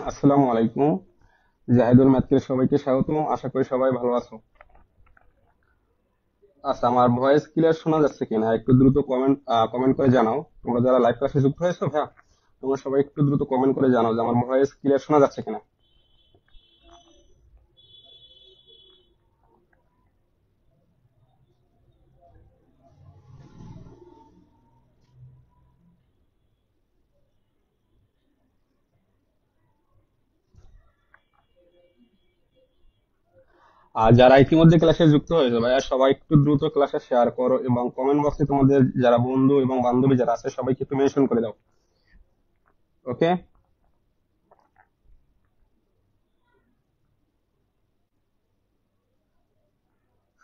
আসসালামু আলাইকুম। জাহিদুল ম্যাথকে সবাইকে স্বাগতম, আশা করি সবাই ভালো আছো। আচ্ছা, আমার ভয়েস ক্লিয়ার শোনা যাচ্ছে কিনা একটু দ্রুত কমেন্ট করে জানাও। তোমরা যারা লাইভ ক্লাসে যুক্ত হয়েছো, হ্যাঁ, তোমরা সবাই একটু দ্রুত কমেন্ট করে জানাও যে আমার ভয়েস ক্লিয়ার শোনা যাচ্ছে কিনা। আর যারা ইতিমধ্যে ক্লাসে যুক্ত হয়েছে ভাইয়া, সবাই একটু দ্রুত ক্লাসে শেয়ার করো এবং কমেন্ট বক্সে তোমাদের যারা বন্ধু এবং বান্ধবী যারা আছে সবাইকে একটু মেনশন করে দাও। ওকে,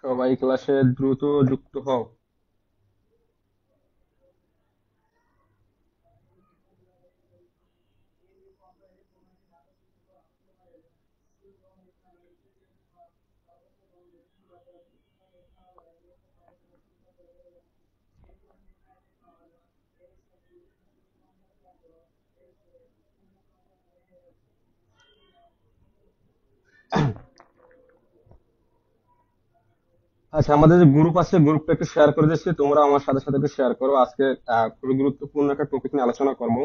সবাই ক্লাসে দ্রুত যুক্ত হও। আচ্ছা, আমাদের যে গ্রুপ আছে গ্রুপটা একটু শেয়ার করে দিচ্ছি, তোমরা আমার সাথে সাথে একটু শেয়ার করো। আজকে খুবই গুরুত্বপূর্ণ একটা টপিক নিয়ে আলোচনা করবো।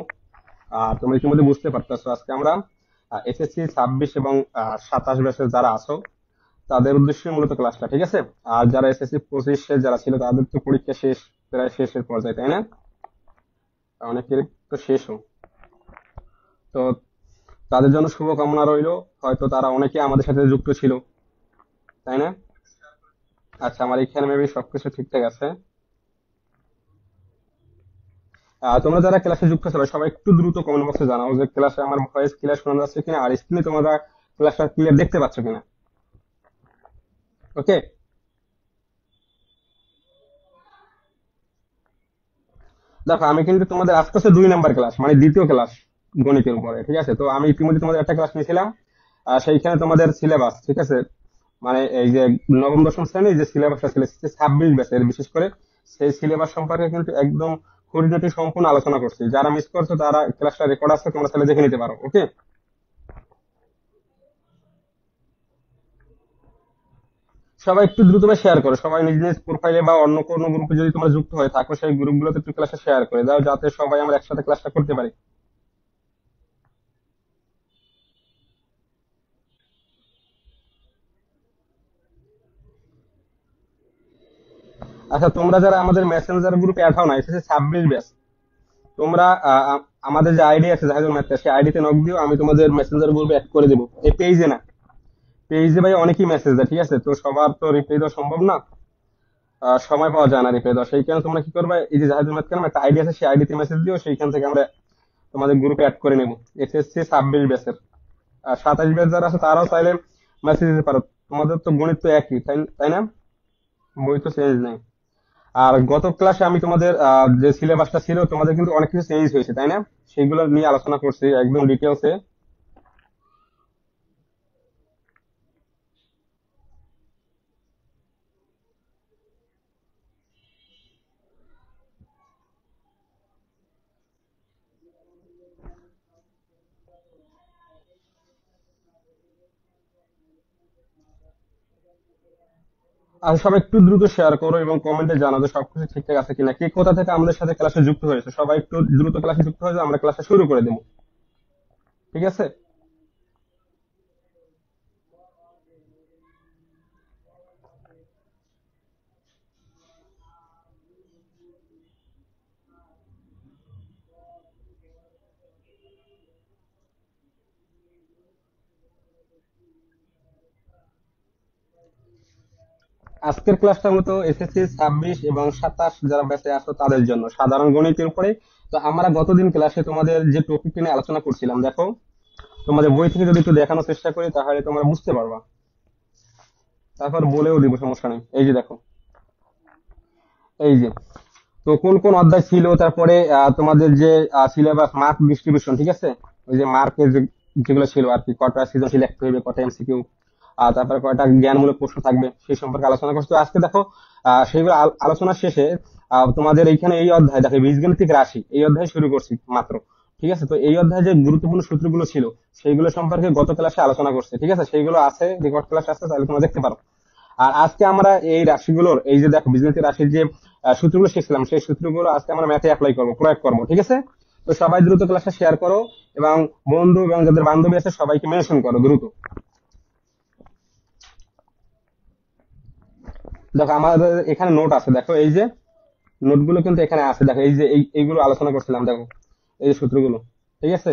তোমরা ইতিমধ্যে বুঝতে পারতেছো আজকে আমরা এসএসসি 26 এবং 27 ব্যাচের যারা আছো তাদের উদ্দেশ্যে মূলত ক্লাসটা, ঠিক আছে? আর যারা এসএসসি 25 যারা ছিল তাদের তো পরীক্ষা শেষ, প্রায় শেষের পর্যায়ে, তাই না? অনেকের তো শেষও। তো তাদের জন্য শুভকামনা রইলো। হয়তো তারা অনেকে আমাদের সাথে যুক্ত ছিল, তাই না? আচ্ছা, আমার এখানে মেবি সবকিছু ঠিকঠাক আছে। তোমরা যারা ক্লাসে যুক্ত ছিল সবাই একটু দ্রুত কমেন্ট বক্সে জানাও যে ক্লাসে আমার ভয়েস ক্লিয়ার শোনা যাচ্ছে কিনা, আর স্ক্রিনে তোমরা ক্লাসটা ক্লিয়ার দেখতে পাচ্ছ কিনা। ওকে, দেখো আমি কিন্তু তোমাদের আজকে হচ্ছে 2 নাম্বার ক্লাস, মানে দ্বিতীয় ক্লাস গণিতের উপরে, ঠিক আছে? তো আমি ইতিমধ্যে তোমাদের একটা ক্লাস নিয়েছিলাম, সেইখানে তোমাদের সিলেবাস, ঠিক আছে, মানে এই যে নবম দশম শ্রেণীর যে সিলেবাসটা ছিল 26 ব্যাচের, বিশেষ করে সেই সিলেবাস সম্পর্কে কিন্তু একদম খুঁটিনাটি সম্পূর্ণ আলোচনা করছি। যারা মিস করছো তারা ক্লাসটা রেকর্ড আছে, তোমরা তাহলে দেখে নিতে পারো। ওকে, সবাই একটু দ্রুত শেয়ার করো, সবাই নিজ নিজ প্রোফাইলে বা অন্য কোনো গ্রুপে যদি তোমরা যুক্ত হয়ে থাকো সেই গ্রুপগুলোতে একটু ক্লাসটা শেয়ার করে দাও, যাতে সবাই আমরা একসাথে ক্লাসটা করতে পারি। আচ্ছা, তোমরা যারা আমাদের মেসেঞ্জার গ্রুপে অ্যাড হও না, এসেছে 26 ব্যাচ, তোমরা আমাদের যে আইডি আছে জাহাজুল ম্যাথ, সেই আইডিতে নক দিও, আমি তোমাদের মেসেঞ্জার গ্রুপে অ্যাড করে দেবো। এই পেজে না, পেজে ভাই অনেকেই মেসেজ দেয়, ঠিক আছে? তো সবার তো রিপ্লাই দেওয়া সম্ভব না, সময় পাওয়া যায় না রিপ্লাই দেওয়া। সেই কারণে তোমরা কি করবে, এই যে জাহাজুল ম্যাথ কেন একটা আইডি আছে, সেই আইডিতে মেসেজ দিও, সেইখান থেকে আমরা তোমাদের গ্রুপে অ্যাড করে নেবো। এসএসসি 26 ব্যাচের আর 27 ব্যাচ যারা আছে তারাও চাইলে মেসেজ দিতে পারো। তোমাদের তো গণিত তো একই, তাই তাই না? বই তো চেঞ্জ নেই। আর গত ক্লাসে আমি তোমাদের যে সিলেবাসটা ছিল তোমাদের কিন্তু অনেক কিছু চেঞ্জ হয়েছে, তাই না? সেগুলো নিয়ে আলোচনা করছি একদম ডিটেলসে। আর সবাই একটু দ্রুত শেয়ার করো এবং কমেন্টে জানাও যে সবকিছু ঠিকঠাক আছে কিনা, কে কোথা থেকে আমাদের সাথে ক্লাসে যুক্ত হয়েছে। সবাই একটু দ্রুত ক্লাসে যুক্ত হয়ে যাও, আমরা ক্লাসে শুরু করে দেবো, ঠিক আছে? আজকের ক্লাসটা মূলত এসএসসি 26 এবং 27 যারা ব্যাচে আসো তাদের জন্য সাধারণ গণিতের উপরে। তো আমরা গতদিন ক্লাসে তোমাদের যে টপিক নিয়ে আলোচনা করছিলাম, দেখো তোমাদের বই থেকে যদি একটু দেখানোর চেষ্টা করি তাহলে তোমরা বুঝতে পারবা, তারপর বলেও দিব, সমস্যা নেই। এই যে দেখো, এই যে, তো কোন কোন অধ্যায় ছিল, তারপরে তোমাদের যে সিলেবাস, মার্ক ডিস্ট্রিবিউশন, ঠিক আছে, ওই যে মার্কের যেগুলো ছিল আর কি, কটা সৃজনশীল লিখতে হবে, কটা এমসিকিউ, আর তারপরে কয়টা জ্ঞানমূলক প্রশ্ন থাকবে, সেই সম্পর্কে আলোচনা করছি। তো আজকে দেখো সেইগুলো আলোচনার শেষে তোমাদের এইখানে এই অধ্যায় দেখো, বীজগণিতিক রাশি, এই অধ্যায় শুরু করছি মাত্র, ঠিক আছে। তো এই অধ্যায়ে যে গুরুত্বপূর্ণ সূত্রগুলো ছিল সেইগুলো সম্পর্কে গত ক্লাসে আলোচনা করছে, ঠিক আছে, সেইগুলো আছে, রেকর্ড ক্লাস আছে, তাহলে তোমরা দেখতে পারো। আর আজকে আমরা এই রাশিগুলোর, এই যে দেখো বীজগণিত রাশির যে সূত্রগুলো শিখছিলাম, সেই সূত্রগুলো আজকে আমরা ম্যাথে অ্যাপ্লাই করবো, প্রয়োগ করবো, ঠিক আছে। তো সবাই দ্রুত ক্লাসটা শেয়ার করো এবং বন্ধু এবং যাদের বান্ধবী আছে সবাইকে মেনশন করো দ্রুত। দেখো আমাদের এখানে নোট আছে, দেখো এই যে নোটগুলো কিন্তু এখানে আছে, দেখো এই যে এইগুলো আলোচনা করছিলাম, দেখো এই যে সূত্রগুলো, ঠিক আছে।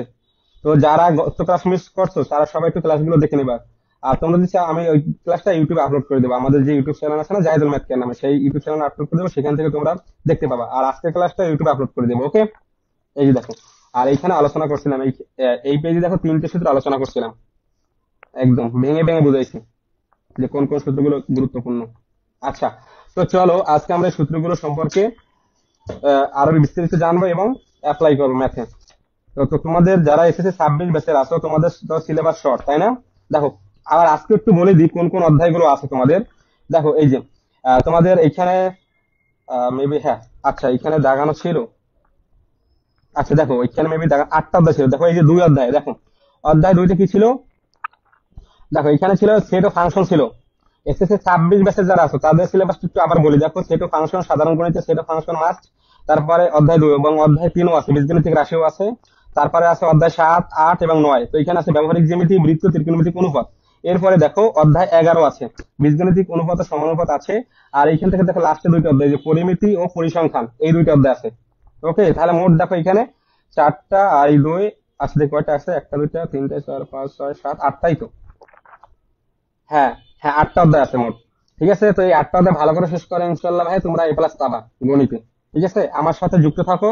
তো যারা গত ক্লাস মিস করছো তারা সবাই একটু ক্লাসগুলো দেখে নিবা। আর তোমরা যদি চাও আমি ওই ক্লাসটা ইউটিউবে আপলোড করে দেবো, আমাদের যে ইউটিউব চ্যানেল আছে না জাহিদুল ম্যাথ কেয়ার নামে, সেই ইউটিউব চ্যানেল আপলোড করে দেবো, সেখান থেকে তোমরা দেখতে পাবা। আর আজকের ক্লাসটা ইউটিউবে আপলোড করে দেবো, ওকে। এই যে দেখো, আর এইখানে আলোচনা করছিলাম, এই পেজে দেখো 3টে সূত্র আলোচনা করছিলাম, একদম ভেঙে ভেঙে বুঝাইছি যে কোন কোন সূত্রগুলো গুরুত্বপূর্ণ। আচ্ছা, তো চলো আজকে আমরা এই সূত্রগুলো সম্পর্কে আরো বিস্তারিত জানবো এবং অ্যাপ্লাই করবো ম্যাথে। তো তো তোমাদের যারা এসএসসি 26 ব্যাচের আছো, তোমাদের তো সিলেবাস শর্ট, তাই না? দেখো, আবার আজকে একটু বলে দিই কোন কোন অধ্যায়গুলো আছে তোমাদের। দেখো এই যে তোমাদের এখানে মেবি, হ্যাঁ, আচ্ছা এখানে দাগানো ছিল, আচ্ছা দেখো এখানে মেবি 8টা অধ্যায় ছিল। দেখো এই যে 2 অধ্যায়, দেখো অধ্যায় 2তে কি ছিল, দেখো এখানে ছিল সেট ও ফাংশন ছিল। এসএসসি 26 ব্যাচের যারা আছো তাদের সিলেবাস একটু আবার বলি, দেখো সেট ও ফাংশন, সাধারণ গণিতে সেট ও ফাংশন মাস্ট। তারপরে অধ্যায় 2 এবং অধ্যায় 3ও আছে, বীজগণিতিক রাশিও আছে। তারপরে আছে অধ্যায় 7, 8 এবং 9। তো এখানে আছে ব্যবহারিক জ্যামিতি, বৃত্ত, ত্রিকোণমিতিক অনুপাত। এরপরে দেখো অধ্যায় 11 আছে, বীজগণিতিক অনুপাত ও সমানুপাত আছে। আর এইখান থেকে দেখো লাস্টে 2টা অধ্যায়, যে পরিমিতি ও পরিসংখ্যান, এই 2টা অধ্যায় আছে। ওকে, তাহলে মোট দেখো এখানে 4টা আর এই 2 আছে, দেখো কয়টা আছে, 1টা 2টা 3টা 4 5 6 7 8টাই তো। হ্যাঁ, হ্যাঁ, 8টা অধ্যায় আছে মোট, ঠিক আছে। তো এই 8টা অধ্যায় ভালো করে শেষ করে ইনশাল্লাহ ভাই তোমরা এ প্লাস পাবা গণিতে, ঠিক আছে। আমার সাথে যুক্ত থাকো,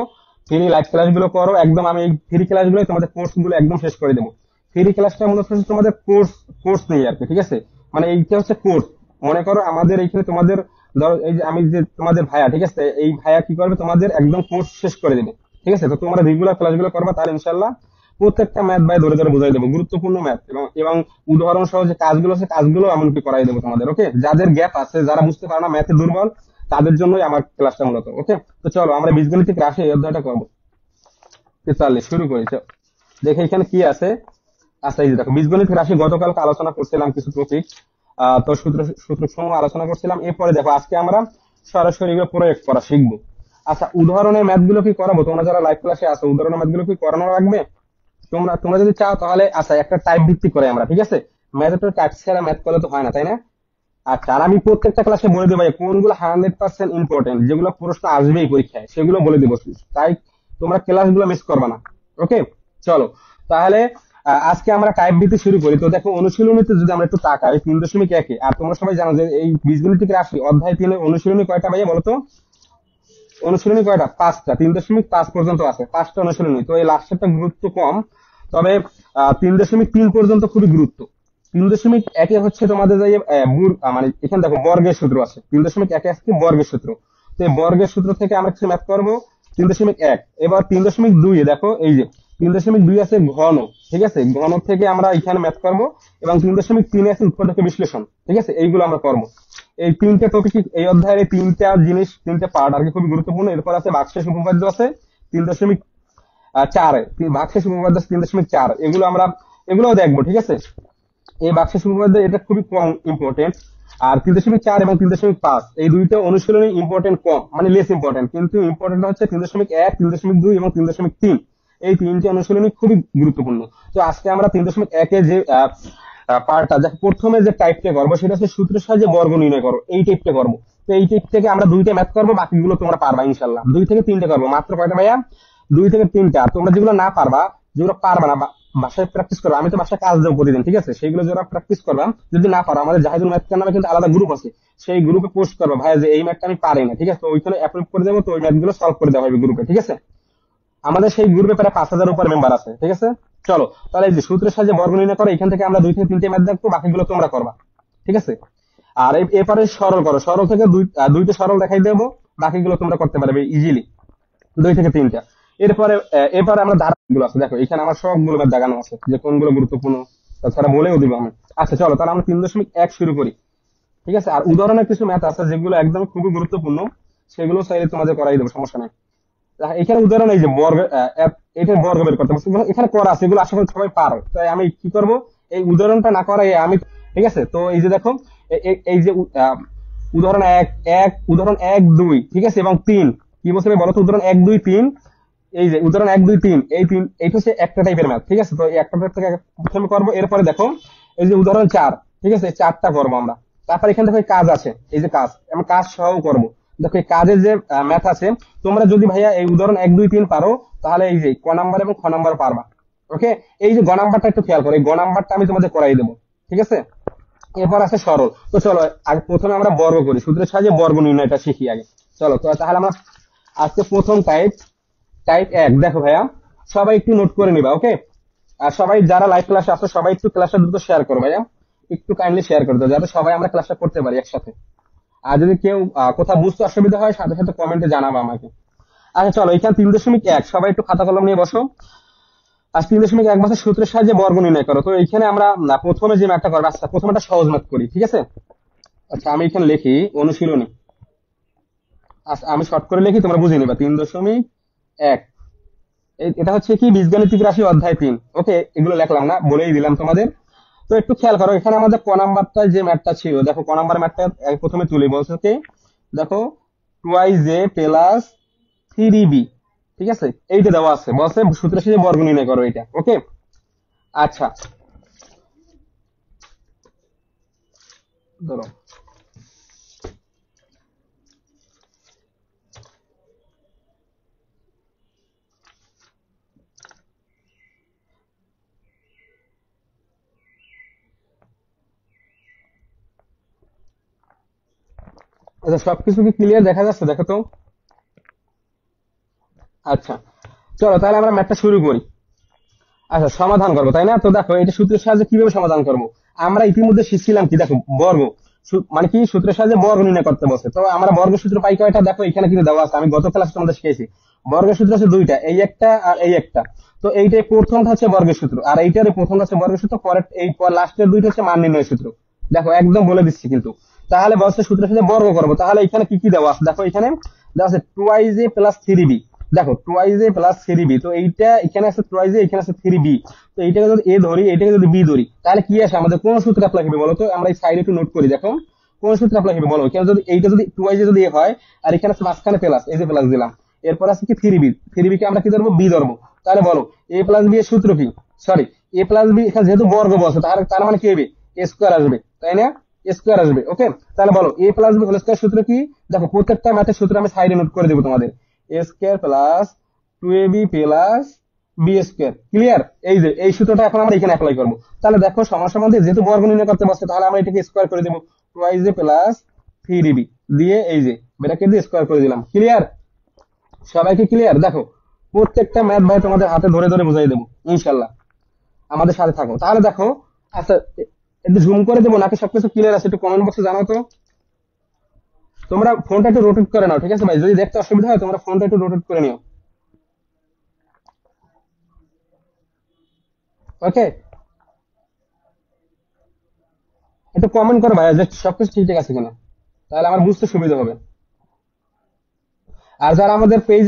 ফ্রি লাইভ ক্লাসগুলো করো, একদম আমি এই ফ্রি ক্লাসগুলো তোমাদের কোর্সগুলো একদম শেষ করে দেবো। ফ্রি ক্লাসটা মূলত হচ্ছে তোমাদের কোর্স, কোর্স নেই আর কি, ঠিক আছে। মানে এইটা হচ্ছে কোর্স, মনে করো আমাদের এইখানে তোমাদের, ধরো এই যে আমি যে তোমাদের ভাইয়া, ঠিক আছে, এই ভাইয়া কি করবে, তোমাদের একদম কোর্স শেষ করে দেবে, ঠিক আছে। তো তোমরা রেগুলার ক্লাসগুলো করবা, তাহলে ইনশাল্লাহ প্রত্যেকটা ম্যাথ ভাই ধরে ধরে বুঝাই দেবো, গুরুত্বপূর্ণ ম্যাথ, এবং উদাহরণ সহ যে কাজগুলো আছে কাজগুলো এমনকি করাই দেবো তোমাদের, ওকে। যাদের গ্যাপ আছে, যারা বুঝতে পারে না, ম্যাথে দুর্বল, তাদের জন্যই আমার ক্লাসটা মূলত, ওকে। তো চলো আমরা বীজগণিতিক রাশি এই অধ্যায়টা করবো। 43 শুরু করি, চলো। দেখে এখানে কি আছে। আচ্ছা এই যে দেখো, বীজগণিতিক রাশি গতকালকে আলোচনা করছিলাম কিছু টপিক, তো সূত্র সমূহ আলোচনা করছিলাম। এরপরে দেখো আজকে আমরা সরাসরি এগুলো প্রয়োগ করা শিখবো। আচ্ছা, উদাহরণের ম্যাথ গুলো কি করাবো? তোমরা যারা লাইভ ক্লাসে আসো, উদাহরণের ম্যাথ গুলো কি করানো লাগবে? তোমরা তোমরা যদি চাও তাহলে আচ্ছা একটা টাইপ ভিত্তিক করে আমরা, ঠিক আছে। ম্যাথে তো টাইপ ছাড়া ম্যাথ করলে তো হয় না, তাই না? আচ্ছা, আর আমি প্রত্যেকটা ক্লাসে বলে দেবো ভাই কোনগুলো 100% ইম্পর্টেন্ট, যেগুলো প্রশ্ন আসবেই পরীক্ষায়, সেগুলো বলে দেবো, তাই তোমরা ক্লাসগুলো মিস করবে না, ওকে। চলো তাহলে আজকে আমরা টাইপ ভিত্তিক শুরু করি। তো দেখো অনুশীলনীতে যদি আমরা একটু তাকাই 3.1, আর তোমরা সবাই জানো যে এই বীজগণিতিক রাশি অধ্যায় 3 অনুশীলনী কয়টা ভাইয়া বলো তো? অনুশীলনী কয়টা? 5টা, 3.5 পর্যন্ত আছে, 5টা অনুশীলনী। তো এই লাস্টেরটা গুরুত্ব কম, তবে 3.3 পর্যন্ত খুবই গুরুত্ব। 3.1 হচ্ছে তোমাদের যে মানে এখানে দেখো বর্গের সূত্র আছে, 3.1 আছে বর্গের সূত্র। তো এই বর্গের সূত্র থেকে আমরা কিছু ম্যাথ করবো। 3.1, এবার 3.2 দেখো এই যে 3.2 আছে ঘন, ঠিক আছে, ঘন থেকে আমরা এখানে ম্যাথ করবো। এবং 3.3 আছে উৎপাদক বিশ্লেষণ, ঠিক আছে, এইগুলো আমরা করবো। এই 3টে টপিক, এই অধ্যায়ের এই 3টা জিনিস, 3টে পার্ট আর কি খুবই গুরুত্বপূর্ণ। এরপর আছে ভাগশেষ উপপাদ্য আছে 3.4, ভাগশেষ উপপাদ্য আছে 3.4, এগুলোও দেখবো, ঠিক আছে। এই ভাগশেষ উপপাদ্য এটা খুবই কম ইম্পর্টেন্ট। আর 3.4 এবং 3.5 এই 2টা অনুশীলনী ইম্পর্টেন্ট কম, মানে লেস ইম্পর্টেন্ট, কিন্তু ইম্পর্টেন্ট হচ্ছে 3.1, 3.2 এবং 3.3। এই 3টে অনুশীলনী খুবই গুরুত্বপূর্ণ। তো আজকে আমরা 3.1 যে পার্টটা, দেখো প্রথমে যে টাইপটা করবো সেটা হচ্ছে সূত্রের সাহায্যে বর্গ নির্ণয় করো, এই টাইপটা করবো। তো এই টাইপ থেকে আমরা 2টা ম্যাথ করবো, বাকিগুলো তোমরা পারবা ইনশাল্লাহ। 2 থেকে 3টে করবো, মাত্র কয়টা ভাইয়া? 2 থেকে 3টা। তোমরা যেগুলো না পারবা যেগুলো পারবা না বাসায় প্র্যাকটিস করবা, আমি তো বাসায় কাজ দেবো প্রতিদিন, ঠিক আছে, সেইগুলো যারা প্র্যাকটিস করবা, যদি না পারো আমাদের জাহিদুল ম্যাথ নামে কিন্তু আলাদা গ্রুপ আছে, সেই গ্রুপে পোস্ট করবা ভাই যে এই ম্যাথটা আমি পারি না, ঠিক আছে, তো ওইখানে অ্যাপ্রুভ করে দেবো, তো ওই ম্যাথ গুলো সলভ করে দেওয়া হবে গ্রুপে, ঠিক আছে। আমাদের সেই গ্রুপে প্রায় 5,000 উপর মেম্বার আছে, ঠিক আছে। চলো তাহলে এই যে সূত্রের সাহায্যে বর্গ নির্ণয় করে, এখান থেকে আমরা 2 থেকে 3টে ম্যাথ দেখবো, বাকিগুলো তোমরা করবা, ঠিক আছে। আর এরপরে সরল করো, সরল থেকে দুইটা সরল দেখাই দেবো, বাকিগুলো তোমরা করতে পারবে ইজিলি 2 থেকে 3টা। এরপরে আমরা ধারাগুলো আছে, দেখো এখানে আমার সবগুলো ম্যাথ দেখানো আছে যে কোনগুলো গুরুত্বপূর্ণ, তাছাড়া বলেও দিব আমি। আচ্ছা চলো তাহলে আমরা 3.1 শুরু করি, ঠিক আছে। আর উদাহরণের কিছু ম্যাথ আছে যেগুলো একদম খুবই গুরুত্বপূর্ণ, সেগুলো চাইলে তোমাদের করাই দেবো, সমস্যা নাই। এখানে উদাহরণ এই যে বর্গ, এটার বর্গ বের করতে পারছি, এখানে করা আছে, এগুলো আশা করি সবাই পারো, তাই আমি কি করব, এই উদাহরণটা না করাই আমি, ঠিক আছে। তো এই যে দেখো এই যে উদাহরণ উদাহরণ 1, 2, ঠিক আছে, এবং 3, কি বলছে বলো তো, উদাহরণ 1, 2, 3, এই যে উদাহরণ 1, 2, 3, এইটা হচ্ছে একটা টাইপের ম্যাথ, ঠিক আছে। তো এই একটা টাইপ থেকে প্রথমে করবো, এরপরে দেখো এই যে উদাহরণ 4, ঠিক আছে, এই 4টা করবো আমরা। তারপর এখানে দেখো কাজ আছে, এই যে কাজ, আমরা কাজ সহ করবো। দেখো এই কাজের যে ম্যাথ আছে, তোমরা যদি ভাইয়া এই উদাহরণ 1, 2, 3 পারো, তাহলে এই যে ক নাম্বার এবং খ নাম্বার পারবা, ওকে। এই যে গ নাম্বারটা একটু খেয়াল করো, এই গ নাম্বারটা আমি তোমাদের করাই দেবো, ঠিক আছে। এরপর আছে সরল। তো চলো আগে প্রথমে আমরা বর্গ করি, সূত্রের সাহায্যে বর্গ নির্ণয়টা শিখি আগে। চলো তো তাহলে আমরা আজকে প্রথম টাইপ 1, দেখো ভাইয়া সবাই একটু নোট করে নিবা, ওকে। আর সবাই যারা লাইভ ক্লাসে আসো সবাই একটু ক্লাসটা দ্রুত শেয়ার করো ভাইয়া, একটু কাইন্ডলি শেয়ার করে দাও, যাতে সবাই আমরা ক্লাসটা করতে পারি একসাথে। আর যদি কেউ কোথাও বুঝতে অসুবিধা হয়, সাথে সাথে কমেন্টে জানাবো আমাকে। আচ্ছা চলো এখানে 3.1, সবাই একটু খাতা কলম নিয়ে বসো। আর 3.1 বছর সূত্রের সাহায্যে বর্গ নির্ণয় করো। তো এইখানে আমরা প্রথমে যে ম্যাথটা করবো, আচ্ছা প্রথমে একটা সহজ ম্যাথ করি, ঠিক আছে। আচ্ছা আমি এখানে লিখি অনুশীলনী, আচ্ছা আমি শর্ট করে লিখি, তোমরা বুঝে নিবা। 3.1, এটা হচ্ছে কি বীজগাণিতিক রাশি অধ্যায় 3, ওকে। এগুলো লিখলাম না, বলেই দিলাম তোমাদের। তো একটু খেয়াল করো, এখানে আমাদের ক নাম্বারটা যে ম্যাথটা ছিল, দেখো ক নাম্বার ম্যাথটা প্রথমে তুলি, বলছে কি দেখো 2a প্লাস 3b, ঠিক আছে, এইটা দেওয়া আছে, বলছে সূত্রের সাহায্যে বর্গ নির্ণয় করো এটা, ওকে। আচ্ছা ধরো আচ্ছা সবকিছু কি ক্লিয়ার দেখা যাচ্ছে, দেখো তো। আচ্ছা চলো তাহলে আমরা ম্যাথটা শুরু করি। আচ্ছা সমাধান করবো, তাই না? তো দেখো এটা সূত্রের সাহায্যে কিভাবে সমাধান করবো, আমরা ইতিমধ্যে শিখছিলাম কি, দেখো বর্গ, মানে কি সূত্রের সাহায্যে বর্গ নির্ণয় করতে বসে। তো আমরা বর্গ সূত্র পাই কয়টা, দেখো এখানে কিন্তু দেওয়া আছে, আমি গত ক্লাসে তোমাদের শিখেছি। বর্গের সূত্র আছে 2টা, এই একটা আর এই একটা। তো এইটাই প্রথমটা হচ্ছে বর্গের সূত্র, আর এইটার প্রথমটা হচ্ছে বর্গের সূত্র, পরে এই লাস্টের 2টা হচ্ছে মান নির্ণয় সূত্র। দেখো একদম বলে দিচ্ছি কিন্তু। তাহলে বলছে সূত্রের সাথে বর্গ করবো, তাহলে এখানে কি কি দেওয়া আছে, দেখো এখানে দেওয়া আছে 2a প্লাস 3b, দেখো 2a প্লাস 3b, তো এইটা এখানে আছে 2a, এখানে আছে 3b। তো এইটাকে যদি এ ধরি, এইটাকে যদি বি ধরি, তাহলে কি আসে আমাদের, কোন সূত্র অ্যাপ্লাই হবে বলো তো। আমরা এই সাইডে একটু নোট করি, দেখো কোন সূত্র অ্যাপ্লাই হবে বলো। এখানে যদি এইটা যদি 2a যদি এ হয়, আর এখানে আছে মাঝখানে প্লাস, এই যে প্লাস দিলাম, এরপর আছে কি 3b, 3b কে আমরা কি ধরবো, বি ধরবো। তাহলে বলো a প্লাস বি এর সূত্র কি, সরি a প্লাস বি, এখানে যেহেতু বর্গ বলছে, তার মানে কি হবে, এ স্কোয়ার আসবে, তাই না, স্কোয়ার আসবে, ওকে। তাহলে বলো এ প্লাস বি হোল স্কোয়ার সূত্র কি, দেখো প্রত্যেকটা ম্যাথের সূত্র আমি সাইডে নোট করে দেবো তোমাদের, a square plus 2ab plus B square, clear. এই যে এই সূত্রটা এখন আমরা এখানে অ্যাপ্লাই করবো। তাহলে দেখো সমস্যার মধ্যে যেহেতু বর্গ নির্ণয় করতে পারছে, তাহলে আমরা এটাকে স্কোয়ার করে দেবো, 2a প্লাস 3b দিয়ে এই যে ব্র্যাকেট দিয়ে স্কোয়ার করে দিলাম, ক্লিয়ার। সবাইকে ক্লিয়ার? দেখো প্রত্যেকটা ম্যাথ ভাই তোমাদের হাতে ধরে ধরে বুঝাই দেবো ইনশাল্লাহ, আমাদের সাথে থাকো। তাহলে দেখো, আচ্ছা একটু জুম করে দেবো নাকি সবকিছু ক্লিয়ার আছে, একটু কমেন্ট বক্সে জানাও তো। তোমরা ফোনটা একটু রোটেট করে নাও, ঠিক আছে ভাই, যদি দেখতে অসুবিধা হয় তোমরা ফোনটা একটু রোটেট করে নিও, ওকে। একটু কমেন্ট করো ভাইয়া যে সবকিছু ঠিকঠাক আছে কিনা, তাহলে আমার বুঝতে সুবিধা হবে। আর যারা আমাদের পেজ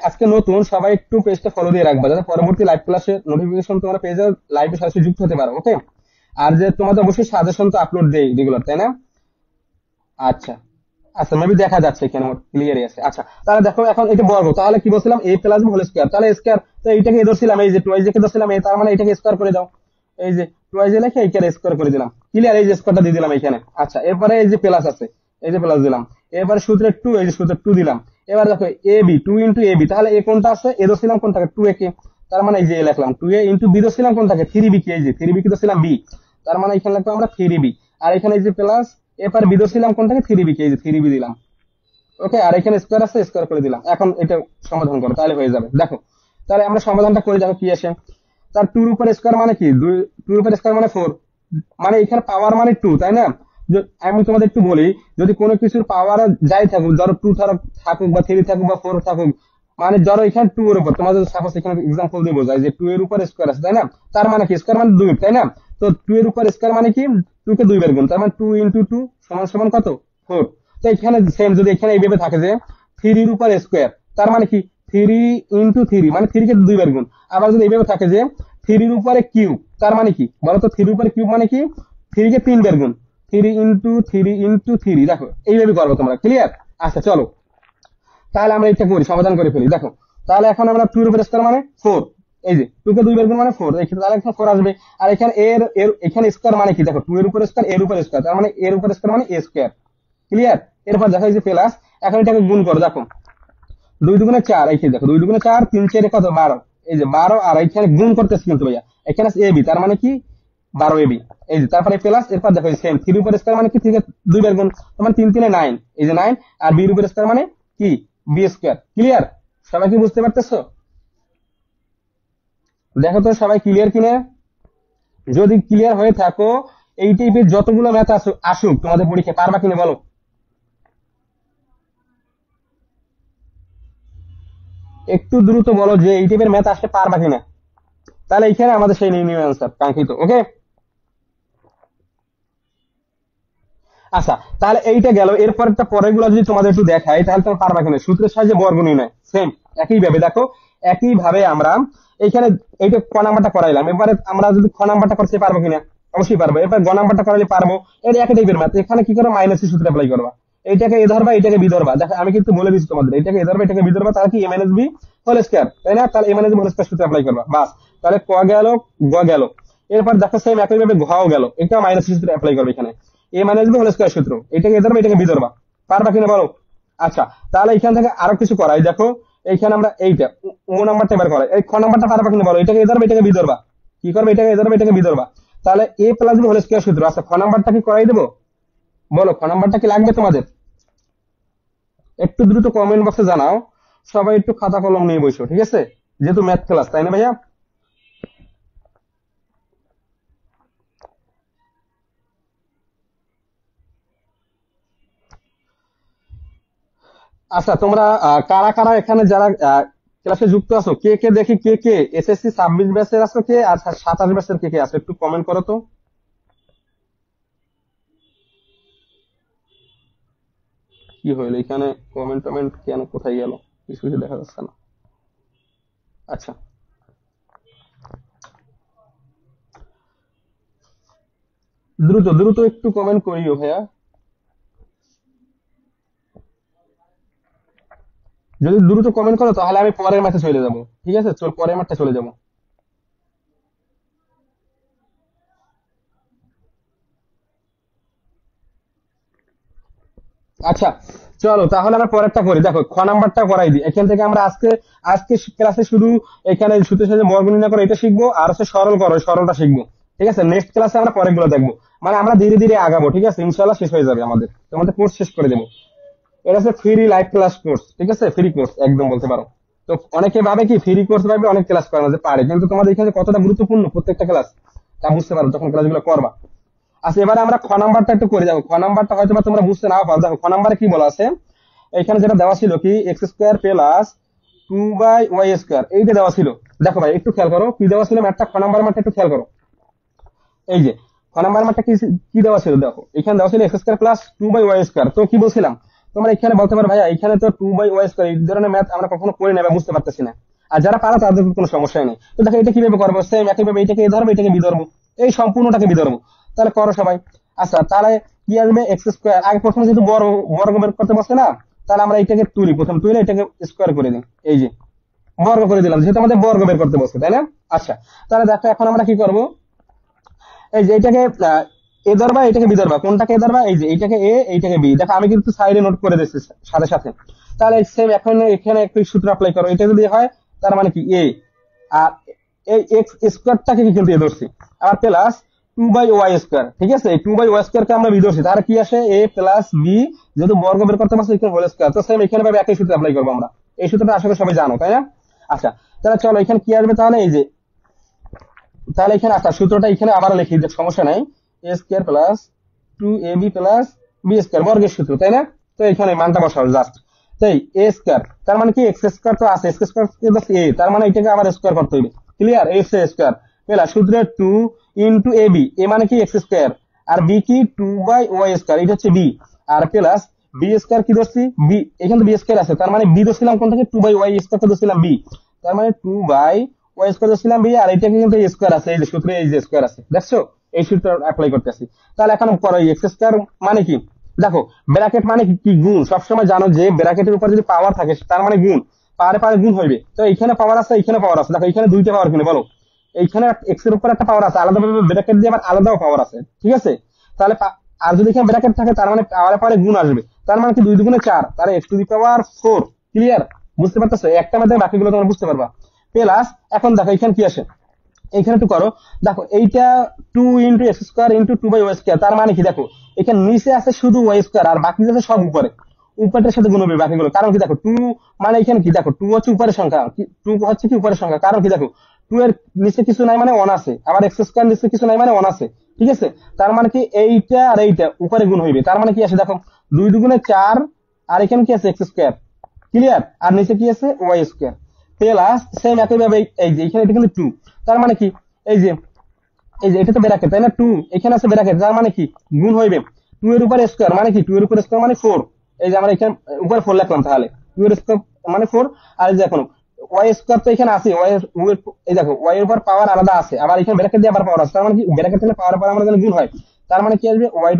আজকে নতুন, সবাই একটু পেজটা ফলো দিয়ে রাখবা, যাতে পরবর্তী লাইভ ক্লাসের নোটিফিকেশন তোমরা পেজে লাইভে সরাসরি যুক্ত হতে পারো, ওকে। আর যে তোমাদের অবশ্যই সাজেশন তো আপলোড দেই রেগুলার, তাই না? আচ্ছা আচ্ছা মেবি দেখা যাচ্ছে এখানে ক্লিয়ারই আছে। আচ্ছা তাহলে দেখো এখন এটা বর্গ, তাহলে কি বলছিলাম, এ প্লাস বি হোল স্কোয়ার, তাহলে স্কোয়ার, তো এইটাকে এ ধরছিলাম, এই যে টুয়াইজ কে ধরছিলাম এ, তার মানে এটাকে স্কোয়ার করে দাও, এই যে টুয়াইজ লিখে এইখানে স্কোয়ার করে দিলাম, ক্লিয়ার, এই যে স্কোয়ারটা দিয়ে দিলাম এখানে। আচ্ছা এরপরে এই যে প্লাস আছে, এই যে প্লাস দিলাম, এরপরে সূত্রে 2, এই যে সূত্রে 2 দিলাম। এবার দেখো A B, 2 into A B, তাহলে এ কোনটা আছে, এ ধরছিলাম কোনটাকে, 2a কে, তার মানে এই যে লিখলাম 2a ইনটু বি দছিলাম কোনটাকে 3b কে, এই যে 3b কি দছিলাম বি, তার মানে এখানে লিখলাম আমরা 3b, আর এখানে এই যে প্লাস এ পার বি দছিলাম কোনটাকে 3b কে, এই যে 3b দিলাম। ওকে, আর এখানে স্কয়ার আছে, স্কয়ার করে দিলাম। এখন এটা সমাধান করো, তাহলে হয়ে যাবে। দেখো তাহলে আমরা সমাধানটা করে দেখো কি আসে। তার 2 এর উপর স্কয়ার মানে কি 2, 2 এর উপর স্কয়ার মানে 4, মানে এখানে পাওয়ার মানে 2, তাই না? আমি তোমাদের একটু বলি, যদি কোনো কিছুর পাওয়ার যাই থাকুক, ধরো 2 থাকুক বা 3 থাকুক বা 4 থাকুক, মানে ধরো এখানে 2 এর উপর, তোমাদের সাপোজ এখানে एग्जांपल দিয়ে বোঝাই যে 2 এর উপর স্কয়ার আছে, তাই না? তার মানে কি স্কয়ার মানে 2, তাই না? তো 2 এর উপর স্কয়ার মানে কি 2 কে 2 বার গুণ, তার মানে 2 ইনটু 2 সমান সমান কত 4। তো এখানে সেম যদি এখানে এইভাবে থাকে যে 3 এর উপর স্কয়ার, তার মানে কি 3 ইনটু 3 মানে 3 কে 2 বার গুণ। আবার যদি এইভাবে থাকে যে 3 এর উপরে কিউব, তার মানে কি বলো তো? 3 এর উপরে কিউব মানে কি 3 কে 3 বার গুণ, 3 ইনটু 3 ইনটু 3। দেখো এইভাবে করবো তোমরা, ক্লিয়ার? আচ্ছা চলো তাহলে আমরা এটা করি, সমাধান করে ফেলি। দেখো তাহলে এখন আমরা 2 এর উপর স্কয়ার মানে 4, এই যে 2 কে 2 বার গুণ মানে 4, এই তাহলে এখানে 4 আসবে। আর এখানে এর এর এখানে স্কয়ার মানে কি দেখো 2 এর উপর স্কয়ার এর উপর স্কয়ার, তার মানে এর উপর স্কয়ার মানে a স্কয়ার, ক্লিয়ার? এরপর দেখো এই যে প্লাস, এখন এটাকে গুণ করো। দেখো 2 দুগুণে 4, এই যে দেখো 2 দুগুণে 4, 3 4 কত 12, এই যে 12, আর এখানে গুণ করতেছি কিন্তু ভাইয়া, এখানে আছে ab, তার মানে কি 12 ab, এই যে তারপরে প্লাস। এরপর দেখো সেম 3 উপর স্কয়ার মানে কি 3 কে 2 বার গুণ, তার মানে 3 3 9, এই যে 9, আর b এর উপর স্কয়ার মানে কি b স্কয়ার, ক্লিয়ার? সবাই কি বুঝতে পারতেছো? দেখো তো সবাই ক্লিয়ার কিনা? যদি ক্লিয়ার হয়ে থাকো, এই টাইপের যতগুলো ম্যাথ আসুক তোমাদের পরীক্ষায় পারবা কিনা বলো? একটু দ্রুত বলো যে এই টাইপের ম্যাথ আসতে পারবা কিনা, তাহলে এখানে আমাদের সেই নির্ণয় অ্যান্সার কাঙ্ক্ষিত। ওকে, আচ্ছা তাহলে এইটা গেল। এরপর একটা পরেরগুলো যদি তোমাদের একটু দেখাই, তাহলে তুমি পারবা কিনা। সূত্রের সাহায্যে বর্গ নির্ণয়, সেম একই ভাবে দেখো, একই ভাবে আমরা এইখানে এইটা ক নাম্বারটা করাইলাম, এবারে আমরা যদি খ নাম্বারটা করতে পারবো কিনা, অবশ্যই পারবো। এরপর গ নাম্বারটা করাইলে পারবো। এর একই টাইপের ম্যাথ, এখানে কি করো মাইনাসের সূত্র অ্যাপ্লাই করবা, এইটাকে এ ধরবা এইটাকে বি ধরবা। দেখো আমি কিন্তু বলে দিচ্ছি তোমাদের, এইটাকে এ ধরবা এটাকে বি ধরবা, তাহলে কি এ মাইনাস বি হোল স্কয়ার, তাই না? তাহলে এ মাইনাস বি হোল স্কয়ার সূত্র অ্যাপ্লাই করবা, বাস। তাহলে ক গেল, গ গেল। এরপর দেখো সেম একই ভাবে ঘও গেল, এটা মাইনাস সূত্র অ্যাপ্লাই করবে এখানে, এ মাইনাস বি হোল স্কয়ার সূত্র, এটাকে এ ধরবা এটাকে বি ধরবা। পারবা কিনা বলো? আচ্ছা তাহলে এখান থেকে আরো কিছু করাই। দেখো এইখানে আমরা এইটা ও নাম্বারটা এবার করাই, এই খ নাম্বারটা পারবা কিনা বলো? এটাকে এ ধরবা এটাকে বি ধরবা, কি করবে এটাকে এ ধরবা এটাকে বি ধরবা, তাহলে এ প্লাস বি হোল স্কয়ার সূত্র। আচ্ছা খ নাম্বারটা কি করাই দেবো বলো? খ নাম্বারটা কি লাগবে তোমাদের? একটু দ্রুত কমেন্ট বক্সে জানাও। সবাই একটু খাতা কলম নিয়ে বসো, ঠিক আছে? যেহেতু ম্যাথ ক্লাস, তাই না ভাইয়া? আচ্ছা তোমরা কারা কারা এখানে যারা ক্লাসে যুক্ত আছো, কে কে দেখি কে কে এসএসসি 26 ব্যাচের আছো, কে আর 27 ব্যাচের কে কে আছো, একটু কমেন্ট করো তো। কি হইলো এখানে? কমেন্ট টমেন্ট কেন কোথায় গেল? কিছু কিছু দেখা যাচ্ছে না। আচ্ছা দ্রুত দ্রুত একটু কমেন্ট করিও ভাইয়া। যদি দ্রুত কমেন্ট করো তাহলে আমি পরের ম্যাচে চলে যাব, ঠিক আছে? চল পরের ম্যাচে চলে যাব। আচ্ছা চলো তাহলে আমরা পরেরটা করি। দেখো খ নাম্বারটা করাই দিই এখান থেকে। আমরা আজকে আজকে ক্লাসে শুধু এখানে সূত্রের সাথে বর্গ নির্ণয় করে এটা শিখবো, আর হচ্ছে সরল করো, সরলটা শিখবো, ঠিক আছে? নেক্সট ক্লাসে আমরা পরেরগুলো দেখবো, মানে আমরা ধীরে ধীরে আগাবো, ঠিক আছে? ইনশাল্লাহ শেষ হয়ে যাবে আমাদের, তোমাদের কোর্স শেষ করে দেবো। এটা হচ্ছে ফ্রি লাইভ ক্লাস কোর্স, ঠিক আছে? ফ্রি কোর্স একদম বলতে পারো। তো অনেকে ভাবে কি ফ্রি কোর্স ভাবে অনেক ক্লাস করানো যেতে পারে, কিন্তু তোমাদের এখানে কতটা গুরুত্বপূর্ণ প্রত্যেকটা ক্লাস তা বুঝতে পারো যখন ক্লাসগুলো করবা। আচ্ছা এবারে আমরা খ নাম্বারটা একটু করে যাবো। খ নাম্বারটা হয়তো বা তোমরা বুঝতে নাও পারো। দেখো খ নাম্বারে কি বলা আছে, এখানে যেটা দেওয়া ছিল কি x square plus 2 by y square, এইটা দেওয়া ছিল। দেখো ভাই একটু খেয়াল করো কি দেওয়া ছিল ম্যাথটা, খ নাম্বার ম্যাথটা একটু খেয়াল করো। এই যে খ নাম্বার ম্যাথটা কি কি দেওয়া ছিল, দেখো এখানে দেওয়া ছিল x square plus 2 by y square. তো কি বলছিলাম, তোমরা এখানে বলতে পারো ভাইয়া এখানে তো 2 বাই ওয়াই স্কোয়ার, এই ধরনের ম্যাথ আমরা কখনো করি না বা বুঝতে পারতেছি না। আর যারা পারো তাদের কোনো সমস্যা নেই। তো দেখো এটা কিভাবে করবো, সেম একইভাবে এটাকে এ ধরবো এটাকে বি ধরবো, এই সম্পূর্ণটাকে বি ধরবো। তাহলে করো সবাই। আচ্ছা তাহলে কি আসবে এক্স স্কোয়ার, আগে প্রথমে যেহেতু বর্গ বর্গ বের করতে বসে না, তাহলে আমরা এটাকে তুলি, প্রথম তুলে এটাকে স্কোয়ার করে দিই, এই যে বর্গ করে দিলাম, যেহেতু আমাদের বর্গ বের করতে বসে, তাই না? আচ্ছা তাহলে দেখো এখন আমরা কি করব, এই যে এটাকে এ ধরবা এটাকে বি ধরবা, কোনটাকে এ ধরবা, এই যে এইটাকে এ এইটাকে বি। দেখো আমি কিন্তু সাইডে নোট করে দিচ্ছি সাথে সাথে। তাহলে সেম এখন এখানে একটু সূত্র অ্যাপ্লাই করো, এটা যদি হয় তার মানে কি এ, আর এই এক্স স্কোয়ারটাকে কি কিন্তু এ ধরছি, আবার প্লাস 2/y², ঠিক আছে, এই 2/y² কে আমরা বি ধরছি, তাহলে কি আসে a প্লাস বি, যেহেতু বর্গ বের করতে পারছি ইকুয়াল হোল স্কয়ার, তো সেম এখানে ভাবে একই সূত্র অ্যাপ্লাই করবো আমরা। এই সূত্রটা আসলে সবাই জানো তাই না? আচ্ছা, তাহলে চলো এখানে কি আসবে, তাহলে এই যে, তাহলে এখানে আচ্ছা সূত্রটা এখানে আবার লিখি, যে সমস্যা নাই, a² plus 2ab plus b² বর্গের সূত্র তাই না? তো এখানে মানটা বসাও জাস্ট, তাই a², তার মানে কি x² তো আছে, x² a, তার মানে এটাকে আবার স্কয়ার করতে হবে, ক্লিয়ার, x² প্লাস সূত্রে 2 ইনটু ab, a মানে কি x², আর b কি 2/y², এটা হচ্ছে b, আর প্লাস b² কি ধরছি b, এখানে তো b² আছে, তার মানে b ধরছিলাম কোন থেকে 2/y² কে ধরছিলাম b, তার মানে 2/y² ধরছিলাম b, আর এটাকে কিন্তু স্কয়ার আছে, এই যে সূত্রে এই যে স্কয়ার আছে, দেখছো, এই সূত্র অ্যাপ্লাই করতেছি। তাহলে এখন করো x² মানে কি, দেখো ব্র্যাকেট মানে কি গুণ, সবসময় জানো যে ব্র্যাকেটের উপর যদি পাওয়ার থাকে তার মানে গুণ, পাওয়ারে পাওয়ারে গুণ হইবে, তো এইখানে পাওয়ার আছে এইখানে পাওয়ার আছে, দেখো এখানে দুইটা পাওয়ার কিনে বলো, এইখানে এক্স এর উপর একটা পাওয়ার আছে, আলাদাভাবে ব্র্যাকেট দিয়ে আবার আলাদাও পাওয়ার আছে, ঠিক আছে, তাহলে আর যদি এখানে ব্র্যাকেট থাকে তার মানে পাওয়ারে পাওয়ারে গুণ আসবে, তার মানে কি 2 দুগুণে 4, তাহলে x⁴, ক্লিয়ার, বুঝতে পারতেছো, একটা মাধ্যমে বাকিগুলো তোমরা বুঝতে পারবা। প্লাস এখন দেখো এখানে কি আসে, এখানে একটু করো, দেখো এইটা 2 ইন্টু x² ইন্টু 2/y², তার মানে কি দেখো এখানে নিচে আছে শুধু y² আর বাকি আছে সব উপরে, উপরের সাথে গুণ হবে বাকিগুলো, কারণ কি দেখো 2 মানে এখানে কি দেখো 2 হচ্ছে উপরের সংখ্যা, 2 হচ্ছে কি উপরের সংখ্যা, কারণ কি দেখো 2 এর নিচে কিছু নাই মানে 1 আছে, আবার x² নিচে কিছু নাই মানে 1 আছে, ঠিক আছে, তার মানে কি এইটা আর এইটা উপরে গুণ হইবে, তার মানে কি আসে দেখো 2 দুগুণে 4, আর এখানে কি আছে x², ক্লিয়ার, আর নিচে কি আছে y², প্লাস সেম একই ভাবে এই যে এখানে এটা কিন্তু 2, তার মানে কি এই যে, এই যে এটা তো ব্র্যাকেট তাই না, 2 এখানে আছে ব্র্যাকেট, তার মানে কি গুণ হইবে 2 এর উপর স্কয়ার মানে কি 2 এর উপর স্কয়ার মানে 4, এই যে আমরা এখানে উপর 4 লিখলাম, তাহলে 2 এর স্কয়ার মানে 4, আর এই যে এখন y² তো এখানে আছে, এই দেখো y এর উপর পাওয়ার আলাদা আছে, আবার এখানে ব্র্যাকেট দিয়ে আবার পাওয়ার আছে, তার মানে কি ব্র্যাকেট থেকে পাওয়ার পর আমরা গুণ হয়, তার মানে কি আসবে y⁴,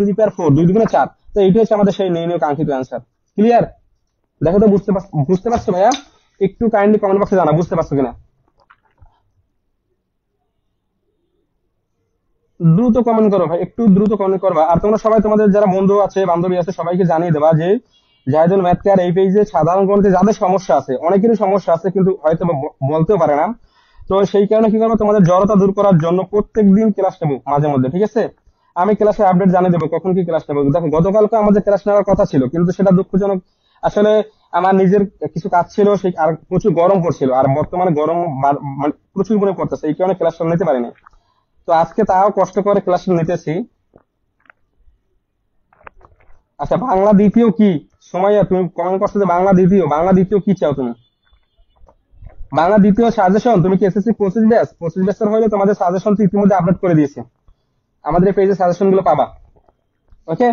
2 দুগুণে 4, তো এইটা হচ্ছে আমাদের সেই নির্ণয় কাঙ্ক্ষিত অ্যানসার, ক্লিয়ার, দেখো তো বুঝতে পারছো ভাইয়া, একটু কাইন্ডলি কমেন্ট বক্সে জানা বুঝতে পারছো কিনা, দ্রুত কমেন্ট করো ভাই, একটু দ্রুত কমেন্ট করবা, আর তোমরা সবাই তোমাদের যারা বন্ধু আছে বান্ধবী আছে সবাইকে জানিয়ে দেবা যে জাহিদুল ম্যাথ কেয়ার এই পেজে সাধারণ গণিতে যাদের সমস্যা আছে, অনেকেরই সমস্যা আছে কিন্তু হয়তো বলতেও পারে না, তো সেই কারণে কি করবো, তোমাদের জড়তা দূর করার জন্য প্রত্যেকদিন ক্লাস নেবো মাঝে মধ্যে, ঠিক আছে, আমি ক্লাসের আপডেট জানিয়ে দেবো কখন কি ক্লাস নেবো। দেখো গতকালকে আমাদের ক্লাস নেওয়ার কথা ছিল কিন্তু সেটা দুঃখজনক, আসলে আমার নিজের কিছু কাজ ছিল, সেই আর প্রচুর গরম পড়ছিল, আর বর্তমানে গরম মানে প্রচুর পরিমাণে পড়তেছে, এই কারণে ক্লাসটা নিতে পারিনি, তো আজকে তাও কষ্ট করে ক্লাসটা নিতেছি। আচ্ছা বাংলা দ্বিতীয় কি, সময় তুমি কমেন্ট করছো যে বাংলা দ্বিতীয়, বাংলা দ্বিতীয় কি চাও তুমি, বাংলা দ্বিতীয় সাজেশন, তুমি কি এসএসসি 25 ব্যাচের হলে তোমাদের সাজেশন তো ইতিমধ্যে আপলোড করে দিয়েছে, আমাদের এই পেজে সাজেশন গুলো পাবা, ওকে।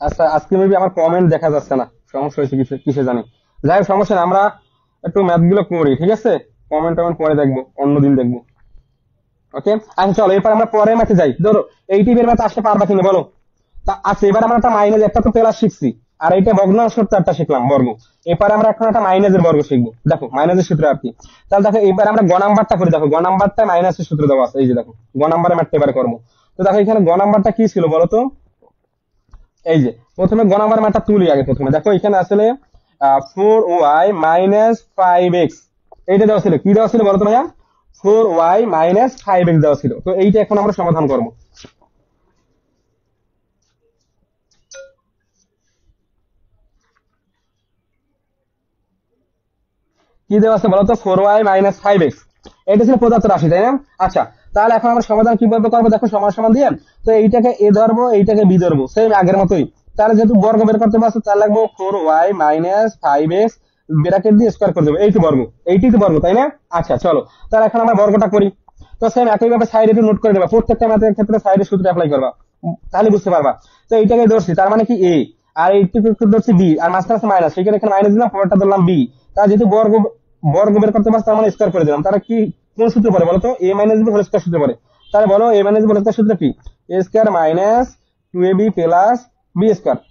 আচ্ছা আজকে মেবি আমার কমেন্ট দেখা যাচ্ছে না, সমস্যা হয়েছে কিসে কিসে জানি, যাই হোক সমস্যা না, আমরা একটু ম্যাথ গুলো করি, ঠিক আছে, কমেন্ট টমেন্ট পরে দেখবো, অন্যদিন দেখবো, ওকে। আচ্ছা চলো এরপর আমরা পরের ম্যাথে যাই, ধরো এই টিপের ম্যাথ আসতে পারবা কিনা বলো, তা আচ্ছা এবার আমরা একটা মাইনাস, একটা তো প্লাস শিখছি, আর এইটা ভগ্নাংশ সূত্রটা শিখলাম বর্গ, এরপর আমরা এখন একটা মাইনাসের বর্গ শিখবো, দেখো মাইনাসের সূত্র আর কি, তাহলে দেখো এবার আমরা গ নাম্বারটা করি, দেখো গ নাম্বারটা মাইনাসের সূত্র দেওয়া আছে, এই যে দেখো গ নাম্বারের ম্যাথটা এবার করবো, তো দেখো এখানে গ নাম্বারটা কি ছিল বলো তো, এই যে প্রথমে গ নাম্বার ম্যাথটা তুলি আগে, প্রথমে দেখো এখানে আসলে 4y - 5x, এইটা দেওয়া ছিল, কি দেওয়া ছিল বলো তো ভাইয়া, 4y - 5x দেওয়া ছিল, তো এইটা এখন আমরা সমাধান করবো, কি দেওয়া আছে বলতো, 4y - 5x, এটা ছিল প্রদত্ত রাশি তাই না, আচ্ছা তাহলে এখন আমরা সমাধান কিভাবে করবো, দেখো সমান সমান দিয়ে, তো এইটাকে এ ধরবো এইটাকে বি ধরবো সেম আগের মতোই, তাহলে যেহেতু বর্গ বের করতে পারছো তাহলে লাগবো 4y - 5x ব্র্যাকেট দিয়ে স্কয়ার করে দেবো, এইটি বর্গ, এইটি তো বর্গ তাই না, আচ্ছা চলো তাহলে এখন আমরা বর্গটা করি, তো সেম একইভাবে সাইডে একটু নোট করে দেবা, প্রত্যেকটা ম্যাথের ক্ষেত্রে সাইডে সূত্র অ্যাপ্লাই করবা, তাহলে বুঝতে পারবা, তো এইটাকে ধরছি তার মানে কি এ, আর এইটুকু ধরছি বি, আর মাঝখানে আছে মাইনাস, সেখানে এখানে মাইনাস দিলাম, পরেরটা ধরলাম বি, তার যেহেতু বর্গ বর্গ বের করতে পারছি তার মানে স্কয়ার করে দিলাম, তারা কি কোন সূত্র পড়ে বলো তো, a - b হোল স্কয়ার সূত্র পড়ে, তাহলে বলো a - b হোল স্কয়ার সূত্র কি, a² - 2ab প্লাস b²,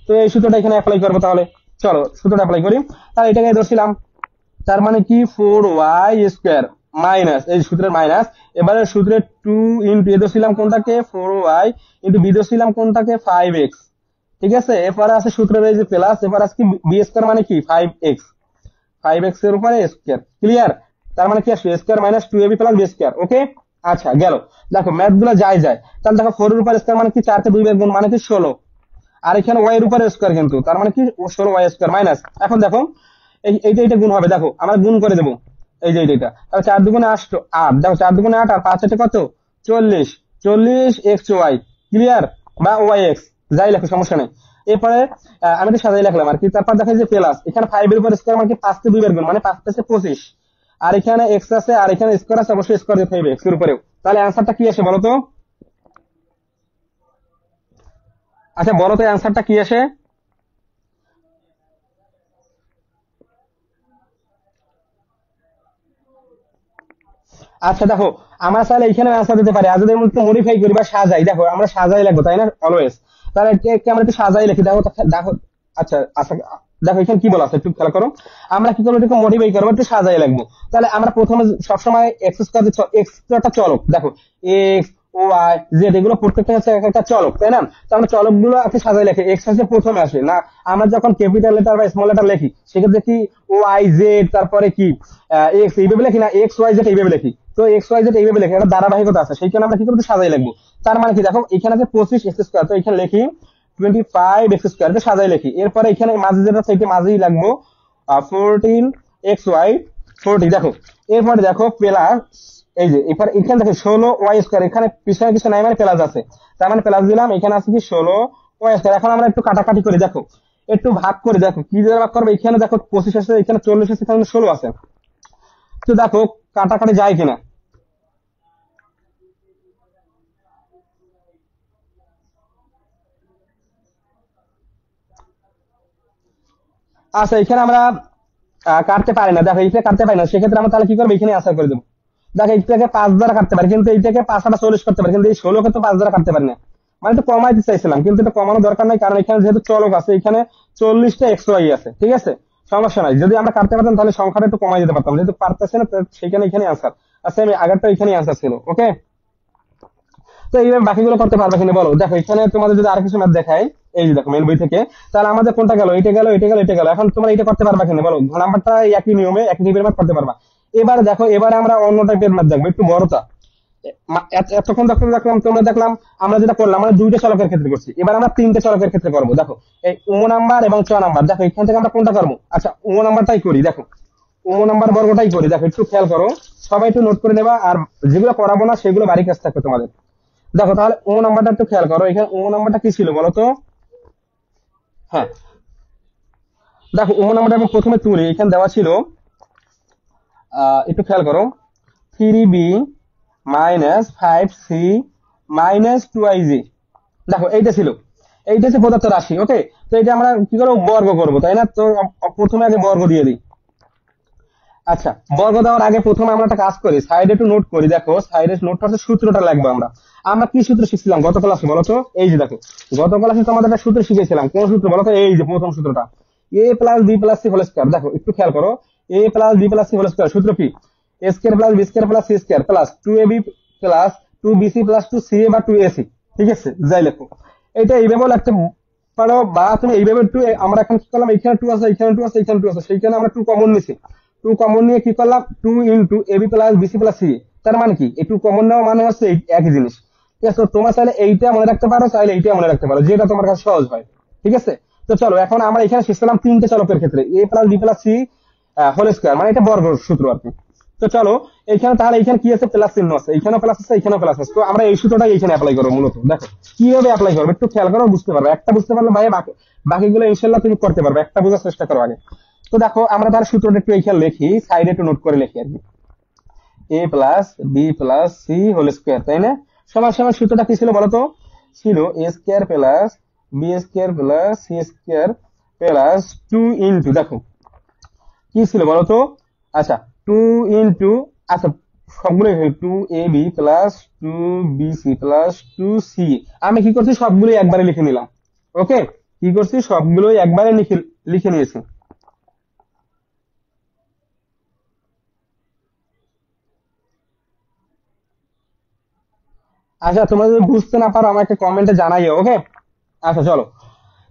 তো এই সূত্রটা এখানে অ্যাপ্লাই করবো, তাহলে চলো সূত্রটা অ্যাপ্লাই করি, তাহলে এটাকে ধরছিলাম তার মানে কি 4y² মাইনাস, এই সূত্রের মাইনাস, এবারে সূত্রের 2 ইন্টু এ ছিলাম কোনটাকে 4y ইন্টু বি ছিলাম কোনটাকে 5x, ঠিক আছে। এরপরে আছে সূত্রের এই যে প্লাস, এবার আছে কি বি² মানে কি 5x এর উপরে স্কয়ার, ক্লিয়ার। তার মানে কি আসবে square minus 2ab plus b², ওকে। আচ্ছা গেল, দেখো ম্যাথ গুলো যায়, তাহলে দেখো 4 এর উপর স্কয়ার মানে কি 4 কে 2 বার গুণ মানে কি 16, আর এখানে y এর উপরে স্কয়ার কিন্তু, তার মানে কি 16y² মাইনাস। এখন দেখো এইটা গুণ হবে, দেখো আমরা গুণ করে দেবো, এই যে এইটা, তাহলে 4 দুগুণে 8, দেখো 4 দুগুণে 8 আর 5 কত 40xy, ক্লিয়ার, বা yx যাই লেখো সমস্যা নেই। এরপরে আমি তো সাজাই লিখলাম আর কি, তারপর দেখা যে প্লাস, এখানে 5 এর উপর স্কয়ার মানে কি 5 কে 2 বার গুণ মানে 5 × 25, আর এখানে x আছে আর এখানে স্কয়ার আছে, অবশ্যই স্কয়ার দিতে হবে x এর উপরেও। তাহলে অ্যানসারটা কি আসে বলো তো? আচ্ছা বলো তো অ্যানসারটা কি আসে? আচ্ছা দেখো, আমরা চাইলে এখানে অ্যান্সার দিতে পারি, আর যদি আমরা একটু মডিফাই করি বা সাজাই, দেখো আমরা সাজাই লাগবো তাই না অলওয়েজ, তাহলে একে আমরা একটু সাজাই লিখি, দেখো দেখো। আচ্ছা আচ্ছা, দেখো এখানে কি বলা আছে একটু খেয়াল করো, আমরা কি করবো একটু মডিফাই করবো, একটু সাজাই লাগবো। তাহলে আমরা প্রথমে সবসময় এক্স একটা চলক, দেখো এক্স ওয়াই জেড এগুলো প্রত্যেকটা হচ্ছে এক একটা চলক তাই না, তো আমরা চলক গুলো আগে সাজাই লিখি, এক্স হচ্ছে প্রথমে আসে না, আমরা যখন ক্যাপিটাল লেটার বা স্মল লেটার লিখি সেক্ষেত্রে কি ওয়াই জেড তারপরে কি এক্স এইভাবে লিখি না, এক্স ওয়াই জেড এইভাবে লিখি, তো এক্স ওয়াই জেড এইভাবে লিখি, একটা ধারাবাহিকতা আছে, সেই কারণে আমরা কি করবো সাজাই লিখবো। তার মানে কি দেখো এখানে আছে 25x², তো এখানে লিখি 25x², তো সাজাই লিখি। এরপরে এখানে মাঝে যেটা থেকে মাঝেই লাগবো 14xy 40, দেখো এরপরে দেখো প্লাস, এই যে এখানে দেখো 16y², এখানে পিছনে কিছু নাই মানে প্লাস আছে, তার মানে প্লাস দিলাম, এখানে আছে কি 16y²। এখন আমরা একটু কাটাকাটি করে দেখো, একটু ভাগ করে দেখো কি দিয়ে ভাগ করবে, এখানে দেখো 25 আছে, এখানে 40 আছে, এখানে 16 আছে, তো দেখো কাটাকাটি যায় কিনা। আচ্ছা এখানে আমরা কাটতে পারি না, দেখো এইটা কাটতে পারি না, সেক্ষেত্রে আমরা তাহলে কি করবো, এখানে আনসার করে দেবো। দেখো এইটাকে 5 দ্বারা কাটতে পারি, কিন্তু এইটাকে 5 আর 40 করতে পারি, কিন্তু এই 16 কে তো 5 দ্বারা কাটতে পারি না, মানে একটু কমাই দিতে চাইছিলাম, কিন্তু এটা কমানো দরকার নাই, কারণ এখানে যেহেতু চলক আছে, এখানে 40টা এক্স ওয়াই আছে, ঠিক আছে, সমস্যা নাই। যদি আমরা কাটতে পারতাম তাহলে সংখ্যাটা একটু কমাই দিতে পারতাম, যেহেতু পারতেছে না সেখানে এখানে আনসার। আচ্ছা আমি আগেরটা এখানে আনসার ছিল, ওকে। তো এইভাবে বাকিগুলো করতে পারবে কিনা বলো। দেখো এখানে তোমাদের যদি আর কিছু ম্যাথ দেখাই, এই যে দেখো মেন বই থেকে, তাহলে আমাদের কোনটা গেল, এটা গেল, এটা গেল, এটা গেল, এখন তোমরা এটা করতে পারবা কিনা বলো, নাম্বারটা একই নিয়মে একই টাইপের ম্যাথ করতে পারবা। এবার দেখো এবারে আমরা অন্য টাইপের ম্যাথ দেখবো, একটু বড়টা। এতক্ষণ দেখলাম তোমরা দেখলাম আমরা যেটা করলাম, আমরা দুইটা চলকের ক্ষেত্রে করছি, এবার আমরা তিনটে চলকের ক্ষেত্রে করবো। দেখো এই ও নাম্বার এবং চ নাম্বার, দেখো এখান থেকে আমরা কোনটা করবো, আচ্ছা ও নাম্বারটাই করি, দেখো ও নাম্বার বর্গটাই করি, দেখো একটু খেয়াল করো, সবাই একটু নোট করে নেবা, আর যেগুলো করাবো না সেগুলো বাড়ি কাজ থাকবে তোমাদের। দেখো তাহলে ও নাম্বারটা একটু খেয়াল করো, এখানে ও নাম্বারটা কি ছিল বলো তো? হ্যাঁ দেখো ও নাম্বারটা আমি প্রথমে তুলি, এখানে দেওয়া ছিল একটু খেয়াল করো 3b minus 5c minus 2iz, দেখো এইটা ছিল, এইটা হচ্ছে প্রদত্ত রাশি, ওকে। তো এটা আমরা কি করবো, বর্গ করবো তাই না, তো প্রথমে আগে বর্গ দিয়ে দিই। আচ্ছা বর্গ দেওয়ার আগে প্রথমে আমরা একটা কাজ করি, সাইডে একটু নোট করি, দেখো সাইডে নোটটা হচ্ছে সূত্রটা লাগবে, আমরা আমরা কি সূত্র শিখছিলাম গত ক্লাসে বলো তো? এই যে দেখো গত ক্লাসে তোমাদের একটা সূত্র শিখেছিলাম, কোন সূত্র বলো তো? এই যে প্রথম সূত্রটা, a plus B plus C whole square, দেখো একটু খেয়াল করো, a plus B plus C whole square সূত্র কি, a square plus B square plus C square plus 2ab plus 2bc plus 2ca বা 2ac, ঠিক আছে, যাই লেখো। এটা এইভাবে লাগতে পারো, বা তুমি এইভাবে একটু, আমরা এখন কি করলাম, এখানে 2 আছে, এখানে 2 আছে, এখানে 2 আছে, সেইখানে আমরা 2 কমন নিছি, 2 কমন নিয়ে কি করলাম, 2 into a b plus b c plus C, তার মানে কি এই 2 কমন নেওয়া মানে হচ্ছে একই জিনিস, ঠিক আছে। তো তোমার চাইলে এইটা মনে রাখতে পারো, চাইলে এইটা মনে রাখতে পারো, যেটা তোমার কাছে সহজ হয়, ঠিক আছে। তো চলো এখন আমরা এখানে শিখছিলাম তিনটে চলকের ক্ষেত্রে a plus B plus C whole square, মানে এটা বর্গ সূত্র আর কি। তো চলো এইখানে তাহলে এখানে কি আছে, প্লাস চিহ্ন আছে, এখানেও প্লাস আছে, এখানেও প্লাস আছে, তো আমরা এই সূত্রটাই এখানে অ্যাপ্লাই করবো মূলত। দেখো কিভাবে অ্যাপ্লাই করবে একটু খেয়াল করো, বুঝতে পারবে, একটা বুঝতে পারলে ভাই বাকিগুলো ইনশাল্লাহ তুমি করতে পারবে, একটা বোঝার চেষ্টা করো আগে। তো দেখো আমরা তার সূত্রটা একটু এখানে লিখি, সাইডে একটু নোট করে লিখি আর কি, A plus B plus C whole square, তাই না, সমান সমান সূত্রটা কি ছিল বলতো? ছিল A square plus B square plus C square plus 2 into, দেখো কি ছিল বলতো? আচ্ছা 2 ইন্টু, আচ্ছা সবগুলো 2ab plus 2bc plus 2c, আমি কি করছি সবগুলো একবারে লিখে নিলাম, ওকে। কি করছি সবগুলো একবারে লিখে লিখে নিয়েছি। আচ্ছা, তোমরা যদি বুঝতে না পারো আমাকে কমেন্টে জানাইও, ওকে? আচ্ছা চলো,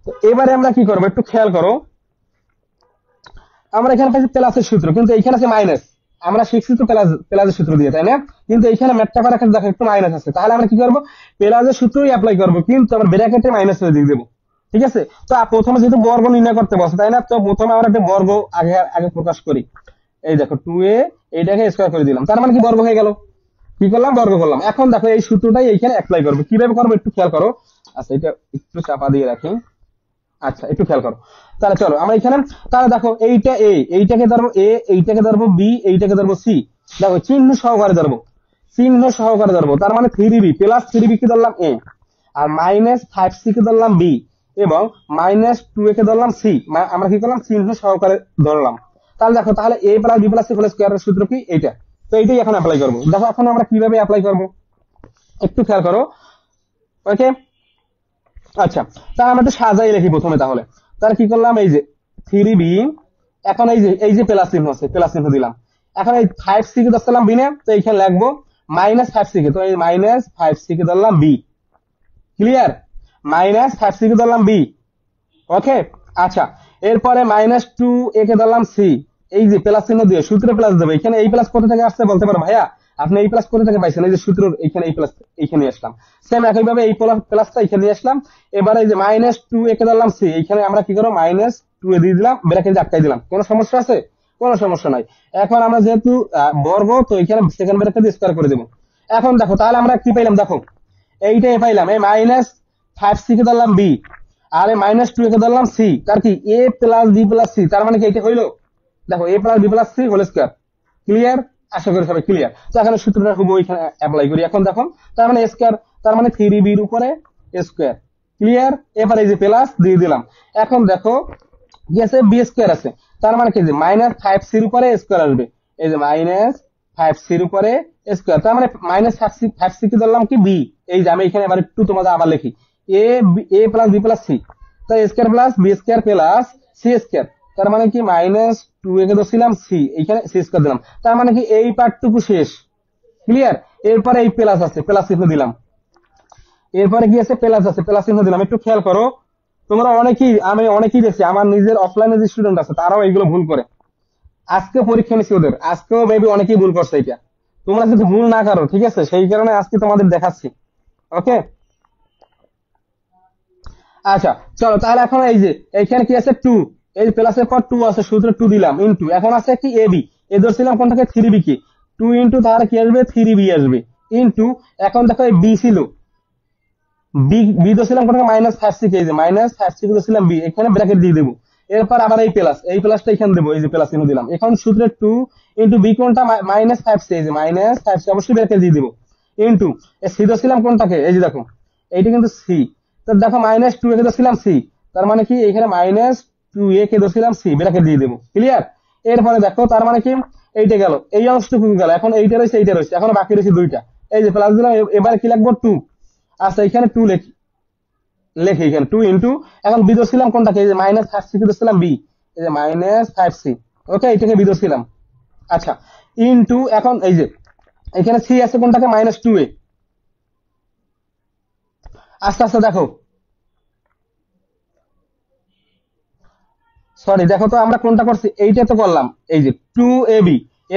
তো এবারে আমরা কি করবো একটু খেয়াল করো। আমরা এখানে পাইছি প্লাসের সূত্র, কিন্তু এখানে আছে মাইনাস। আমরা শিখছি তো প্লাসের সূত্র দিয়ে, তাই না? কিন্তু এখানে ম্যাথটা করার ক্ষেত্রে দেখো একটু মাইনাস আছে, তাহলে আমরা কি করবো? প্লাসের সূত্রই অ্যাপ্লাই করবো, কিন্তু আমরা ব্র্যাকেটে মাইনাস করে দিয়ে দেবো। ঠিক আছে? তো প্রথমে যেহেতু বর্গ নির্ণয় করতে বসে, তাই না? তো প্রথমে আমরা একটা বর্গ আগে আগে প্রকাশ করি। এই দেখো 2a, এইটাকে স্কোয়ার করে দিলাম, তার মানে কি বর্গ হয়ে গেল। কি করলাম? বর্গ করলাম। এখন দেখো এই সূত্রটাই এইখানে অ্যাপ্লাই করবো। কিভাবে করবো একটু খেয়াল করো। আচ্ছা, এটা একটু চাপা দিয়ে রাখি। আচ্ছা, একটু খেয়াল করো। তাহলে চলো আমরা এখানে, তাহলে দেখো এইটা এ, এইটাকে ধরবো এ, এইটাকে ধরবো বি, এইটাকে ধরবো সি। দেখো চিহ্ন সহকারে ধরবো, চিহ্ন সহকারে ধরবো, তার মানে 3b প্লাস 3b কে ধরলাম এ, আর মাইনাস 5c কে ধরলাম বি, এবং মাইনাস 2a কে ধরলাম সি। আমরা কি করলাম? চিহ্ন সহকারে ধরলাম। তাহলে দেখো, তাহলে a plus B plus C whole স্কয়ারের সূত্র কি? এইটা। তো এইটাই এখন অ্যাপ্লাই করবো। দেখো এখন আমরা কিভাবে অ্যাপ্লাই করবো একটু খেয়াল করো, ওকে? আচ্ছা, তাহলে আমরা একটু সাজাই লিখি প্রথমে। তাহলে তাহলে কি করলাম? এই যে 3b, এখন এই যে প্লাস চিহ্ন আছে, প্লাস চিহ্ন দিলাম। এখন এই 5c কে ধরলাম বি নে, তো এইখানে লিখবো মাইনাস 5c কে, তো এই মাইনাস 5c কে ধরলাম বি। ক্লিয়ার? মাইনাস 5c কে ধরলাম বি, ওকে? আচ্ছা, এরপরে মাইনাস 2a কে ধরলাম সি। এই যে প্লাস চিহ্ন দিয়ে সূত্রে প্লাস দেবো। এখানে এই প্লাস কোথা থেকে আসছে বলতে পারো ভাইয়া? আপনি এই প্লাস কোথা থেকে পাইছেন? এই যে সূত্র, এখানে এই প্লাস এইখানে আসলাম। সেম একইভাবে এই প্লাসটা এখানে নিয়ে আসলাম। এবারে এই যে মাইনাস 2a কে ধরলাম সি, এইখানে আমরা কি করবো? মাইনাস 2a দিয়ে দিলাম, ব্র্যাকেটে আটকাই দিলাম। কোনো সমস্যা আছে? কোনো সমস্যা নাই। এখন আমরা যেহেতু বর্গ, তো এখানে সেকেন্ড ব্র্যাকেট দিয়ে স্কয়ার করে দেবো। এখন দেখো, তাহলে আমরা কি পাইলাম? দেখো এইটাই পাইলাম, এই মাইনাস 5c কে ধরলাম বি, আর এই মাইনাস 2a কে ধরলাম সি। তার কি? a plus B plus C, তার মানে কি এটা হইলো? দেখো a plus B plus C whole square. Clear? আশা করি সবাই ক্লিয়ার। তো এখানে সূত্রটা হুবহু এখানে অ্যাপ্লাই করি। এখন দেখো, তার মানে স্কয়ার, তার মানে 3b এর উপরে স্কয়ার। ক্লিয়ার? এবার এই যে প্লাস দিয়ে দিলাম। এখন দেখো কি আছে? বি স্কয়ার আছে, তার মানে কি? যে মাইনাস 5c এর উপরে স্কয়ার আসবে। এই যে মাইনাস 5c এর উপরে স্কয়ার, তার মানে মাইনাস 5c কি ধরলাম কি? বি। এই যে আমি এখানে এবার একটু তোমাদের আবার লিখি, a plus B plus c, তাই square plus B square plus C square, তার মানে কি? মাইনাস 2a কে ধরছিলাম সি, এইখানে সি স্কয়ার দিলাম, তার মানে কি এই পার্টটুকু শেষ। ক্লিয়ার? এরপরে এই প্লাস আছে, প্লাস চিহ্ন দিলাম। এরপরে কি আছে? প্লাস আছে, প্লাস চিহ্ন দিলাম। একটু খেয়াল করো, তোমরা অনেকেই, আমি অনেকেই দেখছি আমার নিজের অফলাইনে যে স্টুডেন্ট আছে তারাও এইগুলো ভুল করে। আজকে পরীক্ষা নিচ্ছি ওদের, আজকেও মেবি অনেকেই ভুল করছে এটা। তোমরা যদি ভুল না করো, ঠিক আছে, সেই কারণে আজকে তোমাদের দেখাচ্ছি, ওকে? আচ্ছা চলো, তাহলে এখন এই যে এইখানে কি আছে? 2, এই প্লাসের পর 2 আছে, সূত্রে 2 দিলাম, ইনটু এখন আছে কি? এ বি, এ ধরছিলাম কোনটাকে? 3b কে, 2 ইনটু তাহলে কি আসবে? 3b আসবে, ইনটু এখন দেখো এই বি ছিল, বি বি ধরছিলাম কোনটাকে? মাইনাস 5c কে, এই যে মাইনাস 5c কে ধরছিলাম বি, এখানে ব্র্যাকেট দিয়ে দেবো। এরপর আবার এই প্লাস, এই প্লাসটা এখানে দেবো, এই যে প্লাস চিহ্ন দিলাম। এখন সূত্রে 2 ইনটু বি কোনটা? মাইনাস 5c, এই যে মাইনাস 5c অবশ্যই ব্র্যাকেট দিয়ে দেবো, ইনটু এ সি ধরছিলাম কোনটাকে? এই যে দেখো এইটা কিন্তু সি, তো দেখো মাইনাস 2a কে ধরছিলাম সি, তার মানে কি? এখানে মাইনাস 2a কে ধরছিলাম সি, ব্র্যাকেট দিয়ে দেবো। ক্লিয়ার? এরপরে দেখো, তার মানে কি? এইটা গেল, এই অংশটুকু গেল, এখন এইটা রয়েছে, এইটা রয়েছে, এখন বাকি রয়েছে দুইটা। এই যে প্লাস দিলাম, এবার কি লিখবো? 2। আচ্ছা, এখানে 2 লিখি, লেখি এখানে 2 ইনটু, এখন বি ধরছিলাম কোনটাকে? এই যে মাইনাস 5c কে ধরছিলাম বি, এই যে মাইনাস 5c, ওকে, এটাকে বি ধরছিলাম। আচ্ছা, ইনটু এখন এই যে এখানে সি আছে কোনটাকে? Minus 2a। আস্তে আস্তে দেখো, সরি দেখো তো আমরা কোনটা করছি? এইটা তো করলাম, এই যে 2ab।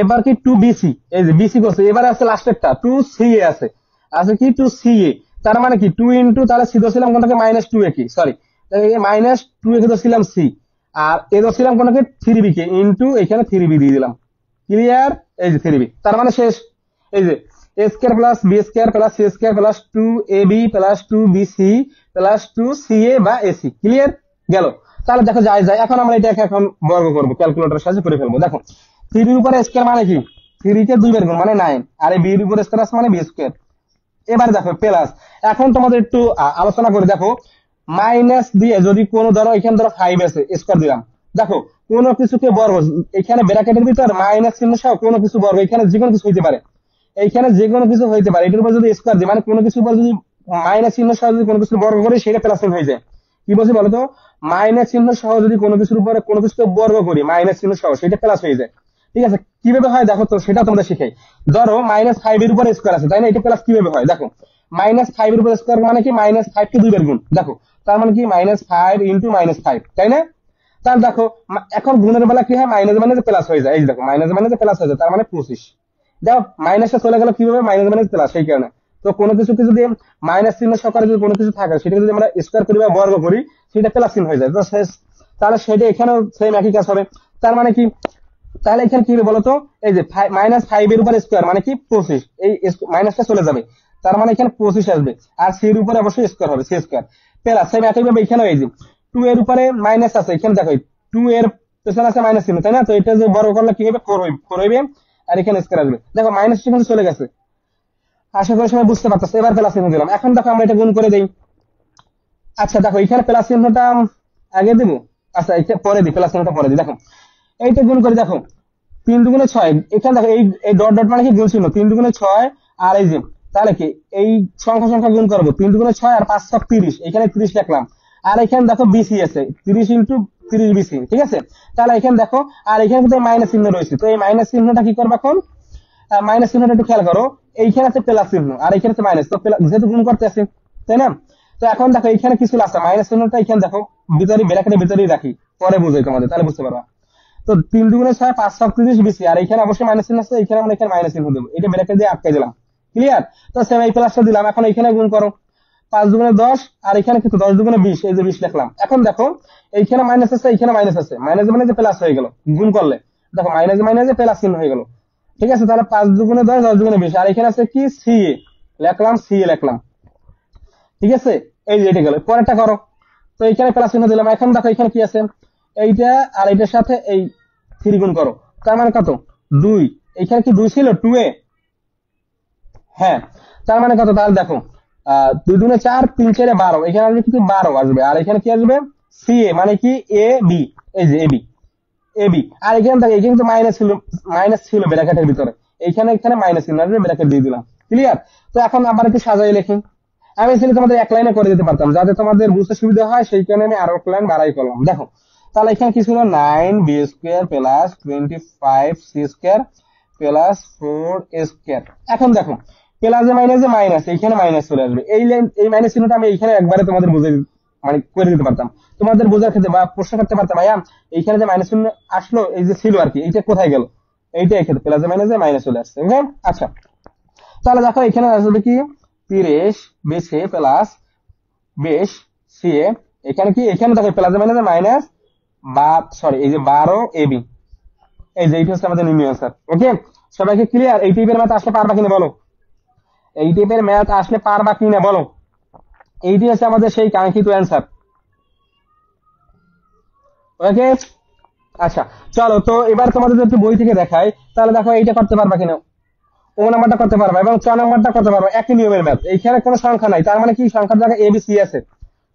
এবার কি? 2bc, এই যে বিসি করছে। এবার আছে লাস্টেরটা 2ca আছে, আছে কি? 2ca, তার মানে কি? 2 ইনটু, তাহলে সি ধরছিলাম কোনটাকে? মাইনাস 2a কে, সরি, মাইনাস 2a কে ধরছিলাম সি, আর এ ধরছিলাম কোনটাকে? 3b কে, ইনটু এখানে 3b দিয়ে দিলাম। ক্লিয়ার? এই যে 3b, তার মানে শেষ। এই যে A square plus B square plus C square plus 2ab plus 2bc plus 2ca বা এসি। ক্লিয়ার? গেল? তাহলে দেখো যায় যায়। এখন আমরা এটাকে এখন বর্গ করবো, ক্যালকুলেটরের সাহায্যে করে ফেলবো। দেখো 3 এর উপরে স্কয়ার মানে কি? 3 কে 2 বার গুণ মানে 9, আর এই বি এর উপরে স্কয়ার আছে মানে বি স্কয়ার। এবার দেখো প্লাস, এখন তোমাদের একটু আলোচনা করে দেখো, মাইনাস দিয়ে যদি কোনো, ধরো এখানে ধরো 5 আছে, স্কয়ার দিলাম। দেখো কোনো কিছুকে বর্গ, এখানে ব্র্যাকেটের ভিতর মাইনাস চিহ্ন সহ কোনো কিছু বর্গ, এখানে যে কোনো কিছু হইতে পারে, এইখানে যে কোনো কিছু হইতে পারে, এটার উপর যদি স্কয়ার দিই, মানে কোনো কিছুর উপর যদি মাইনাস চিহ্ন সহ যদি কোনো কিছু বর্গ করি, সেটা প্লাস চিহ্ন হয়ে যায়। কি বলছি বলতো? মাইনাস চিহ্ন সহ যদি কোনো কিছুর উপরে কোনো কিছুকে বর্গ করি মাইনাস চিহ্ন সহ, সেটা প্লাস হয়ে যায়। ঠিক আছে, কিভাবে হয় দেখো তো, সেটা তোমরা শিখাই। ধরো -5 এর উপর স্কোয়ার আছে, তাই না? এটা প্লাস কিভাবে হয় দেখো, -5 এর উপর স্কোয়ার মানে কি -5 কে 2 বার গুণ, দেখো তার মানে কি -5 ইন্টু -5, তাই না? তাহলে দেখো এখন গুণের বেলা কি হয়, মাইনাস মাইনাস প্লাস হয়ে যায়, এই যে দেখো মাইনাস মাইনাস প্লাস হয়ে যায়, তার মানে 25। দেখো মাইনাসটা চলে গেল কিভাবে, মাইনাস মাইনাস প্লাস, সেই কারণে। তো কোনো কিছুকে যদি মাইনাস চিহ্ন সহকারে যদি কোনো কিছু থাকে, সেটা যদি আমরা স্কোয়ার করি বা বর্গ করি, সেটা প্লাস চিহ্ন হয়ে যায়। তো তাহলে সেটা এখানেও সেম একই কাজ হবে। তার মানে কি, তাহলে এখানে কি হবে বলতো, এই যে -5 এর উপর স্কোয়ার মানে কি 25, এই মাইনাসটা চলে যাবে, তার মানে এখানে 25 আসবে। আর সি এর উপরে অবশ্যই স্কোয়ার হবে, সি স্কোয়ার প্লাস সেম একইভাবে এখানেও এই যে 2 এর উপরে মাইনাস আছে, এখানে দেখো 2 এর পেছনে আছে মাইনাস চিহ্ন, তাই না? তো এটা যে বড় করলে কি হবে, 4 হইবে, আর এখানে স্কোয়ার আসবে। দেখো মাইনাস কিন্তু চলে গেছে, আশা করি সবাই বুঝতে পারতেছে। এবার প্লাস চিহ্ন দিলাম, এখন দেখো আমরা এটা গুণ করে দেই। আচ্ছা দেখো এখানে প্লাস চিহ্নটা আগে দিব, আচ্ছা এটা পরে দিই, প্লাস চিহ্নটা পরে দিই। দেখো এইটা গুণ করে দেখো, 3 দুগুণে 6, এখানে দেখো এই ডট ডট মানে কি গুণ চিহ্ন, 3 দুগুণে 6, আর এই যে তাহলে কি এই সংখ্যা সংখ্যা গুণ করবো, 3 দুগুণে 6 আর 5 × 30, এখানে 30 লিখলাম। আর এখানে দেখো বিসি আছে, 30 ইন্টু 30 বিসি, ঠিক আছে? তাহলে এখানে দেখো, আর এখানে কিন্তু মাইনাস চিহ্ন রয়েছে, তো এই মাইনাস চিহ্নটা কি করবো এখন, মাইনাস চিহ্নটা একটু খেয়াল করো, এইখানে আছে প্লাস চিহ্ন আর এখানে আছে মাইনাস, তো যেহেতু গুণ করতে আছে, তাই না? তো এখন দেখো এখানে কিছু আছে, মাইনাস চিহ্নটা এখানে দেখো ভিতরে ব্র্যাকেটের ভিতরেই রাখি, পরে বুঝাই তোমাদের, তাহলে বুঝতে পারবা। তো 3 দুগুণে 6, 5 × 30 বিসি, আর এখানে অবশ্যই মাইনাস চিহ্ন আছে, এখানে আমরা এখানে মাইনাস চিহ্ন দেবো, এটা ব্র্যাকেট দিয়ে আটকে দিলাম। ক্লিয়ার? তো সেম এই প্লাসটা দিলাম, এখন এখানে গুণ করো, 5 দুগুণে 10, আর এখানে কিন্তু 10 দুগুণে 20, এই যে 20 লিখলাম। এখন দেখো এইখানে মাইনাস আছে, এইখানে মাইনাস আছে, মাইনাস মানে যে প্লাস হয়ে গেল গুণ করলে, দেখো মাইনাস মাইনাসে প্লাস চিহ্ন হয়ে গেল, ঠিক আছে? তাহলে 5 দুগুণে 10, 10 দুগুণে 20, আর এখানে আছে কি সি এ লিখলাম, সি এ লিখলাম, ঠিক আছে? এই যে এটা গেল, পরেরটা করো। তো এখানে প্লাস চিহ্ন দিলাম, এখন দেখো এখানে কি আছে, এইটা আর এইটার সাথে এই 3 গুণ করো, তার মানে কত, 2। এখানে কি 2 ছিল 2 এ, হ্যাঁ, তার মানে কত, তাহলে দেখো 2 দুগুণে 4, 3 × 4 = 12, এখানে আসবে কিন্তু 12 আসবে, আর এখানে কি আসবে, সি এ মানে কি এ বি, এই যে এ বি, এ বি। আর এখানে দেখো এখানে কিন্তু মাইনাস ছিল ব্র্যাকেটের ভিতরে, এইখানে এখানে মাইনাস চিহ্ন আসবে, ব্র্যাকেট দিয়ে দিলাম। ক্লিয়ার? তো এখন আবার একটু সাজাই লিখি, আমি আসলে তোমাদের এক লাইনে করে দিতে পারতাম, যাতে তোমাদের বুঝতে সুবিধা হয়, সেই কারণে আমি আরো এক লাইন বাড়াই করলাম। দেখো তাহলে এখানে কি ছিল, 9b² plus 25c² plus 4a²। এখন দেখো প্লাসে মাইনাসে মাইনাস, এইখানে মাইনাস চলে আসবে, এই লাইন এই মাইনাস চিহ্নটা আমি এইখানে একবারে তোমাদের বুঝে মানে করে দিতে পারতাম, তোমাদের বোঝার ক্ষেত্রে বা প্রশ্ন করতে পারতাম, ভাইয়া এইখানে যে মাইনাস চিহ্ন আসলো, এই যে ছিল আর কি, এইটা কোথায় গেল, এইটা এক্ষেত্রে প্লাসে মাইনাসে মাইনাস চলে আসছে। ওকে, আচ্ছা তাহলে দেখো এখানে আসবে কি 30 বিসি প্লাস 20 সিএ, এখানে কি, এখানে দেখো প্লাস মাইনাস মাইনাস, বা সরি এই যে 12 এবি, এই যে এইটা হচ্ছে আমাদের নির্ণয় আনসার। ওকে, সবাইকে ক্লিয়ার? এই টাইপের ম্যাথ আসলে পারবা কিনা বলো, এই টাইপের ম্যাথ আসলে পারবা কিনা বলো, এইটি হচ্ছে আমাদের সেই কাঙ্ক্ষিত অ্যান্সার। ওকে, আচ্ছা চলো, তো এবার তোমাদের যদি বই থেকে দেখাই, তাহলে দেখো এইটা করতে পারবা কিনা, ও নাম্বারটা করতে পারবা এবং চ নাম্বারটা করতে পারবা, একই নিয়মের ম্যাথ, এইখানে কোনো সংখ্যা নাই, তার মানে কি সংখ্যার জায়গায় এ বি সি আছে।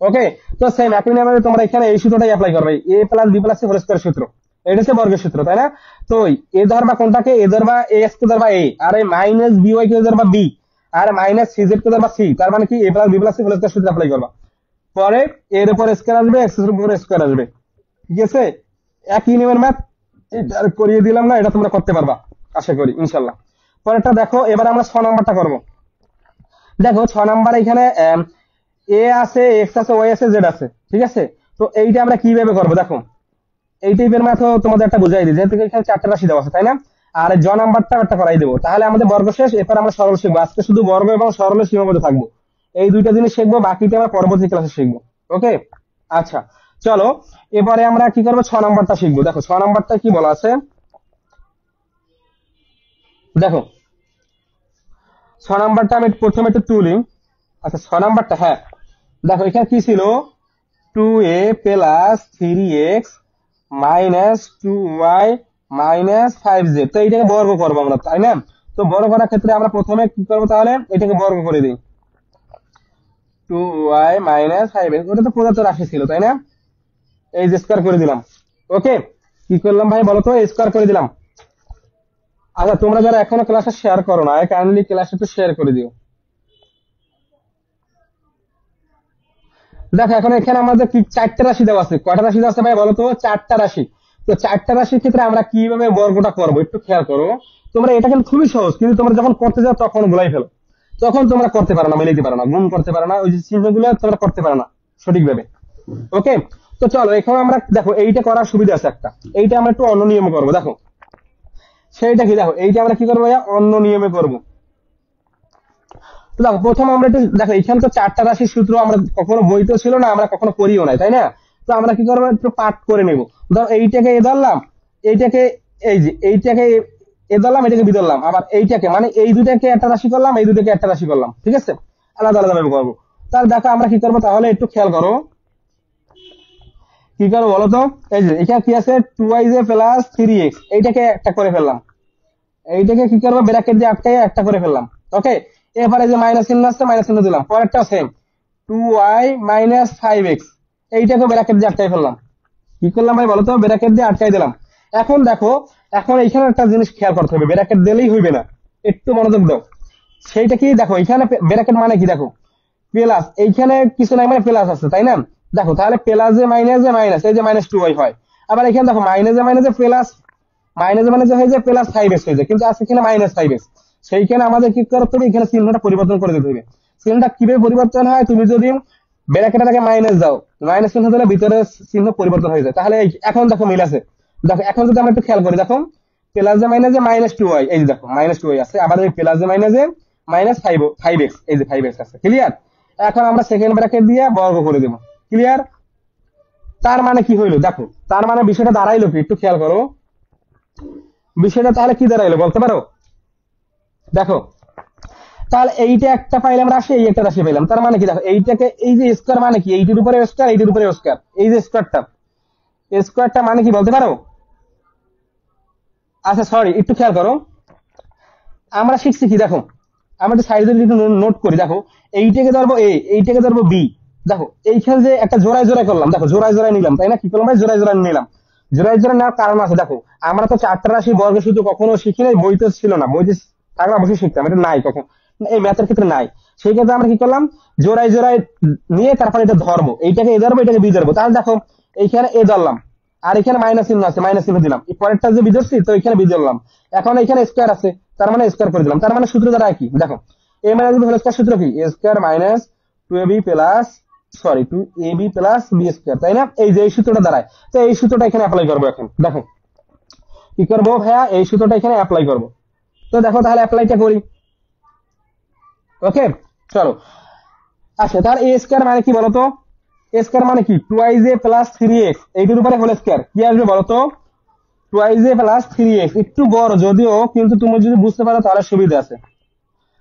ওকে, তো সেম একই নিয়মে তোমরা এখানে এই সূত্রটাই অ্যাপ্লাই করবে, A plus B plus C whole square সূত্র, এটা হচ্ছে বর্গের সূত্র, তাই না? তো এ ধরবা কোনটাকে, এ ধরবা এ এক্স কে ধরবা এ, আর এই মাইনাস বি ওয়াই কে ধরবা বি, আর মাইনাস সি জেড কে ধরবা সি, তার মানে কি A plus B plus C whole square সূত্র অ্যাপ্লাই করবা। পরে এর উপর স্কয়ার আসবে, এক্স এর উপর স্কয়ার আসবে, ঠিক আছে? একই নিয়মের ম্যাথ, এটা আর করিয়ে দিলাম না, এটা তোমরা করতে পারবা আশা করি ইনশাল্লাহ। পরেরটা দেখো, এবার আমরা 6 নাম্বারটা করব। দেখো 6 নাম্বার এখানে এ আছে, এক্স আছে, ওয়াই আছে, জেড আছে, ঠিক আছে? তো এইটা আমরা কিভাবে করব, দেখো এই টাইপের ম্যাথও তোমাদের একটা বুঝাই দিই, যেহেতু এখানে 4টা রাশি দেওয়া আছে, তাই না? আর জ নাম্বারটা একটা করাই দেবো, তাহলে আমাদের বর্গ শেষ। এরপর আমরা সরল শিখবো, আজকে শুধু বর্গ এবং সরলের সীমাবদ্ধ থাকবো, এই দুইটা জিনিস শিখবো, বাকিটা আমরা পরবর্তী ক্লাসে শিখবো। ওকে, আচ্ছা চলো এবারে আমরা কি করবো, 6 নাম্বারটা শিখবো। দেখো 6 নাম্বারটা কি বলা আছে, দেখো 6 নাম্বারটা আমি প্রথমে একটু তুলি। আচ্ছা 6 নাম্বারটা, হ্যাঁ দেখো এখানে কি ছিল, 2a plus 3x minus 2y minus 5z, তো এইটাকে বর্গ করবো আমরা, তাই না? তো বর্গ করার ক্ষেত্রে আমরা প্রথমে কি করবো, তাহলে এটাকে বর্গ করে দিই, 2y মাইনাস 5x, ওটা তো প্রদত্ত রাশি ছিল, তাই না? এই যে স্কয়ার করে দিলাম। ওকে, কি করলাম ভাই বলো তো, স্কয়ার করে দিলাম। আচ্ছা তোমরা যারা এখনো ক্লাসটা শেয়ার করো না, কাইন্ডলি ক্লাসটা একটু শেয়ার করে দিও। দেখো এখন এখানে আমাদের কি 4টা রাশি দেওয়া আছে, কয়টা রাশি দেওয়া আছে ভাই বলো তো, 4টা রাশি। তো চারটা রাশির ক্ষেত্রে আমরা কিভাবে বর্গটা করবো একটু খেয়াল করো। তোমরা এটা কিন্তু খুবই সহজ, কিন্তু তোমরা যখন করতে যাও তখন গুলাই ফেলো, তখন তোমরা করতে পারো না, মিলাইতে পারো না, গুণ করতে পারো না, ওই যে চিহ্নগুলো তোমরা করতে পারো না সঠিকভাবে। ওকে, তো চলো এখন আমরা দেখো এইটা করার সুবিধা আছে একটা, এইটা আমরা একটু অন্য নিয়মে করবো। দেখো সেইটা কি, দেখো এইটা আমরা কি করবো ভাইয়া, অন্য নিয়মে করবো। তো দেখো প্রথম আমরা একটু দেখো, এখানে তো চারটা রাশির সূত্র আমরা কখনো বইতেও ছিল না, আমরা কখনো করিও নাই, তাই না? তো আমরা কি করবো, একটু পাঠ করে নেব। ধর এইটাকে এ ধরলাম, এইটাকে এই যে এইটাকে এ ধরলাম, এটাকে বি ধরলাম, আবার এইটাকে মানে এই দুটাকে একটা রাশি করলাম, এই দুটাকে একটা রাশি করলাম, ঠিক আছে? আলাদা আলাদা ভাবে করবো। তার দেখো আমরা কি করবো, তাহলে একটু খেয়াল করো কি করবো বলো তো। এই যে এখানে কি আছে, 2i প্লাস 3x, এইটাকে একটা করে ফেললাম, এইটাকে কি করবো ব্র্যাকেট দিয়ে আটকাই একটা করে ফেললাম। ওকে, এবারে যে মাইনাস চিহ্ন আছে মাইনাস চিহ্ন দিলাম, পরেরটা সেম 2y মাইনাস 5x, এইটাকে ব্র্যাকেট দিয়ে আটকাই ফেললাম। কি করলাম ভাই বলতো, ব্র্যাকেট দিয়ে আটকাই দিলাম। এখন দেখো, এখন এইখানে একটা জিনিস খেয়াল করতে হবে, ব্র্যাকেট দিলেই হইবে না, একটু মনোযোগ দাও। সেইটা কি, দেখো এখানে ব্র্যাকেট মানে কি, দেখো প্লাস, এইখানে কিছু নাই মানে প্লাস আছে, তাই না? দেখো তাহলে প্লাস এ মাইনাস, এই যে মাইনাস 2y হয়। আবার এখানে দেখো মাইনাস এ প্লাস, মাইনাস হয়ে যায় প্লাস 5x হয়ে যায়, কিন্তু আছে এখানে মাইনাস 5x। সেইখানে আমাদের কি করতে হবে, এখানে চিহ্নটা পরিবর্তন করে দিতে হবে। চিহ্নটা কিভাবে পরিবর্তন হয়, তুমি যদি ব্র্যাকেটের আগে মাইনাস দাও, মাইনাস চিহ্ন দিলে ভিতরে চিহ্ন পরিবর্তন হয়ে যায়। তাহলে এখন দেখো মিল আছে। দেখো এখন যদি আমরা একটু খেয়াল করি, দেখো প্লাস এ মাইনাস 2y, এই যে দেখো মাইনাস 2y আছে, আবার এই প্লাস এ মাইনাস 5x, এই যে 5x আছে, ক্লিয়ার? এখন আমরা সেকেন্ড ব্র্যাকেট দিয়ে বর্গ করে দেবো, ক্লিয়ার? তার মানে কি হইলো, দেখো তার মানে বিষয়টা দাঁড়াইলো কি, একটু খেয়াল করো বিষয়টা তাহলে কি দাঁড়াইলো বলতে পারো। দেখো তাহলে এইটা একটা পাইলাম রাশি, এই একটা রাশি পাইলাম, তার মানে কি, দেখো এইটাকে এই যে স্কোয়ার মানে কি, এইটির উপরে স্কোয়ার, এইটির উপরে স্কোয়ার, এই যে স্কোয়ারটা মানে কি বলতে পারো? আচ্ছা সরি, একটু খেয়াল করো, আমরা শিখছি কি, দেখো আমরা সাইডে একটু নোট করি। দেখো এইটাকে ধরবো এ, এইটাকে ধরবো বি। দেখো এইখানে যে একটা জোড়ায় জোড়ায় করলাম, দেখো জোড়ায় জোড়ায় নিলাম, তাই না? কি করলাম ভাই, জোড়ায় জোড়ায় নিলাম। জোড়ায় জোড়ায় নেওয়ার কারণ আছে, দেখো আমরা তো চারটা রাশি বর্গের সূত্র কখনো শিখি নাই, বইতে ছিল না, বইতে থাকলে অবশ্যই শিখতাম, এটা নাই কখন, এই ম্যাথের ক্ষেত্রে নাই। সেই ক্ষেত্রে আমরা কি করলাম, জোড়ায় জোড়ায় নিয়ে তারপরে এটা ধরবো, এইটাকে এ ধরবো, এটাকে বি ধরবো। তাহলে দেখো এইখানে এ ধরলাম, আর এখানে মাইনাস চিহ্ন আছে, মাইনাস চিহ্ন দিলাম, এই পরেরটা যে বি ধরছি, তো এখানে বি ধরলাম। এখন এখানে স্কোয়ার আছে, তার মানে স্কোয়ার করে দিলাম, তার মানে সূত্র দ্বারা কি, দেখো A minus B whole square সূত্র কি, A square minus 2ab plus 2ab plus B square, তাই না? এই যে এই সূত্রটা দাঁড়ায়, তো এই সূত্রটা এখানে অ্যাপ্লাই করবো। এখন দেখো কি করবো ভাইয়া, এই সূত্রটা এখানে অ্যাপ্লাই করবো। তো দেখো তাহলে অ্যাপ্লাইটা করি। ওকে চলো, আচ্ছা তাহলে এ স্কোয়ার মানে কি বলতো, এ স্কোয়ার মানে কি 2i প্লাস 3x, এইটির উপরে হোল স্কোয়ার, কি আসবে বলতো, 2i প্লাস 3x, একটু বড় যদিও, কিন্তু তুমি যদি বুঝতে পারো তাহলে সুবিধা আছে,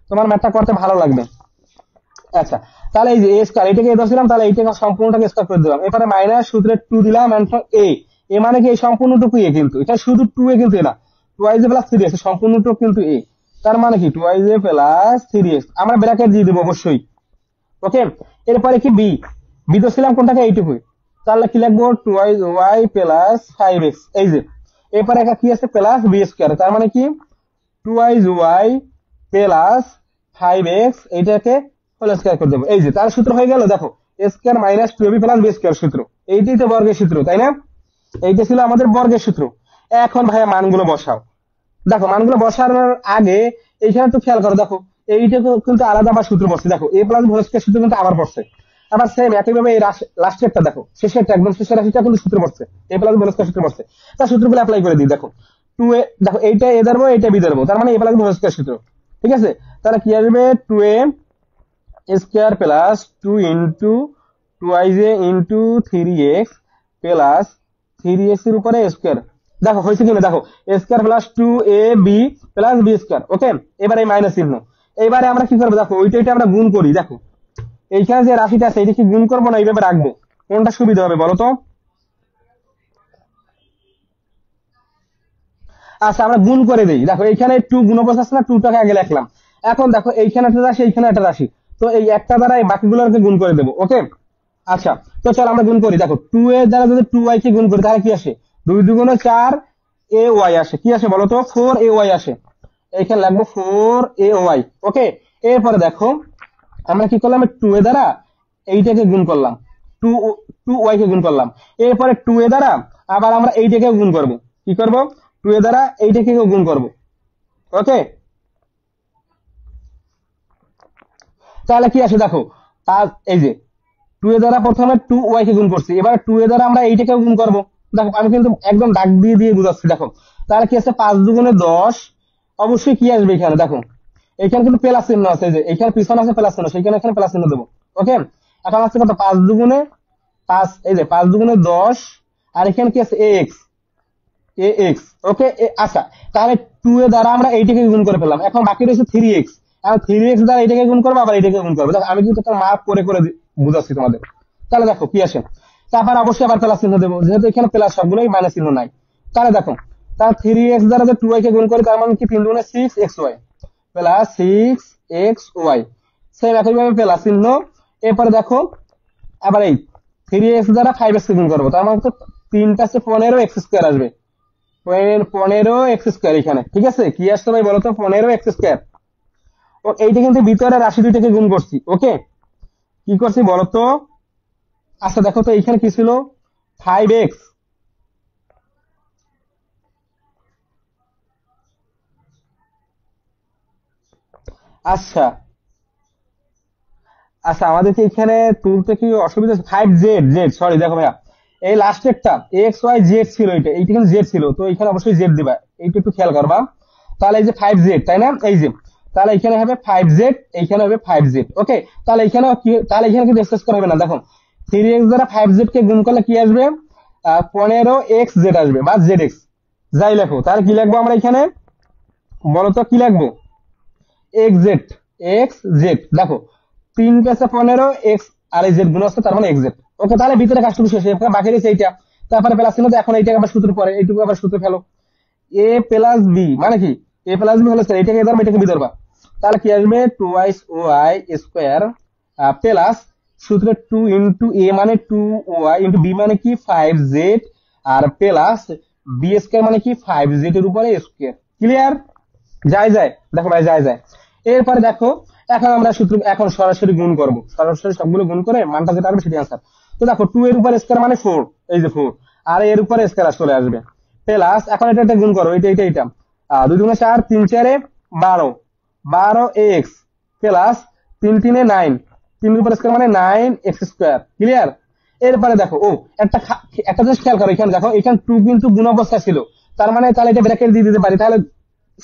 তোমার ম্যাথটা করতে ভালো লাগবে। আচ্ছা তাহলে এই যে এ স্কয়ার, এটাকে এ ধরছিলাম, তাহলে এইটাকে সম্পূর্ণটাকে স্কয়ার করে দিলাম, এবারে মাইনাস সূত্রে 2 দিলাম, এ এ মানে কি এই সম্পূর্ণটুকু এ, কিন্তু এটা শুধু 2 এ কিন্তু না, 2i প্লাস 3x সম্পূর্ণটুকু কিন্তু এ, তার মানে কি 2i প্লাস 3x, আমরা ব্র্যাকেট দিয়ে দেব অবশ্যই। ওকে, এরপরে কি বি, বি ধরছিলাম কোনটাকে, এইটুকুই, তাহলে কি লিখবো 2y প্লাস 5x, এই যে এরপরে একটা কি আছে প্লাস বি স্কয়ার, তার মানে কি 2y প্লাস 5x, এইটাকে হোল স্কয়ার করে দেবো। এই যে তার সূত্র হয়ে গেল, দেখো A square minus 2ab plus B square সূত্র, এইটাই তো বর্গের সূত্র, তাই না? এইটা ছিল আমাদের বর্গের সূত্র। এখন ভাইয়া মানগুলো বসাও। দেখো মানগুলো বসানোর আগে এইখানে একটু খেয়াল করো, দেখো এইটা কিন্তু আলাদা আবার সূত্র পড়ছে, দেখো এ প্লাস হোল স্কয়ার সূত্র কিন্তু আবার পড়ছে, আবার সেম একইভাবে এই লাস্টেরটা দেখো, শেষেরটা একদম শেষের রাশিটা কিন্তু সূত্র পড়ছে, এ প্লাস হোল স্কয়ার সূত্র পড়ছে। তার সূত্রগুলো অ্যাপ্লাই করে দিই। দেখো 2a, দেখো এইটা এ ধরবো, এইটা বি ধরবো, তার মানে এ প্লাস হোল স্কয়ার সূত্র, ঠিক আছে? তাহলে কি আসবে 2a square plus 2 into 2i into 3x plus 3x এর উপরে স্কয়ার। দেখো হয়েছে কিনা, দেখো A square plus 2ab plus B square. Okay, এবারে এই মাইনাস চিহ্ন, এবারে আমরা কি করবো, দেখো ওইটা আমরা গুণ করি। দেখো এইখানে যে রাশিটা আছে এটা কি গুণ করবো না এইভাবে রাখবো, কোনটা সুবিধা হবে বলো তো? আচ্ছা আমরা গুণ করে দিই। দেখো এইখানে 2 গুণক আছে না, 2 টাকে আগে লিখলাম। এখন দেখো এইখানে একটা রাশি, এইখানে একটা রাশি, তো এই একটা দ্বারা এই বাকিগুলোকে গুণ করে দেবো। ওকে, আচ্ছা তো চল আমরা গুণ করি। দেখো 2 এর দ্বারা যদি 2y কে গুণ করি তাহলে কি আসে, 2 2 4 ay আসে, কি আসে বলো তো, 4ay আসে। এইখানে লাগবো 4ay। ওকে, এরপরে দেখো আমরা কি করলাম, 2 এর দ্বারা এইটাকে গুণ করলাম, 2 2y কে গুণ করলাম, এরপরে 2 এর দ্বারা আবার আমরা এইটাকে গুণ করব, কি করব, 2 এর দ্বারা এইটাকে গুণ করব। ওকে, তাহলে কি আসে দেখো, তার এই যে 2 এর দ্বারা প্রথমে 2y কে গুণ করছি, এবার 2 এর দ্বারা আমরা এইটাকে গুণ করব। দেখো আমি কিন্তু একদম দাগ দিয়ে দিয়ে বুঝাচ্ছি। দেখো তাহলে কি আছে, 5 দুগুণে 10, অবশ্যই কি আসবে এখানে, দেখো এখানে কিন্তু প্লাস চিহ্ন আছে, যে এখানে পিছনে আছে প্লাস চিহ্ন, সেইখানে এখানে প্লাস চিহ্ন দেবো। ওকে, এখন আছে কত, 5 দুগুণে 5, এই যে 5 দুগুণে 10, আর এখানে কি আছে ax। ওকে, আচ্ছা তাহলে 2 এর দ্বারা আমরা এইটাকে গুণ করে ফেললাম, এখন বাকি রয়েছে 3x। এখন 3x দ্বারা এইটাকে গুণ করবো, আবার এইটাকে গুণ করবো। দেখো আমি কিন্তু একটা মার্ক করে করে বুঝাচ্ছি তোমাদের। তাহলে দেখো কি আসে, তারপর অবশ্যই আবার প্লাস চিহ্ন দেবো, যেহেতু এখানে প্লাস সবগুলোই মাইনাস চিহ্ন নাই। তাহলে দেখো, তাহলে 3x দ্বারা যে 2y কে গুণ করি, তার মানে কি 3 দুগুণে 6xy প্লাস 6xy, সেম একইভাবে প্লাস চিহ্ন। এরপরে দেখো আবার এই 3x দ্বারা 5x কে গুণ করবো, তার মানে তো 3 আছে 15x স্কয়ার আসবে, 15x স্কয়ার এখানে। ঠিক আছে, কি আসছে ভাই বলতো, 15x স্কয়ার। ও এইটা কিন্তু ভিতরে রাশি দুইটাকে গুণ করছি। ওকে, কি করছি বলতো, আচ্ছা দেখো তো এইখানে কি ছিল, 5x। আচ্ছা আচ্ছা, আমাদেরকে এখানে তুলতে কি অসুবিধা আছে, 5z, সরি দেখো ভাইয়া, এই লাস্টেরটা x y z ছিল, এইটা কিন্তু z ছিল, তো এখানে অবশ্যই z দিবা, এইটা একটু খেয়াল করবা। তাহলে এই যে 5z, তাই না, এই যে, তাহলে এখানে হবে 5z, এইখানে হবে 5z। ওকে, তাহলে এখানে কি, তাহলে এখানে কিন্তু এক্সেস করা হবে না। দেখো 3x দ্বারা 5z কে গুণ করলে কি আসবে, 15xz আসবে বা zx, যাই লেখো। তাহলে কি লিখবো আমরা এখানে বলো তো, কি লিখবো, xz। দেখো 3 পেছে 15x, আর এই z গুণ আছে, তার মানে xz। ওকে, তাহলে ভিতরে কাজটুকু শেষ, এরপর বাকি রয়েছে এইটা, তারপরে প্লাস চিহ্ন। তো এখন এইটাকে আবার সূত্র পরে, এইটুকু আবার সূত্র ফেলো, a প্লাস বি মানে কি, a প্লাস বি হলো স্যার, এটাকে ধরবা এটাকে বি ধরবা, তাহলে কি আসবে 2y স্কয়ার প্লাস সূত্রে 2 ইনটু a মানে 2y ইনটু b মানে কি 5z, আর প্লাস বি স্কয়ার মানে কি 5z এর উপরে স্কয়ার। ক্লিয়ার, যায় যায়, দেখো ভাই যায় যায়। এরপরে দেখো, এখন আমরা সূত্র এখন সরাসরি গুণ করব, সরাসরি সবগুলো গুণ করে মানটা যেটা আসবে সেটা आंसर। তো দেখো 2 এর উপর স্কয়ার মানে 4, এই যে 4, আর এর উপর স্কয়ার চলে আসবে প্লাস, এখন এটা গুণ করো, এটা 2 দুগুণে 4, 3 4 12, 12x প্লাস 3 3 9, 3 এর উপর স্কয়ার মানে 9x স্কয়ার। ক্লিয়ার, এরপরে দেখো একটা একটা জিনিস খেয়াল করো, এখানে দেখো এখানে 2 কিন্তু গুণ অবস্থা ছিল, তার মানে তাহলে এটা ব্র্যাকেট দিয়ে দিতে পারি, তাহলে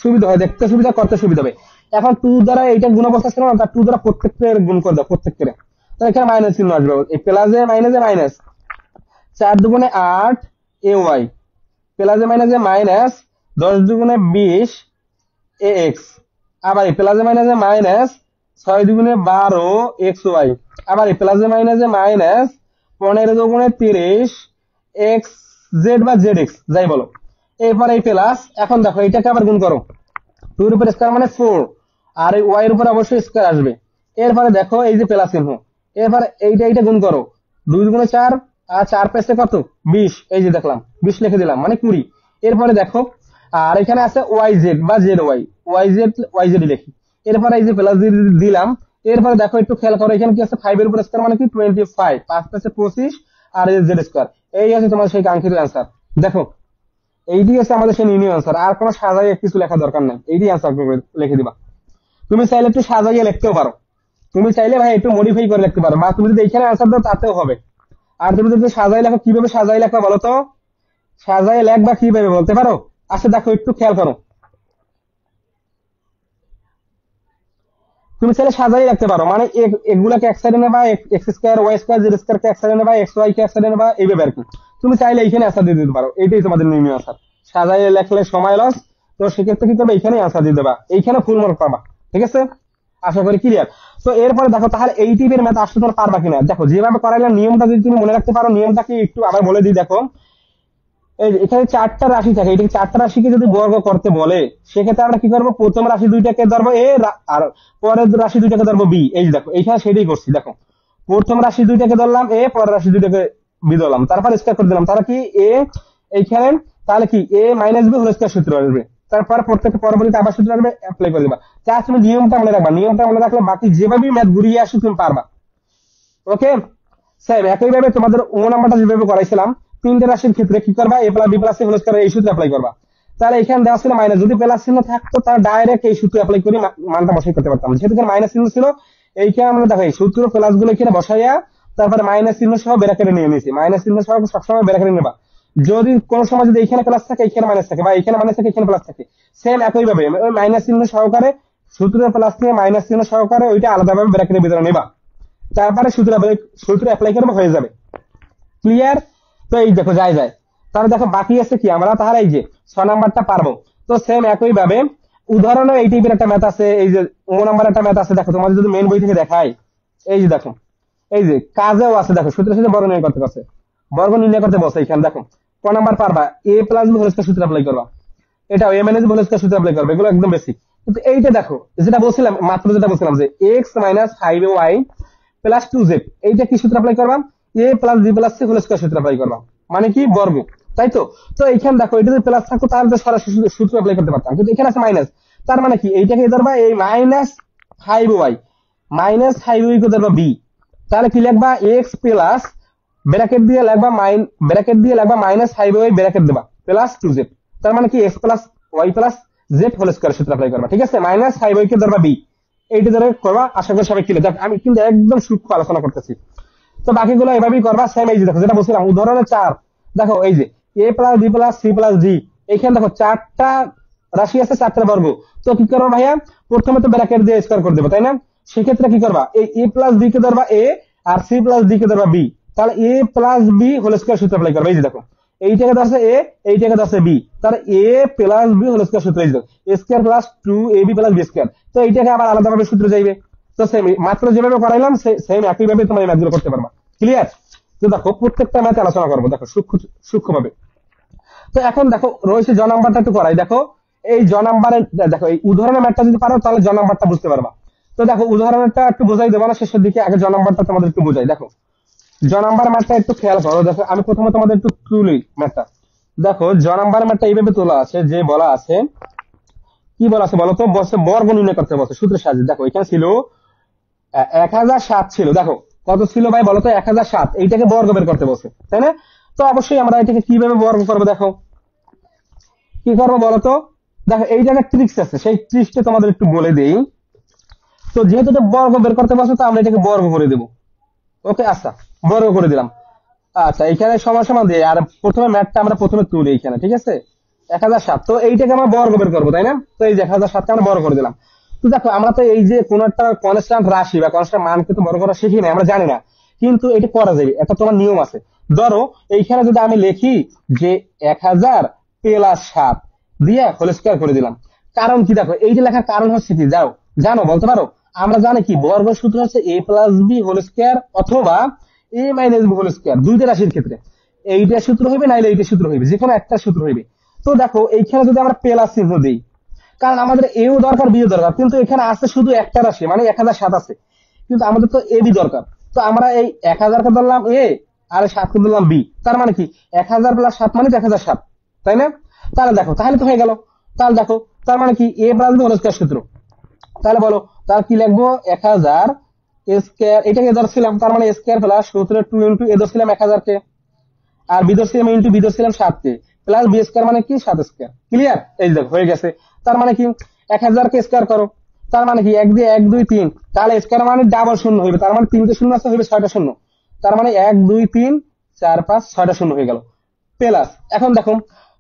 সুবিধা হয়, দেখতে সুবিধা, করতে সুবিধা হবে। এখন 2 দ্বারা এইটা গুণ অবস্থা ছিল না, তার 2 দ্বারা প্রত্যেকটার গুণ করে দাও, প্রত্যেকটারে। তো এখানে মাইনাস চিহ্ন আসবে, এই প্লাসে মাইনাসে মাইনাস, 4 দুগুণে 8 ay প্লাসে মাইনাসে মাইনাস, 10 দুগুণে 20 ax, আবার এই প্লাসে মাইনাসে মাইনাস, 6 দুগুণে 12 xy, আবার এই প্লাসে মাইনাসে মাইনাস, 15 দুগুণে 30 xz বা zx, যাই বলো। এরপর এই প্লাস, এখন দেখো এটাকে আবার গুণ করো, 2 এর উপর স্কয়ার মানে 4, আর এই y এর উপর অবশ্যই স্কয়ার আসবে। এরপরে দেখো এই যে প্লাস চিহ্ন, এরপর এইটা গুণ করো, 2 দুগুণে 4, আর 4 পেছে কত 20, এই যে দেখলাম 20 লিখে দিলাম মানে 20। এরপরে দেখো, আর এখানে আছে yz বা zy, yz লিখি, এরপরে এই যে প্লাস দিলাম। এরপরে দেখো একটু খেয়াল করো, এখানে কি আছে 5 এর উপর স্কয়ার মানে কি 25, 5 পেছে 25, আর এই z স্কয়ার, এই আছে তোমার সেই কাঙ্ক্ষিত आंसर। দেখো এইটি হচ্ছে আমাদের সেই নির্ণয় आंसर, আর কোনো সাজাইয়ে কিছু লেখা দরকার নাই, এইটি आंसर লিখে দিবা। তুমি চাইলে একটু সাজাইয়ে লিখতেও পারো, তুমি চাইলে ভাই একটু মডিফাই করে লিখতে পারো, বা তুমি যদি এখানে आंसर দাও তাতেও হবে। আর তুমি যদি সাজাই লেখো, কিভাবে সাজাই লেখা বলো তো, সাজাই লেখবা কিভাবে বলতে পারো? আচ্ছা দেখো একটু খেয়াল করো, তুমি চাইলে সাজাই রাখতে পারো, মানে এগুলাকে এক সাইডে নেবা, X square Y square Z square কে এক সাইডে নেবা, এক্স ওয়াই কে এক সাইডে নেবা, এইভাবে আর কি। তুমি চাইলে এইখানে आंसर দিয়ে দিতে পারো, এইটাই তোমাদের নির্ণয় आंसर। সাজাইয়ে লেখলে সময় লস, তো সেক্ষেত্রে কি করবে, এইখানে आंसर দিয়ে দেবা, এইখানে ফুল মার্ক পাবা। ঠিক আছে, আশা করি ক্লিয়ার। তো এরপরে দেখো তাহলে এই টাইপের ম্যাথ আসলে তোমার পারবা কিনা, দেখো যেভাবে করাইলাম নিয়মটা যদি তুমি মনে রাখতে পারো, নিয়মটা কি একটু আবার বলে দিই। দেখো এই এখানে 4টা রাশি থাকে, এই 4টা রাশিকে যদি বর্গ করতে বলে, সেক্ষেত্রে আমরা কি করব, প্রথম রাশি দুইটাকে ধরবো এ, আর পরের রাশি দুইটাকে ধরবো বি। এই যে দেখো এইখানে সেটাই করছি, দেখো প্রথম রাশি দুইটাকে ধরলাম এ, পরের রাশি দুইটাকে বি ধরলাম, তারপর স্কয়ার করে দিলাম, তাহলে কি এ এইখানে, তাহলে কি এ মাইনাস বি হোল স্কয়ার সূত্র আসবে, তারপর প্রত্যেকটা পরবর্তীতে আবার সূত্র আসবে, অ্যাপ্লাই করে দিবা। জাস্ট তুমি নিয়মটা মনে রাখবা, নিয়মটা মনে রাখলে বাকি যেভাবেই ম্যাথ ঘুরিয়ে আসো তুমি পারবা। ওকে, স্যার একইভাবে তোমাদের ও নাম্বারটা যেভাবে করাইছিলাম তিনটে রাশির ক্ষেত্রে কি করবা, a plus b plus c whole square এই সূত্র অ্যাপ্লাই করবা। তাহলে এখানে দেওয়া ছিল মাইনাস, যদি প্লাস চিহ্ন থাকতো তাহলে ডাইরেক্ট এই সূত্র অ্যাপ্লাই করে মানটা বসাই করতে পারতাম। যেহেতু এখানে মাইনাস চিহ্ন ছিল, এইখানে আমরা দেখো এই সূত্র প্লাস গুলো এখানে বসাইয়া তারপরে মাইনাস চিহ্ন সহ ব্র্যাকেটে নিয়ে নিয়েছি। মাইনাস চিহ্ন সহ সবসময় ব্র্যাকেটে নেবা। যদি কোনো সময় যদি এইখানে প্লাস থাকে এইখানে মাইনাস থাকে, বা এইখানে মাইনাস থাকে এখানে প্লাস থাকে, সেম একই ভাবে ওই মাইনাস চিহ্ন সহকারে সূত্র প্লাস নিয়ে মাইনাস চিহ্ন সহকারে ওইটা আলাদাভাবে ব্র্যাকেটের ভিতরে নেবা। তারপরে সূত্র অ্যাপ্লাই করবে, হয়ে যাবে। ক্লিয়ার? তো এই দেখো যায়। তাহলে দেখো বাকি আছে কি, আমরা তাহলে এই যে 6 নাম্বারটা পারবো। তো সেম একই ভাবে উদাহরণে এই টাইপের একটা ম্যাথ আছে, এই যে 9 নাম্বার একটা ম্যাথ আছে। দেখো তোমাদের যদি মেইন বই থেকে দেখাই, এই যে দেখো এই যে কাজেও আছে, দেখো সূত্রের সাথে বর্গ নির্ণয় করতে বসে, বর্গ নির্ণয় করতে বসে। এখানে দেখো ক নাম্বার পারবা, a plus b whole square সূত্র অ্যাপ্লাই করবা, এটা a minus b whole square সূত্র অ্যাপ্লাই করবে। এগুলো একদম বেসিক। কিন্তু এইটা দেখো যেটা বলছিলাম মাত্র, যেটা বলছিলাম যে x minus 5y plus 2z, এইটা কি সূত্র অ্যাপ্লাই করবা, a plus b plus c whole square সূত্র অ্যাপ্লাই করবা, মানে কি বর্গ, তাই তো। তো এইখানে দেখো এটা যদি প্লাস থাকতো তাহলে তো সরাসরি সূত্র অ্যাপ্লাই করতে পারতাম, কিন্তু এখানে আছে মাইনাস। তার মানে কি এইটাকে ধরবা এই মাইনাস 5y, মাইনাস 5y কে ধরবা b, তাহলে কি লিখবা x প্লাস ব্র্যাকেট দিয়ে লিখবা মাইনাস 5y ব্র্যাকেট দেবা প্লাস 2z, তার মানে কি x plus y plus z whole square সূত্র অ্যাপ্লাই করবা। ঠিক আছে, মাইনাস 5y কে ধরবা b, এইটা ধরে করবা। আশা করি সবাই ক্লিয়ার। আমি কিন্তু একদম সূক্ষ্ম আলোচনা করতেছি। তো বাকিগুলো এভাবেই করবা। সেম এই যে দেখো যেটা বলছিলাম উদাহরণে 4, দেখো এই যে a plus b plus c plus d, এইখানে দেখো 4টা রাশি আছে, 4টা বর্গ। তো কি করবা ভাইয়া, প্রথমে তো ব্র্যাকেট দিয়ে স্কয়ার করে দেবো, তাই না। সেক্ষেত্রে কি করবা, এই a প্লাস b কে ধরবা a আর c প্লাস d কে ধরবা b, তাহলে a plus b whole square সূত্র অ্যাপ্লাই করবা। এই যে দেখো এইটাকে ধরছে a, এইটাকে ধরছে b, তাহলে a plus b whole square সূত্র, এই যে a square plus 2ab plus b square. তো এইটাকে আবার আলাদাভাবে সূত্র যাইবে। তো সেম মাত্র যেভাবে করাইলাম সেম একই ভাবে তোমরা এই ম্যাথগুলো করতে পারবা। ক্লিয়ার? তো দেখো প্রত্যেকটা ম্যাথে আলোচনা করবো, দেখো সূক্ষ্মভাবে। তো এখন দেখো রয়েছে জ নাম্বারটা একটু করাই। দেখো এই জ নাম্বারে দেখো এই উদাহরণের ম্যাথটা যদি পারো তাহলে জ নাম্বারটা বুঝতে পারবা। তো দেখো উদাহরণটা একটু বোঝাই দেবো না শেষের দিকে, আগে জ নাম্বারটা তোমাদের একটু বোঝাই। দেখো জ নাম্বার ম্যাথটা একটু খেয়াল করো। দেখো আমি প্রথমে তোমাদের একটু তুলি ম্যাথটা। দেখো জ নাম্বার ম্যাথটা এইভাবে তোলা আছে, যে বলা আছে কি বলা আছে বলো তো, বসে বর্গ নির্ণয় করতে বসে সূত্রের সাহায্যে। দেখো এখানে ছিল 1007 ছিল, দেখো কত ছিল ভাই বলো তো, 1007, এইটাকে বর্গ বের করতে বসে, তাই না। তো অবশ্যই আমরা এটাকে কিভাবে বর্গ করবো, দেখো কি করবো বলো তো। দেখো এইটা একটা ট্রিক্স আছে, সেই ট্রিক্সটা তোমাদের একটু বলে দেই। তো যেহেতু এটা বর্গ বের করতে বসে, তো আমরা এটাকে বর্গ করে দেবো। ওকে, আচ্ছা বর্গ করে দিলাম। আচ্ছা এখানে সমান সমান দিয়ে আর প্রথমে ম্যাথটা আমরা প্রথমে তুলি এইখানে, ঠিক আছে। 1007, তো এইটাকে আমরা বর্গ বের করবো, তাই না। তো এই যে 1007কে আমরা বর্গ করে দিলাম। তো দেখো আমরা তো এই যে কোন একটা কনস্ট্যান্ট রাশি বা কনস্ট্যান্ট মানকে তো বড় করা শিখি না, আমরা জানি না, কিন্তু এটা করা যাবে, একটা তোমার নিয়ম আছে। ধরো এইখানে যদি আমি লিখি যে 1000 প্লাস 7 দিয়ে হোল স্কয়ার করে দিলাম, কারণ কি দেখো এইটা লেখার কারণ হচ্ছে কি জানো বলতে পারো। আমরা জানি কি বর্গ সূত্র হচ্ছে a plus b whole square অথবা a minus b whole square, দুইটা রাশির ক্ষেত্রে এইটা সূত্র হইবে নাইলে এইটা সূত্র হইবে, যে কোনো একটা সূত্র হইবে। তো দেখো এইখানে যদি আমরা প্লাস চিহ্ন দিই, কারণ আমাদের এও দরকার বিও দরকার, কিন্তু এখানে আছে শুধু একটা রাশি মানে 1007 আছে, কিন্তু আমাদের তো এ বি দরকার। তো আমরা এই 1000কে ধরলাম এ আর 7কে ধরলাম বি, তার মানে কি 1000 প্লাস 7 মানে 1007, তাই না। তাহলে দেখো তাহলে তো হয়ে গেল। তাহলে দেখো তার মানে কি A plus B whole square সূত্র। তাহলে বলো তার কি লিখবো, 1000 স্কয়ার, এটাকে ধরছিলাম তার মানে স্কয়ার প্লাস সূত্র 2 into a ধরছিলাম 1000 K, R B ধরছিলাম into B ধরছিলাম 7 K, plus B square মানে কি 7 স্কয়ার। ক্লিয়ার? এই দেখো হয়ে গেছে। তার মানে কি 1000 কে স্কয়ার করো, তার মানে কি 1 দিয়ে 1 2 3, তাহলে স্কয়ার মানে ডাবল শূন্য হইবে, তার মানে 3টে শূন্য আছে, হইবে 6টা শূন্য, তার মানে 1 2 3 4 5 6টা শূন্য হয়ে গেল। প্লাস এখন দেখো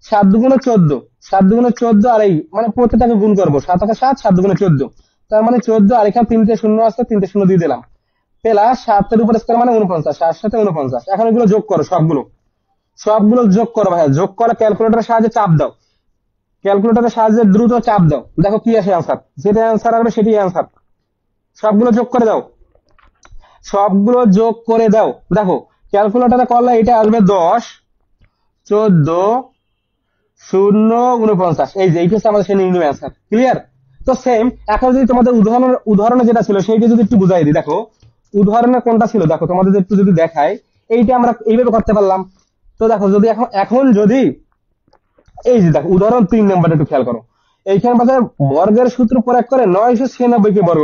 7 দুগুণে 14, 7 দুগুণে 14, আর এই মানে প্রত্যেকটাকে গুণ করবো, 7 আছে 7, 7 দুগুণে 14, তার মানে 14, আর এখানে 3টে শূন্য আছে, 3টে শূন্য দিয়ে দিলাম, প্লাস 7 এর উপর স্কয়ার মানে 49, 7 সাথে 49। এখন এগুলো যোগ করো, সবগুলো যোগ করো ভাইয়া। যোগ করে ক্যালকুলেটরের সাহায্যে চাপ দাও, ক্যালকুলেটরের সাহায্যে দ্রুত চাপ দাও, দেখো কি আসে অ্যান্সার, যেটা অ্যান্সার আসবে সেটাই অ্যান্সার। সবগুলো যোগ করে দাও, সবগুলো যোগ করে দাও। দেখো ক্যালকুলেটরে করলে এটা আসবে 10 14 0 49, এই যে এইটা হচ্ছে আমাদের সেই নির্ণয় অ্যান্সার। ক্লিয়ার? তো সেম এখন যদি তোমাদের উদাহরণে যেটা ছিল সেইটা যদি একটু বুঝাই দিই। দেখো উদাহরণে কোনটা ছিল, দেখো তোমাদের একটু যদি দেখাই, এইটা আমরা এইভাবে করতে পারলাম। তো দেখো যদি এখন যদি এই যে দেখো উদাহরণ 3 নাম্বার একটু খেয়াল করো, এইখানে পাশে বর্গের সূত্র প্রয়োগ করে 996 কে বর্গ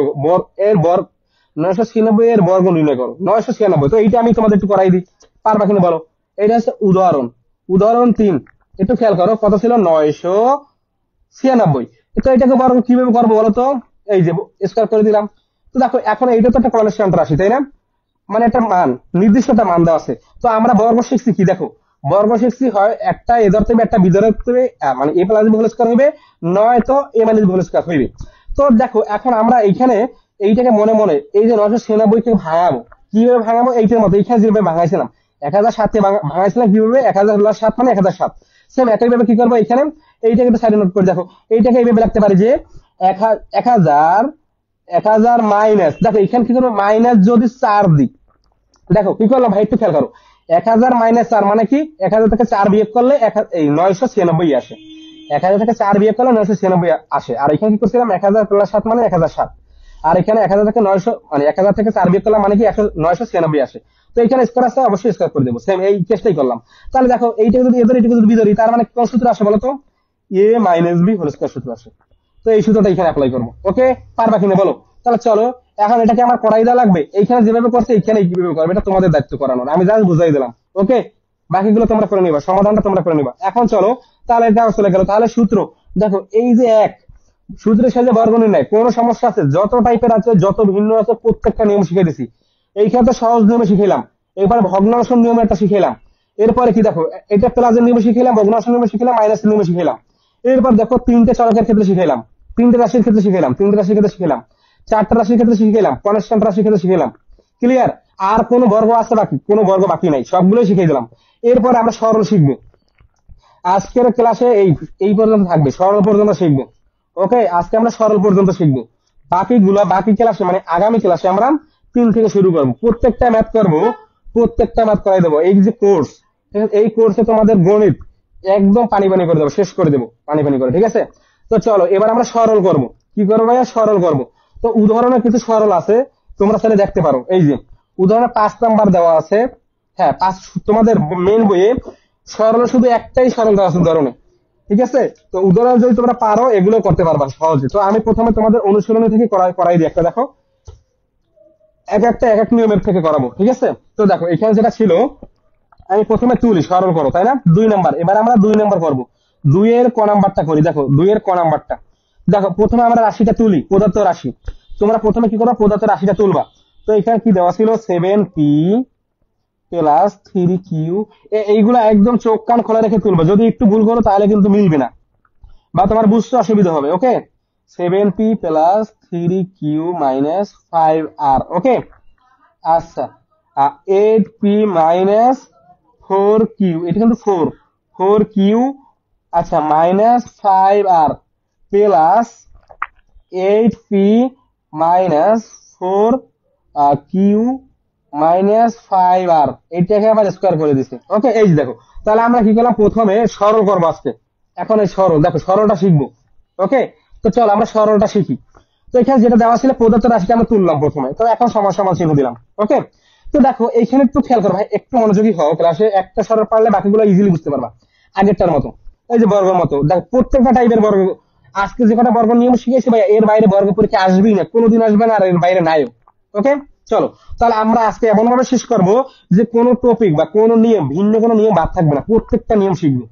996 এর বর্গ নির্ণয় করো, 996। তো এইটা আমি তোমাদের একটু করাই দিই, পারবা কিনা বলো। এটা হচ্ছে উদাহরণ। উদাহরণ 3 একটু খেয়াল করো, কত ছিল 996। তো এটাকে বর্গ কিভাবে করবো বলো তো? এই যে স্কয়ার করে দিলাম। তো দেখো এখন এইটা তো একটা কনস্ট্যান্ট রাশি, তাই না? মানে একটা মান, নির্দিষ্ট একটা মান দেওয়া আছে। তো আমরা বর্গ শিখছি কি দেখো, বর্গ শিখছি হয় একটা এ ধরতে হবে একটা বি ধরতে হবে, মানে এ প্লাস বি হোল স্কয়ার হবে, নয় তো এ মাইনাস বি হোল স্কয়ার হইবে। তো দেখো এখন আমরা এইখানে এইটাকে মনে মনে এই যে 996 কে ভাঙাবো, কিভাবে ভাঙাবো? এইটার মতো এইখানে যেভাবে ভাঙাইছিলাম 1007 কে ভাঙাইছিলাম কিভাবে, 1000 প্লাস 7 মানে 1007। সেম একইভাবে কি করবো এখানে, এইটাকে একটু সাইডে নোট করে দেখো, এইটাকে এইভাবে রাখতে পারি যে 1000 মাইনাস, দেখো এখানে কি করবো, মাইনাস যদি 4 দিই, দেখো কি করলাম ভাই একটু খেয়াল করো, 1000 মাইনাস 4 মানে কি, 1000 থেকে 4 বিয়োগ করলে এই 996 আসে, 1000 থেকে 4 বিয়োগ করলে 996 আসে। আর এখানে কি করছিলাম, 1000 প্লাস 7 মানে 1007। আর এখানে 1000 থেকে 900 মানে 1000 থেকে 4 বিয়োগ করলাম মানে কি 996 আসে। তো এখানে স্কয়ার আছে, অবশ্যই স্কয়ার করে দেবো, সেম এই কেসটাই করলাম। তাহলে দেখো এইটা যদি এদের এটা যদি বিধরি, তার মানে কোন সূত্র আসে বলো তো, এ মাইনাস বি হোল স্কয়ার সূত্র আসে। তো এই সূত্রটা এখানে অ্যাপ্লাই করবো। ওকে, পারবা কিনা বলো? তাহলে চলো এখন এটাকে আমার করাই দেওয়া লাগবে, এইখানে যেভাবে করছে এইখানে কিভাবে করবে, এটা তোমাদের দায়িত্ব করানোর, আমি জাস্ট বুঝাই দিলাম। ওকে, বাকিগুলো তোমরা করে নিবা, সমাধানটা তোমরা করে নিবা। এখন চলো, তাহলে এটা চলে গেল। তাহলে সূত্র দেখো, এই যে এক সূত্রের সাথে বর্গ নির্ণয়, কোন সমস্যা আছে, যত টাইপের আছে, যত ভিন্ন আছে, প্রত্যেকটা নিয়ম শিখে দিছি। এইখানে তো সহজ নিয়মে শিখাইলাম, এবার ভগ্নাংশ নিয়মে একটা শিখাইলাম। এরপরে কি দেখো, এটা প্লাসের নিয়মে শিখাইলাম, ভগ্নাংশ নিয়মে শিখাইলাম, মাইনাসের নিয়মে শিখাইলাম। এরপর দেখো তিনটে চলকের ক্ষেত্রে শিখাইলাম, তিনটে রাশির ক্ষেত্রে শিখাইলাম, তিনটে রাশির ক্ষেত্রে শিখাইলাম, চারটা রাশির ক্ষেত্রে শিখাইলাম, কনস্ট্যান্ট রাশির ক্ষেত্রে শিখাইলাম। ক্লিয়ার? আর কোন বর্গ আছে বাকি? কোন বর্গ বাকি নাই, সবগুলোই শিখিয়ে দিলাম। এরপরে আমরা সরল শিখবো। আজকের ক্লাসে এই পর্যন্ত থাকবে, সরল পর্যন্ত শিখবো। ওকে, আজকে আমরা সরল পর্যন্ত শিখবো। বাকি ক্লাসে মানে আগামী ক্লাসে আমরা 3 থেকে শুরু করবো, প্রত্যেকটা ম্যাথ করবো, প্রত্যেকটা ম্যাথ করাই দেবো। এই যে কোর্স, এই কোর্সে তোমাদের গণিত একদম পানি পানি করে দেবো, শেষ করে দেবো পানি পানি করে, ঠিক আছে? তো চলো এবার আমরা সরল করব। কি করবো ভাইয়া? সরল করব। তো উদাহরণে কিছু সরল আছে, তোমরা তাহলে দেখতে পারো। এই যে উদাহরণে 5 নাম্বার দেওয়া আছে। হ্যাঁ, 5 তোমাদের মেন বইয়ে সরল শুধু একটাই সরল দেওয়া আছে উদাহরণে, ঠিক আছে? তো উদাহরণ যদি তোমরা পারো এগুলো করতে পারবা সহজে। তো আমি প্রথমে তোমাদের অনুশীলনী থেকে করাই দিই একটা, দেখো এক এক নিয়মের থেকে করাবো, ঠিক আছে? তো দেখো এখানে যেটা ছিল, আমি প্রথমে তুলি, সরল করো, তাই না? 2 নাম্বার, এবার আমরা 2 নাম্বার করবো। 2 এর ক নাম্বারটা করি, দেখো 2 এর ক নাম্বারটা। দেখো প্রথমে আমরা রাশিটা তুলি, প্রদত্ত রাশি। তোমরা প্রথমে কি করো, প্রদত্ত রাশিটা তুলবা। তো এখানে কি দেওয়া ছিল, 7p প্লাস 3q। এইগুলা একদম চোখ কান খোলা রেখে তুলবা, যদি একটু ভুল করো তাহলে কিন্তু মিলবে না, বা তোমার বুঝতে অসুবিধা হবে। ওকে, 7p plus 3q minus 5r। ওকে, আচ্ছা, 8p মাইনাস 4q, এটা কিন্তু 4q, আচ্ছা, minus 5r plus 8p minus 4q minus 5r, এটাকে আবার স্কোয়ার করে দিছে। ওকে, এই যে দেখো, তাহলে আমরা কি করলাম, প্রথমে সরল করবো আজকে। এখন এই সরল, দেখো সরলটা শিখবো। ওকে, তো চলো আমরা সরলটা শিখি। তো এখানে যেটা দেওয়া ছিল প্রদত্ত রাশিটা আমরা তুললাম প্রথমে, তো এখন সমান সমান চিহ্ন দিলাম। ওকে, তো দেখো এইখানে একটু খেয়াল করো ভাই, একটু মনোযোগী হও ক্লাসে, একটা সরল পারলে বাকিগুলো ইজিলি বুঝতে পারবা আগেরটার মতো। এই যে বর্গের মতো, দেখো প্রত্যেকটা টাইপের বর্গ, আজকে যে কটা বর্গ নিয়ম শিখেছি ভাই, এর বাইরে বর্গ পরীক্ষা আসবেই না, কোনোদিন আসবে না, আর এর বাইরে নাইও। ওকে, চলো তাহলে আমরা আজকে এমন ভাবে শেষ করবো যে কোনো টপিক বা কোনো নিয়ম, ভিন্ন কোনো নিয়ম বাদ থাকবে না, প্রত্যেকটা নিয়ম শিখবো।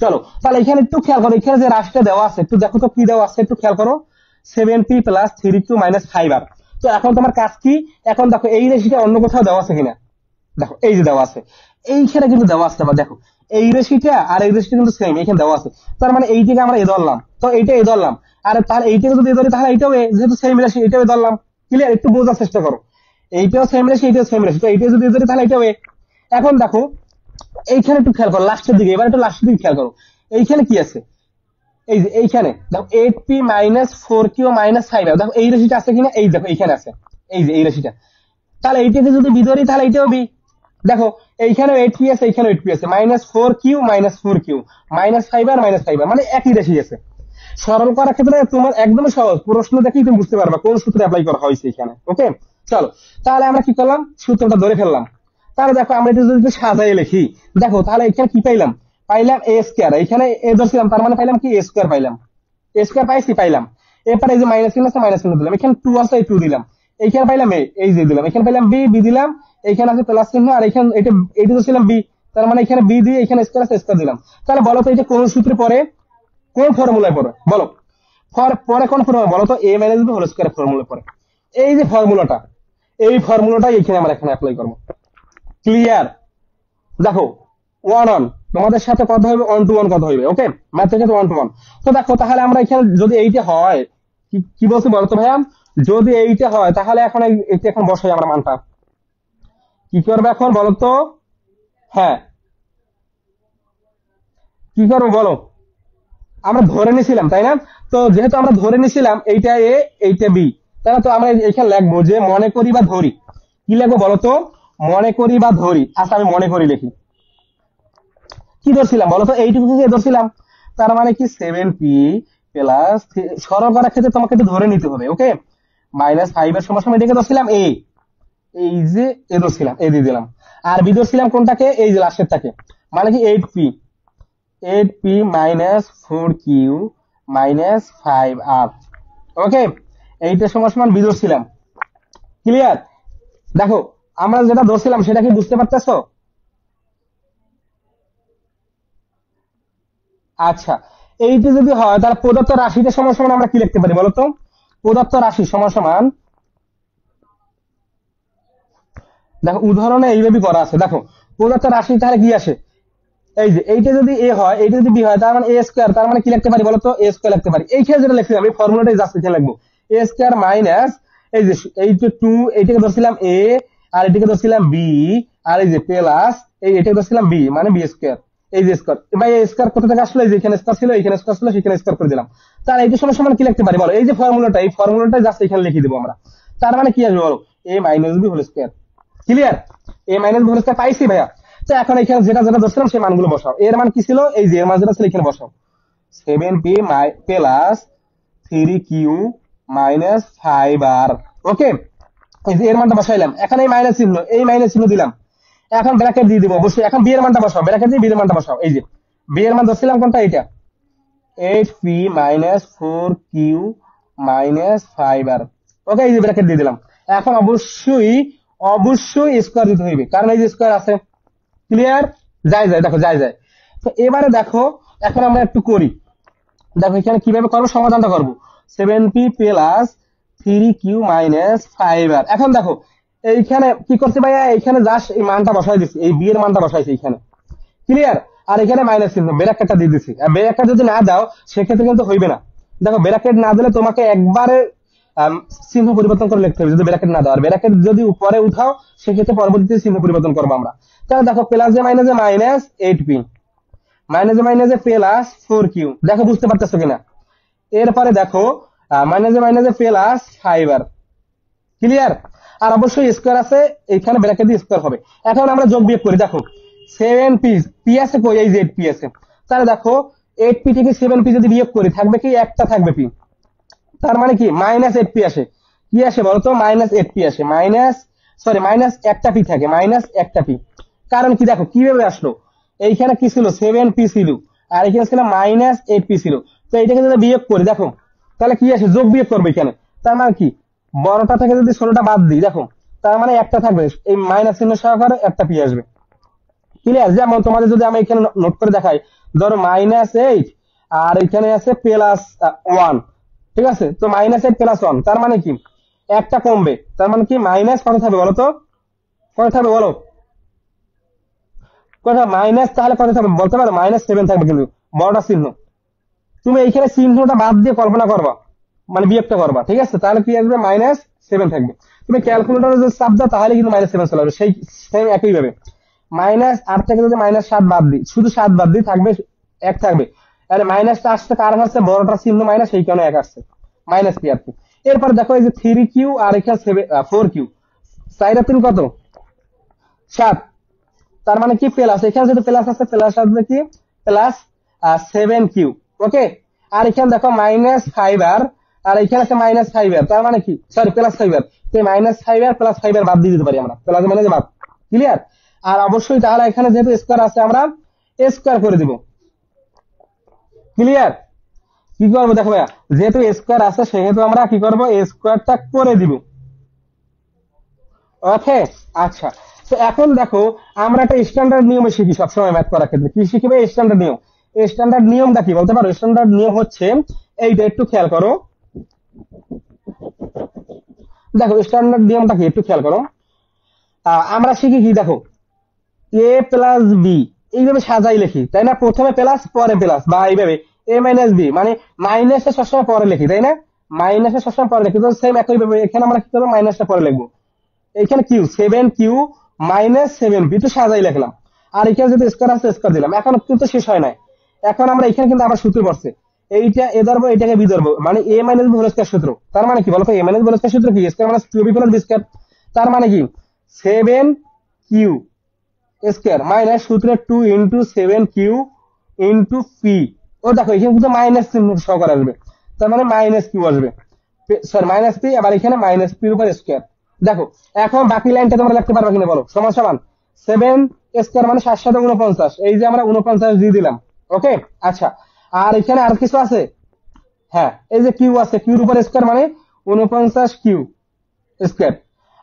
চলো তাহলে এখানে একটু খেয়াল করো, এখানে যে রাশিটা দেওয়া আছে একটু দেখো তো কি দেওয়া আছে, একটু খেয়াল করো, 7p plus 3q minus 5r। তো এখন তোমার কাজ কি, এখন দেখো এই রাশিটা অন্য কোথাও দেওয়া আছে কিনা, দেখো এই যে দেওয়া আছে, এইখানে কিন্তু দেওয়া আছে। আবার দেখো এই রেশিটা আর এই রেশিটা কিন্তু সেম, এখানে দেওয়া আছে। তার মানে এইটাকে আমরা এ ধরলাম, তো এইটা এ ধরলাম, আর তার এইটাকে যদি এ ধরি তাহলে এইটাও যেহেতু সেম রাশি, এটাও এ ধরলাম। ক্লিয়ার? একটু বোঝার চেষ্টা করো, এইটাও সেম রাশি, এইটাও সেম রাশি, তো এইটা যদি এ ধরি তাহলে এইটাও এ। এখন দেখো এইখানে একটু খেয়াল করো লাস্টের দিকে, এবার একটু লাস্টের দিকে খেয়াল করো, এইখানে কি আছে, এই যে এইখানে দেখো 8p minus 4q minus 5r, দেখো এই রাশিটা আছে কিনা, এই দেখো এইখানে আছে, এই যে এই রাশিটা। তাহলে এইটাকে যদি বি ধরি তাহলে এইটাও বি। দেখো এইখানে 8p আছে, এইখানে 8p আছে, minus 4q minus 4q minus 5r minus 5r, মানে একই রাশি আছে। সরল করার ক্ষেত্রে তোমার একদমই সহজ, প্রশ্ন দেখেই তুমি বুঝতে পারবা কোন সূত্রে অ্যাপ্লাই করা হয়েছে এখানে। ওকে, চলো তাহলে আমরা কি করলাম, সূত্রটা ধরে ফেললাম। তাহলে দেখো আমরা এটা যদি সাজাই লিখি, দেখো তাহলে এখানে কি পাইলাম, পাইলাম এ স্কয়ার, এখানে এ ধরছিলাম, তার মানে পাইলাম কি এ স্কয়ার, পাইলাম এ স্কয়ার, পাইছি পাইলাম। এরপরে এই যে মাইনাস চিহ্ন আছে, মাইনাস চিহ্ন দিলাম, এখানে 2 আছে, 2 দিলাম, এইখানে পাইলাম এই যে দিলাম, এখানে পাইলাম বি দিলাম, এইখানে আছে প্লাস চিহ্ন, আর এখানে এটা তো ছিলাম বি, তার মানে এখানে বি দিয়ে এখানে স্কয়ার আছে স্কয়ার দিলাম। তাহলে বলো তো এটা কোন সূত্রে পড়ে, কোন ফর্মুলায় পড়ে বলো, পরে কোন ফর্মুলা বলো তো, এ মাইনাস বি হোল স্কয়ার ফর্মুলায় পড়ে। এই যে ফর্মুলাটা, এই ফর্মুলাটাই এখানে আমরা এখানে অ্যাপ্লাই করব। ক্লিয়ার? দেখো 1 1 তোমাদের সাথে কথা হবে 1 to 1 কথা হবে, ওকে, ম্যাথের ক্ষেত্রে 1 to 1। তো দেখো তাহলে আমরা এখানে যদি এইটা হয়, কি বলছি বলো তো ভাইয়া, যদি এইটা হয় তাহলে এখন এইটা এখন বসাই আমরা মানটা, কি করবে এখন বলো তো? হ্যাঁ, কি করবো বলো? আমরা ধরে নিছিলাম তাই না? তো যেহেতু আমরা ধরে নিছিলাম এইটা এ এইটা বি, তাহলে তো আমরা এখানে লিখবো যে মনে করি বা ধরি। কি লিখবো বলো তো? মনে করি বা ধরি। আচ্ছা আমি মনে করি লিখি। কি ধরছিলাম বলো তো? এইটুকু ধরছিলাম। তার মানে কি 7p প্লাস, সরল করার ক্ষেত্রে তোমাকে একটু ধরে নিতে হবে, ওকে, -5 এর সমান সমান এটাকে ধরছিলাম এ, এই যে এ ধরছিলাম, এ দিয়ে দিলাম। আর বি ধরছিলাম কোনটাকে? এই যে লাস্টেরটাকে, মানে কি 8p minus 4q minus 5r, ওকে, এইটার সমান সমান বি ধরছিলাম। ক্লিয়ার? দেখো আমরা যেটা ধরছিলাম সেটা কি বুঝতে পারতেছো? আচ্ছা, এইটা যদি হয় তাহলে প্রদত্ত রাশিটা সমান সমান আমরা কি লিখতে পারি বলো তো? প্রদত্ত রাশি সমান সমান, দেখো উদাহরণে এইভাবে করা আছে, দেখো প্রদত্ত রাশি তাহলে কি আসে, এই যে এইটা যদি এ হয় এইটা যদি বি হয় তার মানে এ স্কয়ার, তার মানে কি লিখতে পারি বলো তো? এ স্কয়ার লিখতে পারি। এইখানে যেটা লিখছি আমি ফর্মুলাটাই জাস্ট এখানে লিখবো, এ স্কয়ার মাইনাস, এই যে এইটা 2, এইটাকে ধরছিলাম এ, আর এটাকে ধরছিলাম বি, আর এই যে প্লাস এটাকে ধরছিলাম বি, মানে বি স্কয়ার, এই যে স্কয়ার, ভাই এই স্কয়ার কোথা থেকে আসলো? এই যে এখানে স্কয়ার ছিল, এখানে স্কয়ার ছিল, সেখানে স্কয়ার করে দিলাম। তাহলে এইটা সমান সমান কি লিখতে পারি বলো? এই যে ফর্মুলাটা, এই ফর্মুলাটা জাস্ট এখানে লিখে দেবো আমরা। তার মানে কি আসবে বলো? A minus B whole square. Clear? A minus B whole square পাইছি ভাইয়া। তো এখন এখানে যেটা যেটা ধরছিলাম সেই মানগুলো বসাও। এর মান কি ছিল? এই যে এর মান যেটা ছিল এখানে বসাও, 7p plus 3q minus 5r, ওকে, এই যে এর মানটা বসাইলাম। এখন এই মাইনাস চিহ্ন, এই মাইনাস চিহ্ন দিলাম। এখন ব্র্যাকেট দিয়ে দিব অবশ্যই। এখন বি এর মানটা বসাও, ব্র্যাকেট দিয়ে বি এর মানটা বসাও। এই যে বি এর মান ধরছিলাম কোনটা? এটা 8p minus 4q minus 5r, ওকে, এই যে ব্র্যাকেট দিয়ে দিলাম। এখন অবশ্যই অবশ্যই স্কয়ার দিতে হইবে, কারণ এই যে স্কয়ার আছে। ক্লিয়ার? যায় যায়, দেখো যায় যায়। তো এবারে দেখো এখন আমরা একটু করি, দেখো এখানে কিভাবে করবো, সমাধানটা করবো। 7p plus 3q minus 5r। এখন দেখো এইখানে কি করছে ভাইয়া, এইখানে জাস্ট এই মানটা বসাই দিচ্ছি, এই বি এর মানটা বসাইছি এইখানে। ক্লিয়ার? আর এখানে মাইনাস চিহ্ন, ব্র্যাকেটটা দিয়ে দিচ্ছি। আর ব্র্যাকেট যদি না দাও সেক্ষেত্রে কিন্তু হইবে না। দেখো ব্র্যাকেট না দিলে তোমাকে একবারে চিহ্ন পরিবর্তন করে লিখতে হবে যদি ব্র্যাকেট না দাও। আর ব্র্যাকেট যদি উপরে উঠাও সেক্ষেত্রে পরবর্তীতে চিহ্ন পরিবর্তন করবো আমরা। তাহলে দেখো প্লাসে মাইনাসে মাইনাস 8p, মাইনাসে মাইনাসে প্লাস 4q, দেখো বুঝতে পারতেছো কিনা? এরপরে দেখো মাইনাসে মাইনাসে প্লাস 5r। ক্লিয়ার? আর অবশ্যই স্কয়ার আছে, এইখানে ব্র্যাকেট দিয়ে স্কয়ার হবে। এখন আমরা যোগ বিয়োগ করি, দেখো 7p, পি আছে কই? এই যে 8p আছে। তাহলে দেখো 8p থেকে 7p যদি বিয়োগ করি থাকবে কি? একটা থাকবে p, তার মানে কি মাইনাস 8p আসে। কি আসে বলতো? মাইনাস 8p আসে, মাইনাস, সরি মাইনাস একটা p থাকে, মাইনাস একটা p। কারণ কি দেখো কিভাবে আসলো, এইখানে কি ছিল? 7p ছিল, আর এখানে ছিল মাইনাস 8p ছিল। তো এইটাকে যদি বিয়োগ করি দেখো তাহলে কি আসে? যোগ বিয়োগ করবে এখানে। তার মানে কি বড়টা থেকে যদি ছোটটা বাদ দিই দেখো তার মানে একটা থাকবে, এই মাইনাস চিহ্ন সহকারে একটা p আসবে। ক্লিয়ার? যেমন তোমাদের যদি আমি এখানে নোট করে দেখাই, ধরো -8 আর এখানে আছে +1, ঠিক আছে? তো -8 +1 তার মানে কি একটা কমবে, তার মানে কি মাইনাস কত থাকবে বলো তো? কত থাকবে বলো? কত মাইনাস, তাহলে কত থাকবে বলতে পারো? -7 থাকবে, কিন্তু বড়টা চিহ্ন। তুমি এইখানে চিহ্নটা বাদ দিয়ে কল্পনা করবা, মানে বিয়োগটা করবা, ঠিক আছে? তাহলে কি আসবে? -7 থাকবে। তুমি ক্যালকুলেটরে যদি চাপ দাও তাহলে কিন্তু -7 চলে আসবে, সেই সেম একই ভাবে। -8 থেকে যদি -7 বাদ দিই, শুধু 7 বাদ দিই, থাকবে 1 থাকবে। আরে মাইনাসটা আসছে কারণ হচ্ছে বড়টা চিহ্ন মাইনাস, সেই কারণে 1 আসছে, মাইনাস কি আর কি। এরপর দেখো এই যে 3q আর এখানে 4q, 4 আর 3 কত? 7। তার মানে কি প্লাস, এখানে যদি প্লাস আছে প্লাস আসবে কি? প্লাস 7q, ওকে। আর এখানে দেখো -5r, আর এখানে আছে -5r, তার মানে কি, সরি +5r, তো -5r +5r বাদ দিয়ে দিতে পারি আমরা, প্লাস মানে যে বাদ। ক্লিয়ার? আর অবশ্যই তাহলে এখানে যেহেতু স্কয়ার আছে আমরা স্কয়ার করে দিব। ক্লিয়ার? কি করবো দেখো ভাইয়া, যেহেতু স্কয়ার আছে সেহেতু আমরা কি করব? স্কয়ারটা করে দিব, ওকে। আচ্ছা, তো এখন দেখো আমরা একটা স্ট্যান্ডার্ড নিয়মে শিখি সবসময় ম্যাথ করার ক্ষেত্রে। কি শিখবে? স্ট্যান্ডার্ড নিয়ম। স্ট্যান্ডার্ড নিয়মটা কি বলতে পারো? স্ট্যান্ডার্ড নিয়ম হচ্ছে এইটা, একটু খেয়াল করো। দেখো স্ট্যান্ডার্ড নিয়মটা কি একটু খেয়াল করো। আমরা শিখি কি দেখো, এ প্লাস বি এইভাবে সাজাই লিখি, তাই না? প্রথমে প্লাস পরে প্লাস, বা এইভাবে এ মাইনাস বি, মানে মাইনাসটা সবসময় পরে লিখি, তাই না? মাইনাসটা সবসময় পরে লিখি। তো সেম একই ভাবে এখানে আমরা কি করবো, মাইনাসটা পরে লিখবো। এখানে কিউ 7q মাইনাস 7b তো সাজাই লিখলাম। আর এখানে যদি স্কয়ার আছে স্কয়ার দিলাম। এখন কিন্তু শেষ হয় নাই, এখন আমরা এখানে কিন্তু আবার সূত্র পড়ছে, এইটা এ ধরবো এটাকে বি ধরবো, মানে a minus B whole square সূত্র। তার মানে কি বলতো? A minus B whole square সূত্র কি? Square minus 2b plus B square. তার মানে কি 7q স্কয়ার মাইনাস সূত্রে 2 ইন্টু 7q ইন্টু পি। ও দেখো এখানে কিন্তু মাইনাস চিহ্ন সহকারে আসবে, তার মানে মাইনাস কিউ আসবে, সরি মাইনাস পি, আবার এখানে মাইনাস পির উপর স্কয়ার। দেখো এখন বাকি লাইনটা তোমরা লিখতে পারবে কিনা বলো? সমান সমান 7 স্কয়ার মানে 7 7 49, এই যে আমরা 49 দিয়ে দিলাম। ওকে, আচ্ছা আর এখানে আর কিছু আছে? হ্যাঁ, এই যে কিউ আছে, কিউর উপর স্কয়ার মানে 49 কিউ স্কয়ার।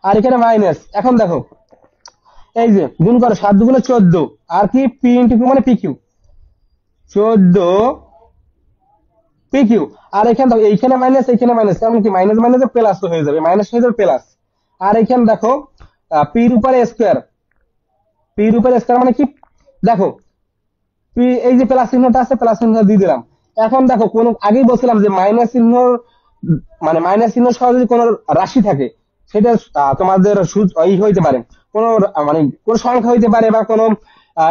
আর এখানে মাইনাস। এখন দেখো এই যে গুণ করো, 7 দুগুণে 14, আর কি পি ইন্টু কিউ মানে পি কিউ, 14 পি কিউ। আর এখানে দেখো এইখানে মাইনাস এইখানে মাইনাস, কারণ কি মাইনাস মাইনাস প্লাস হয়ে যাবে, মাইনাস হয়ে যাবে প্লাস। আর এখানে দেখো পির উপরে স্কয়ার, পির উপরে স্কয়ার মানে কি দেখো পি, এই যে প্লাস চিহ্নটা আছে প্লাস চিহ্ন দিয়ে দিলাম। এখন দেখো কোন আগেই বলছিলাম যে মাইনাস চিহ্ন, মানে মাইনাস চিহ্ন সহ যদি কোনো রাশি থাকে সেটা তোমাদের এই হইতে পারে, কোন মানে কোন সংখ্যা হইতে পারে, বা কোন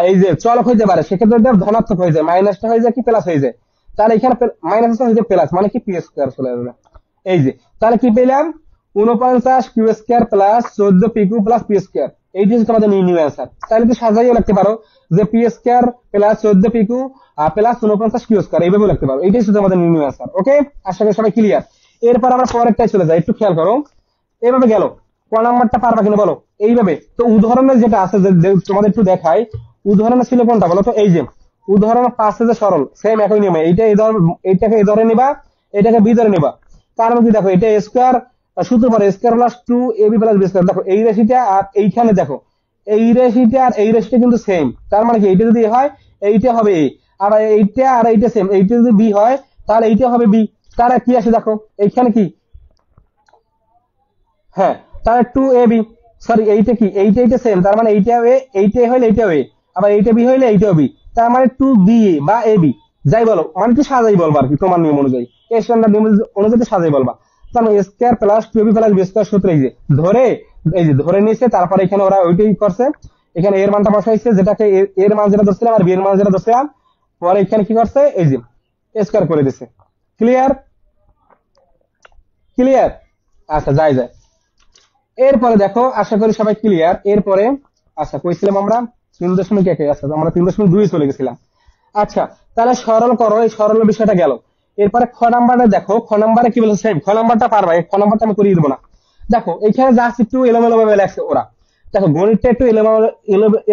এই যে চলক হইতে পারে, সেক্ষেত্রে ধনাত্মক হয়ে যায়, মাইনাসটা হয়ে যায় কি প্লাস হয়ে যায়। তাহলে এখানে মাইনাস হয়ে যায় প্লাস, মানে কি পি স্কয়ার চলে আসবে। এই যে তাহলে কি পেলাম, 49 Q square plus 14 P Q plus P square. এইটি হচ্ছে তোমাদের নিউ অ্যান্সার। তাহলে তুমি সাজাইও লিখতে পারো যে p square plus 14 P Q plus 49 Q square, এইভাবে লিখতে পারো। এইটাই হচ্ছে তোমাদের নিউ অ্যান্সার। ওকে, আশা করি সবাই ক্লিয়ার। এরপর আমরা পরেরটাই চলে যাই, একটু খেয়াল করো। এইভাবে গেল, ক নাম্বারটা পারবা কিনা বলো? এইভাবে তো উদাহরণের যেটা আছে তোমাদের একটু দেখাই, উদাহরণে ছিল কোনটা বলো তো? এই যে উদাহরণ 5 যে সরল, সেম একই নিয়মে এইটা এই ধর, এইটাকে এই ধরে নিবা, এটাকে বি ধরে নিবা। কারণ কি দেখো এটা স্কয়ার সূত্র পরে square plus 2 a b plus B square. দেখো এই রাশিটা আর এইখানে দেখো এই রাশিটা আর এই রাশিটা কিন্তু সেম, তার মানে কি এইটা যদি হয় এইটা হবে এ, আর এইটা আর এইটা সেম, এইটা যদি বি হয় তাহলে এইটা হবে বি। তাহলে কি আসে দেখো এইখানে কি, হ্যাঁ তাহলে 2ab, সরি এইটা কি এইটা সেম, তার মানে এইটা এ, এইটা হইলে এইটাও এ, আবার এইটা বি হইলে এইটাও বি, তার মানে 2ba বা ab যাই বলো, মানে একটু সাজাই বলবা আর কি, তোমার নিয়ম অনুযায়ী, এই স্ট্যান্ডার্ড নিয়ম অনুযায়ী সাজাই বলবা। তার মানে square plus 2ab plus B square সূত্র এই যে ধরে, এই যে ধরে নিয়েছে, তারপরে এখানে ওরা ওইটাই করছে, এখানে এর মানটা বসাইছে, যেটাকে এর মান যেটা ধরছিলাম আর বি এর মান যেটা ধরছিলাম, পরে এখানে কি করছে এই যে স্কয়ার করে দিছে। ক্লিয়ার? ক্লিয়ার? আচ্ছা যাই যায়। এরপরে দেখো আশা করি সবাই ক্লিয়ার। এরপরে আচ্ছা কইছিলাম আমরা 3.1, আচ্ছা আমরা 3.2 চলে গেছিলাম। আচ্ছা তাহলে সরল করো, এই সরল বিষয়টা গেল। এরপরে খ নাম্বারে দেখো, খ নাম্বারে কি বলছে? সেম খ নাম্বারটা পারবা, এই খ নাম্বারটা আমি করিয়ে দেবো না। দেখো এইখানে যা একটু এলোমেলো ভাবে লেখছে ওরা, দেখো গণিতটা একটু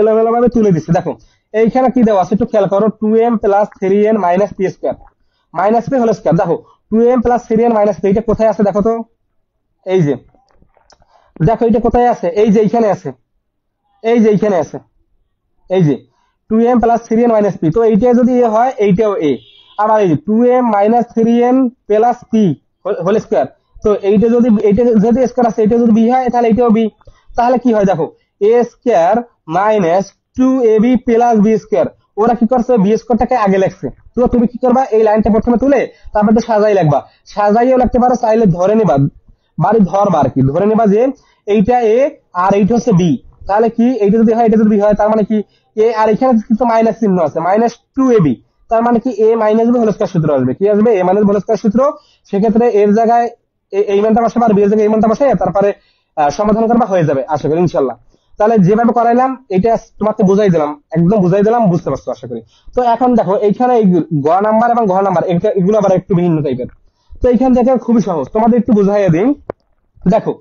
এলোমেলো ভাবে তুলে দিচ্ছে। দেখো এইখানে কি দেওয়া আছে একটু খেয়াল করো, 2m plus 3n minus p square minus p whole square. দেখো 2m plus 3n minus P, এটা কোথায় আছে দেখো তো? এই যে দেখো এটা কোথায় আছে? এই যে এইখানে আছে, এই যে এইখানে আছে, এই যে 2m plus 3n minus P. তো এইটা যদি এ হয় এইটাও এ, আবার এই যে 2m minus 3n plus p whole square. তো এইটা যদি স্কয়ার আছে, এটা যদি বি হয় তাহলে এইটাও বি। তাহলে কি হয় দেখো, A square minus 2ab plus B square. ওরা কি করছে, বি স্কয়ারটাকে আগে লিখছে। তো তুমি কি করবা, এই লাইনটা প্রথমে তুলে তারপর তো সাজাই লিখবা, সাজাইও লিখতে পারো, চাইলে ধরে নিবা, বাড়ি ধরবা আর কি, ধরে নিবা যে এইটা এ আর এইটা হচ্ছে বি। তাহলে কি এইটা যদি হয় এটা যদি বি হয়, তার মানে কি এ, আর এখানে কিন্তু মাইনাস চিহ্ন আছে, মাইনাস 2ab, তার মানে কি এ মাইনাস বি হোল স্কয়ার সূত্র আসবে। কি আসবে? এ মাইনাস হোল স্কয়ার সূত্র। সেক্ষেত্রে এর জায়গায় এই মানটা বসাবে আর বি এর জায়গায় এই মানটা বসাই, তারপরে সমাধান করবা, হয়ে যাবে আশা করি ইনশাআল্লাহ। তাহলে যেভাবে করাইলাম এটা তোমাকে বুঝাই দিলাম, একদম বুঝাই দিলাম, বুঝতে পারছো আশা করি। তো এখন দেখো এইখানে গ নাম্বার এবং ঘ নাম্বার এগুলো আবার একটু ভিন্ন টাইপের। তো এইখান থেকে খুবই সহজ, তোমাদের একটু বুঝাইয়া দিই। দেখো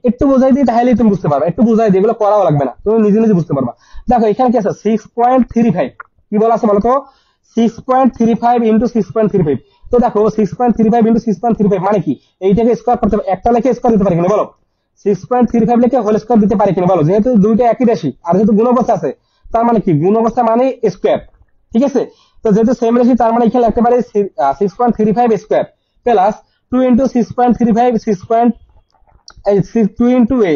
একটু বুঝাই দিই তাহলেই তুমি বুঝতে পারবে, একটু বুঝাই দিই, এগুলো করাও লাগবে না, তুমি নিজে নিজে বুঝতে পারবা। দেখো এখানে কি আছে 6.35, কি বলা আছে বলতো? 6.35 ইন্টু 6.35। তো দেখো 6.35 ইন্টু 6.35 মানে কি, এইটাকে স্কয়ার করতে হবে, একটা লেখে স্কয়ার দিতে পারি কিনা বলো? 6.35 লিখে হোল স্কয়ার দিতে পারি কিনা বলো, যেহেতু দুইটা একই রাশি আর যেহেতু গুণ অবস্থা আছে, তার মানে কি গুণ অবস্থা মানে স্কয়ার, ঠিক আছে। তো যেহেতু সেম রাশি তার মানে এখানে লিখতে পারি 6.35 square plus 2 into 6.35 2 into a,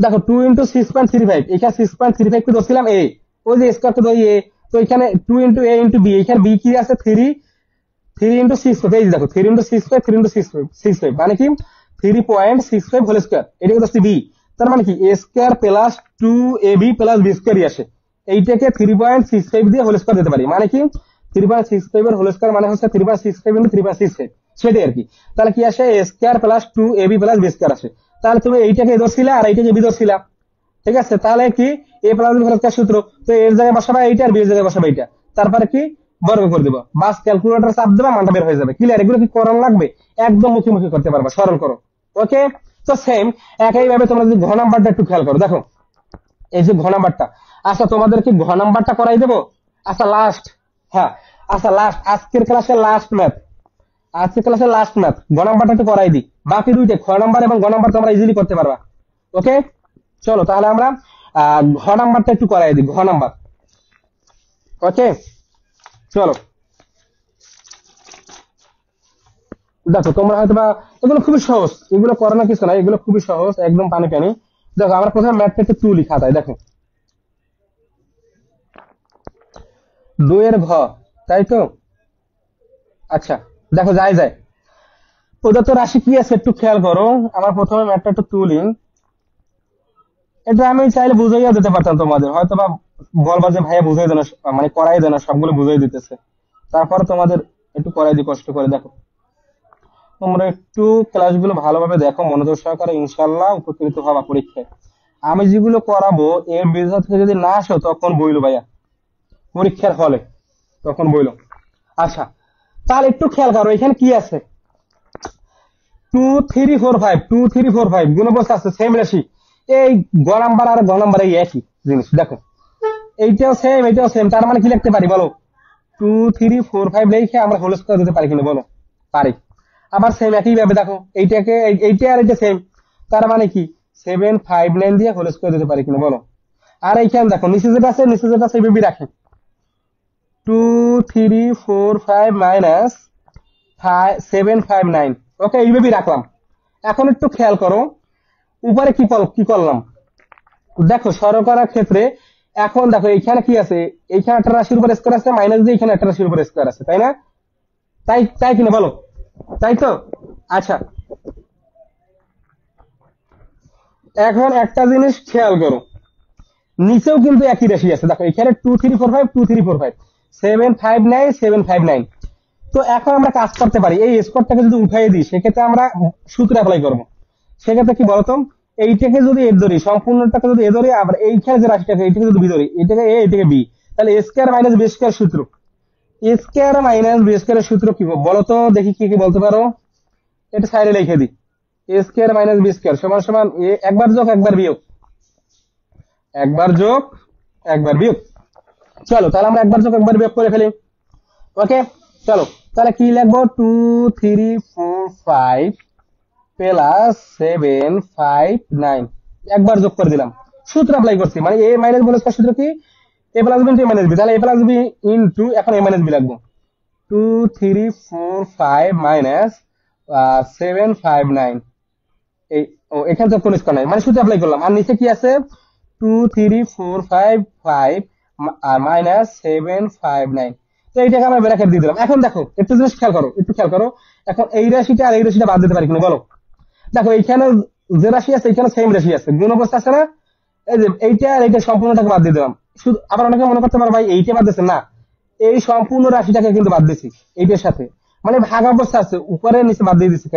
দেখো 2 ইনটু 6.35, এখানে 6.35 কে ধরছিলাম এ, ওই যে স্কয়ার কে ধরি এ, তো এখানে 2 ইনটু এ ইনটু বি, এখানে বি কি আছে 3 ইনটু 6, এই যে দেখো 3 ইনটু 3 ইনটু 65 মানে কি 3.65 হোল স্কয়ার, এটাকে হচ্ছে বি, তার মানে কি A square plus 2ab plus B স্কয়ারই আসে, এইটাকে 3.65 দিয়ে হোল স্কয়ার দিতে পারি, মানে কি 3.65 এর হোল স্কয়ার মানে হচ্ছে 3.65 ইনটু 3.65, সেটাই আর কি। তাহলে কি আসে A square plus 2ab plus B square আসে। তাহলে তুমি এইটাকে ধরছিলা আর এইটাকে বি ধরছিলা, ঠিক আছে। তাহলে কি A plus B whole square সূত্র, তো এর জায়গায় বসাবা এইটা আর বি এর জায়গায় বসাবা এইটা, তারপরে কি বর্গ করে দেবা, বাস ক্যালকুলেটর চাপ দেবা, মানটা বের হয়ে যাবে। ক্লিয়ার? এগুলো কি করার লাগবে, একদম মুখোমুখি করতে পারবা, সরল করো। ওকে, তো সেম একই ভাবে তোমরা যদি ঘ নাম্বারটা একটু খেয়াল করো, দেখো এই যে ঘ নাম্বারটা, আচ্ছা তোমাদের কি ঘ নাম্বারটা করাই দেবো? আচ্ছা লাস্ট, হ্যাঁ আচ্ছা লাস্ট, আজকের ক্লাসে লাস্ট ম্যাথ, আজকের ক্লাসে লাস্ট ম্যাথ ঘ নাম্বারটা একটু করাই দিই, বাকি দুইটা খ নাম্বার এবং ঘ নাম্বার তোমরা ইজিলি করতে পারবা। ওকে, চলো তাহলে আমরা ঘ নাম্বারটা একটু করাই দিই, ঘ নাম্বার। ওকে, চলো দেখো তোমরা হয়তো বা এগুলো খুবই সহজ, এগুলো করানো কিছু না, এগুলো খুবই সহজ, একদম পানি পানি। দেখো আমরা প্রথমে ম্যাথটা একটু তুলি খাতায়, দেখো 2 এর ঘ, তাই তো? আচ্ছা দেখো যায় যায়, ওটা তো রাশি কি আছে একটু খেয়াল করো। আমার প্রথমে ম্যাথটা একটু তুলি, এটা আমি চাইলে বুঝাইয়া দিতে পারতাম তোমাদের, হয়তো বা বলবা যে ভাইয়া বুঝাই দেন, মানে করাই দেন, সবগুলো বুঝাই দিতেছে, তারপরে তোমাদের একটু করাই দিই কষ্ট করে। দেখো তোমরা একটু ক্লাসগুলো ভালোভাবে দেখো মনোযোগ সহকারে, ইনশাল্লাহ উপকৃত হবা পরীক্ষায়। আমি যেগুলো করাবো এর বিজয় থেকে যদি না আসো তখন বইলো ভাইয়া, পরীক্ষার হলে তখন বইলো। আচ্ছা তাহলে একটু খেয়াল করো এখানে কি আছে, 2 3 4 5, 2 3 4 5 গুণ অবস্থা আছে, সেম রাশি, এই গ নাম্বার আর গ নাম্বার এই একই জিনিস। দেখো এইটাও সেম এইটাও সেম, তার মানে কি লিখতে পারি বলো, 2 3 4 5 লিখে আমরা হোল স্কয়ার দিতে পারি কিনা বলো, পারি। আবার সেম একই ভাবে দেখো এইটাকে এইটা আর এটা সেম, তার মানে কি 7 5 9 দিয়ে হোল স্কয়ার দিতে পারি কিনা বলো। আর এইখানে দেখো নিচে যেটা আছে, নিচে যেটা আছে এইভাবে রাখে, 2 3 4 5 মাইনাস 7 5 9, ওকে এইভাবে রাখলাম। এখন একটু খেয়াল করো উপরে কি করলাম, দেখো সরল করার ক্ষেত্রে এখন দেখো এইখানে কি আছে, এইখানে একটা রাশির উপর স্কয়ার আছে, মাইনাস দিয়ে এখানে একটা রাশির উপর স্কয়ার আছে, তাই না? তাই তাই কিনা বলো, তাই তো? আচ্ছা এখন একটা জিনিস খেয়াল করো, নিচেও কিন্তু একই রাশি আছে, দেখো এখানে 2 3 4 5 2 3 4 5 7 5 9 7 5 9। তো এখন আমরা কাজ করতে পারি, এই স্কোরটাকে যদি উঠাই দিই সেক্ষেত্রে আমরা সূত্র অ্যাপ্লাই করবো। সেক্ষেত্রে কি বলতো, এইটাকে যদি এ ধরি, সম্পূর্ণটাকে যদি এ ধরি, আবার এইখানে যে রাশিটাকে এইটাকে যদি বি ধরি, এটাকে এ এটাকে বি, তাহলে এ স্কয়ার মাইনাস বি স্কয়ার সূত্র, এ স্কয়ার মাইনাস বি স্কয়ারের সূত্র কি বলতো দেখি, কি কি বলতে পারো, এটা সাইডে লিখে দিই, এ স্কয়ার মাইনাস বি স্কয়ার সমান সমান এ একবার যোগ একবার বিয়োগ, একবার যোগ একবার বিয়োগ। চলো তাহলে আমরা একবার যোগ একবার বিয়োগ করে ফেলি। ওকে চলো তাহলে কি লিখবো, 2 3 4 5 প্লাস 7 5 9, একবার যোগ করে দিলাম, সূত্র অ্যাপ্লাই করছি, মানে এ মাইনাস বি স্কয়ার সূত্র কি, A plus B into A minus B, তাহলে এ প্লাস বি ইন্টু এখন এ মাইনাস বি লাগবো, 2 3 4 5 মাইনাস 7 5 9, এই ও এখানে তো কোনো স্কয়ার নাই, মানে সূত্র অ্যাপ্লাই করলাম। আর নিচে কি আছে, 2 3 4 5 5 মাইনাস 7 5 9, তো এইটাকে আমরা ব্র্যাকেট দিয়ে দিলাম। এখন দেখো একটু জিনিস খেয়াল করো, একটু খেয়াল করো, এখন এই রাশিটা আর এই রাশিটা বাদ দিতে পারি কিনা বলো। দেখো এইখানে যে রাশি আছে এইখানে সেম রাশি আছে, গুণ অবস্থা আছে না, এই যে এইটা আর এইটা সম্পূর্ণটাকে বাদ দিয়ে দিলাম। শুধু আবার অনেকে মনে করতে পারো ভাই এইটা বাদ দিচ্ছে না, এই সম্পূর্ণ রাশিটাকে কিন্তু বাদ দিছি এইটার সাথে, মানে ভাগ অবস্থা আছে, উপরে নিচে বাদ দিয়ে দিচ্ছি,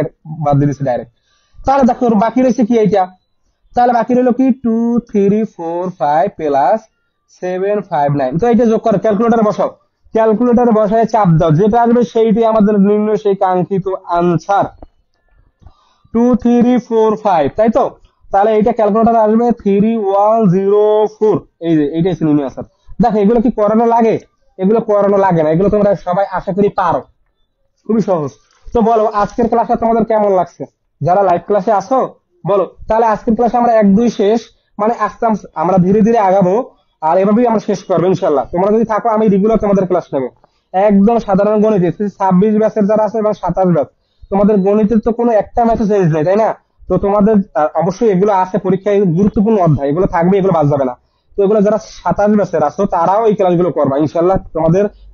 বাদ দিয়ে দিচ্ছি ডাইরেক্ট। তাহলে দেখো বাকি রয়েছে কি এইটা, তাহলে বাকি রইলো কি 2 3 4 5 প্লাস 7 5 9, তো এইটা যোগ করো, ক্যালকুলেটারে বসাও, ক্যালকুলেটারে বসায় চাপ দাও, যেটা আসবে সেইটাই আমাদের নির্ণয় সেই কাঙ্ক্ষিত আনসার, 2 3 4 5, তাই তো? তাহলে এইটা ক্যালকুলেটারে আসবে 3104, এই যে এইটাই ছিল নির্ণয় আনসার। দেখো এগুলো কি করানো লাগে, এগুলো করানো লাগে না, এগুলো তোমরা সবাই আশা করি পারো, খুবই সহজ। তো বলো আজকের ক্লাসটা তোমাদের কেমন লাগছে, যারা লাইভ ক্লাসে আসো বলো তাহলে আজকের ক্লাসে আমরা 1 2 শেষ, মানে আস্তে আস্তে আমরা ধীরে ধীরে আগাবো, আর এভাবেই আমরা শেষ করবো ইনশাল্লাহ। তোমরা যদি থাকো আমি রেগুলার তোমাদের ক্লাস নেবো। একদম সাধারণ গণিত 26 ব্যাচের যারা আছে এবং 27 ব্যাচ, তোমাদের গণিতের তো কোনো একটা ম্যাথও চেঞ্জ নেই, তাই না? তো তোমাদের অবশ্যই এগুলো আছে পরীক্ষায়, গুরুত্বপূর্ণ অধ্যায় এগুলো থাকবে, এগুলো বাদ যাবে না। তো এগুলো যারা 27 ব্যাচের আছো তারাও এই ক্লাসগুলো করবা ইনশাল্লাহ,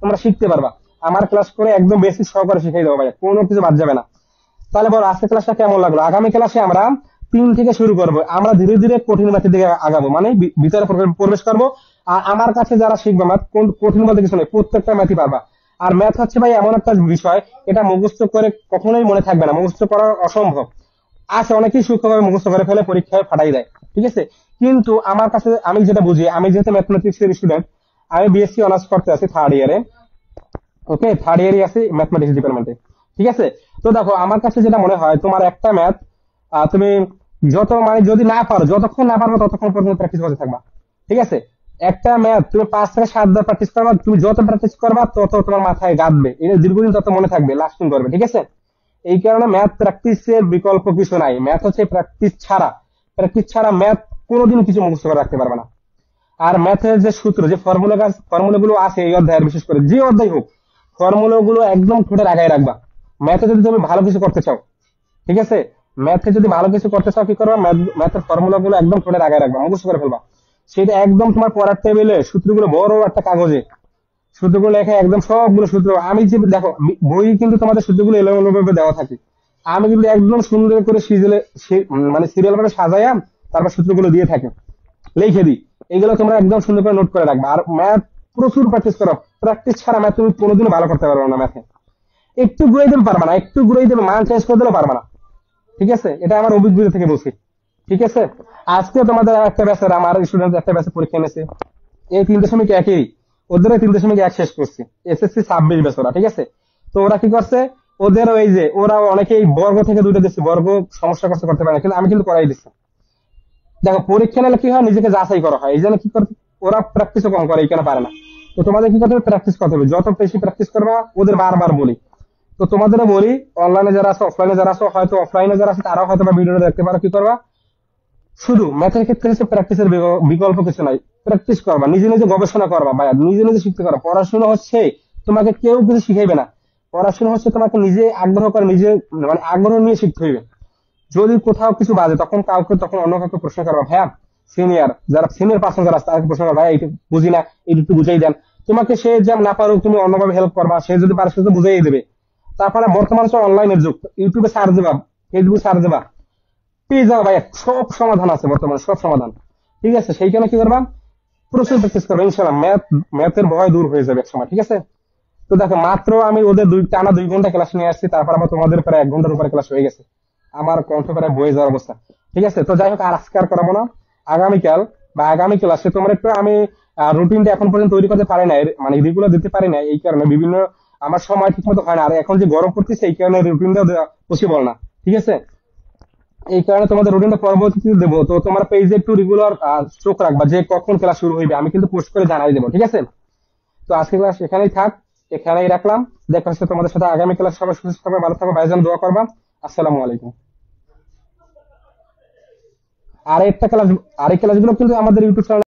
তোমরা শিখতে পারবা। আমার ক্লাস করে একদম বেসিক সহকারে শিখিয়ে দেবো ভাই, কোনো কিছু বাদ যাবে না। তাহলে বলো আজকের ক্লাসটা কেমন লাগলো? আগামী ক্লাসে আমরা 3 থেকে শুরু করব, আমরা ধীরে ধীরে কঠিন ম্যাথের দিকে আগাবো, মানে ভিতরে প্রবেশ করবো। আর আমার কাছে যারা শিখবে ম্যাথ, কোন কঠিন বলতে কিছু নেই, প্রত্যেকটা ম্যাথই পারবা। আর ম্যাথ হচ্ছে ভাই এমন একটা বিষয়, এটা মুখস্থ করে কখনোই মনে থাকবে না, মুখস্থ করা অসম্ভব। আছে অনেকেই সূক্ষ্মভাবে মুখস্থ করে ফেলে, পরীক্ষায় ফাটাই দেয়, ঠিক আছে? কিন্তু আমার কাছে আমি যেটা বুঝি, আমি যেহেতু ম্যাথমেটিক্স এর স্টুডেন্ট, আমি বিএসসি অনার্স করতে আছি 3rd ইয়ারে, ওকে 3rd ইয়ারে আছি ম্যাথমেটিক্স ডিপার্টমেন্টে, ঠিক আছে? তো দেখো আমার কাছে যেটা মনে হয়, তোমার একটা ম্যাথ তুমি যত মানে যদি না পারো, যতক্ষণ না পারবে ততক্ষণ পর্যন্ত প্র্যাকটিস করতে থাকবা, ঠিক আছে? একটা ম্যাথ তুমি 5 থেকে 7 বার প্র্যাকটিস করবা, তুমি যত প্র্যাকটিস করবা তত তোমার মাথায় গাঁথবে, এটা দীর্ঘদিন তত মনে থাকবে, লাস্টিং করবে, ঠিক আছে? এই কারণে ম্যাথ প্র্যাকটিসের বিকল্প কিছু নাই, ম্যাথ হচ্ছে প্র্যাকটিস ছাড়া ম্যাথ কোনোদিন কিছু মুখস্থ করে রাখতে পারবে না। আর ম্যাথের যে সূত্র, যে ফর্মুলাগুলো আছে এই অধ্যায়ের, বিশেষ করে যে অধ্যায় হোক, ফর্মুলাগুলো একদম ঠোঁটের আগায় রাখবা। ম্যাথে যদি তুমি ভালো কিছু করতে চাও, ঠিক আছে, ম্যাথে যদি ভালো কিছু করতে চাও কি করবা, ম্যাথের ফর্মুলাগুলো একদম ঠোঁটের আগায় রাখবা, মুখস্থ করে ফেলবা। সেটা একদম তোমার পড়ার টেবিলে সূত্রগুলো বড় একটা কাগজে সূত্রগুলো লেখা, একদম সবগুলো সূত্র, আমি যে দেখো বই কিন্তু তোমাদের সূত্রগুলো এলোমেলো ভাবে দেওয়া থাকে, আমি কিন্তু একদম সুন্দর করে মানে সিরিয়াল ভাবে সাজাইয়া তারপর সূত্রগুলো দিয়ে থাকে, লিখে দিই। এগুলো তোমরা একদম সুন্দর করে নোট করে রাখবে। আর ম্যাথ প্রচুর প্র্যাকটিস করো, প্র্যাকটিস ছাড়া ম্যাথ তুমি কোনোদিনও ভালো করতে পারবে না। ম্যাথে একটু ঘুরাই দেবে পারবা না, একটু ঘুরাই দেবে মান চেঞ্জ করে দিলেও পারবা না, ঠিক আছে? এটা আমার অভিজ্ঞতা থেকে বলছি, ঠিক আছে? আজকে তোমাদের একটা ব্যাচের, আমার স্টুডেন্ট একটা ব্যাচে পরীক্ষা এনেছে, এই 3.1-ই, ওদের 3.1 শেষ করছে, এসএসসি 26 ব্যাচ ওরা, ঠিক আছে? তো ওরা কি করছে, ওদের ওই যে ওরা অনেকেই বর্গ থেকে 2টা দিচ্ছে, বর্গ সমস্যা করতে পারে না, কিন্তু আমি কিন্তু করাই দিচ্ছি। দেখো পরীক্ষা নিলে কি হয়, নিজেকে যাচাই করা হয়, এই জন্য কি করতে, ওরা প্র্যাকটিসও কম করে, এই কেন পারে না। তো তোমাদের কি করতে হবে, প্র্যাকটিস করতে হবে, যত বেশি প্র্যাকটিস করবা, ওদের বারবার বলি। তো তোমাদেরও বলি, অনলাইনে যারা আছে, অফলাইনে যারা আছে, হয়তো অফলাইনে যারা আছে তারাও হয়তো ভিডিওটা দেখতে পারো, কি করবা, শুধু ম্যাথের ক্ষেত্রে হচ্ছে প্র্যাকটিসের বিকল্প কিছু নাই, প্র্যাকটিস করবা, নিজে নিজে গবেষণা করবা, ভাইয়া নিজে নিজে শিখতে করবা। পড়াশোনা হচ্ছে তোমাকে কেউ কিছু শিখাইবে না, পড়াশোনা হচ্ছে তোমাকে নিজে আগ্রহ করে, নিজে মানে আগ্রহ নিয়ে শিখতে হইবে। যদি কোথাও কিছু বাজে, তখন অন্য কাউকে প্রশ্ন করবা, ভাইয়া যারা সিনিয়র পার্সন যারা আছে তাদেরকে প্রশ্ন করবা, ভাইয়া এইটা বুঝি না, এইটা একটু বুঝাই দেন। তোমাকে সে যেমন না পারুক, তুমি অন্যভাবে হেল্প করবা, সে যদি পারে সে তো বুঝাই দেবে। তারপরে বর্তমান হচ্ছে অনলাইনের যুগ, ইউটিউবে সার্চ দেবা, ফেসবুকে সার্চ দেবা, পেয়ে যাও ভাই, সব সমাধান আছে বর্তমানে, সব সমাধান, ঠিক আছে? সেইখানে কি করবা, প্রচুর প্র্যাকটিস করবা, ইনশাল্লাহ ম্যাথের ভয় দূর হয়ে যাবে একসময়, ঠিক আছে? তো দেখো মাত্র আমি ওদের টানা 2 ঘন্টা ক্লাস নিয়ে আসছি, তারপর আবার তোমাদের প্রায় 1 ঘন্টার উপরে ক্লাস হয়ে গেছে, আমার কণ্ঠ প্রায় বয়ে যাওয়ার অবস্থা, ঠিক আছে? তো যাই হোক, আর আজকে আর করাবো না, আগামীকাল বা আগামী ক্লাসে তোমার একটু আমি রুটিনটা এখন পর্যন্ত তৈরি করতে পারি না, মানে রেগুলার দিতে পারি না, এই কারণে বিভিন্ন আমার সময় ঠিক মতো হয় না, আর এখন যে গরম পড়তেছে এই কারণে রুটিনটা পসিবল না, ঠিক আছে? এই কারণে তোমাদের রুটিনটা পরবর্তীতে দেবো। তো তোমার পেজে একটু রেগুলার চোখ রাখবা যে কখন ক্লাস শুরু হইবে, আমি কিন্তু পোস্ট করে জানাই দেবো, ঠিক আছে? তো আজকে ক্লাস এখানেই থাক, এখানেই রাখলাম। দেখা হচ্ছে তোমাদের সাথে আগামী ক্লাস। সবাই সুস্থ থাকবে, ভালো থাকবে, ভাইজান দোয়া করবা। আসসালামু আলাইকুম। আর একটা ক্লাস, আরেক ক্লাসগুলো কিন্তু আমাদের ইউটিউব চ্যানেলে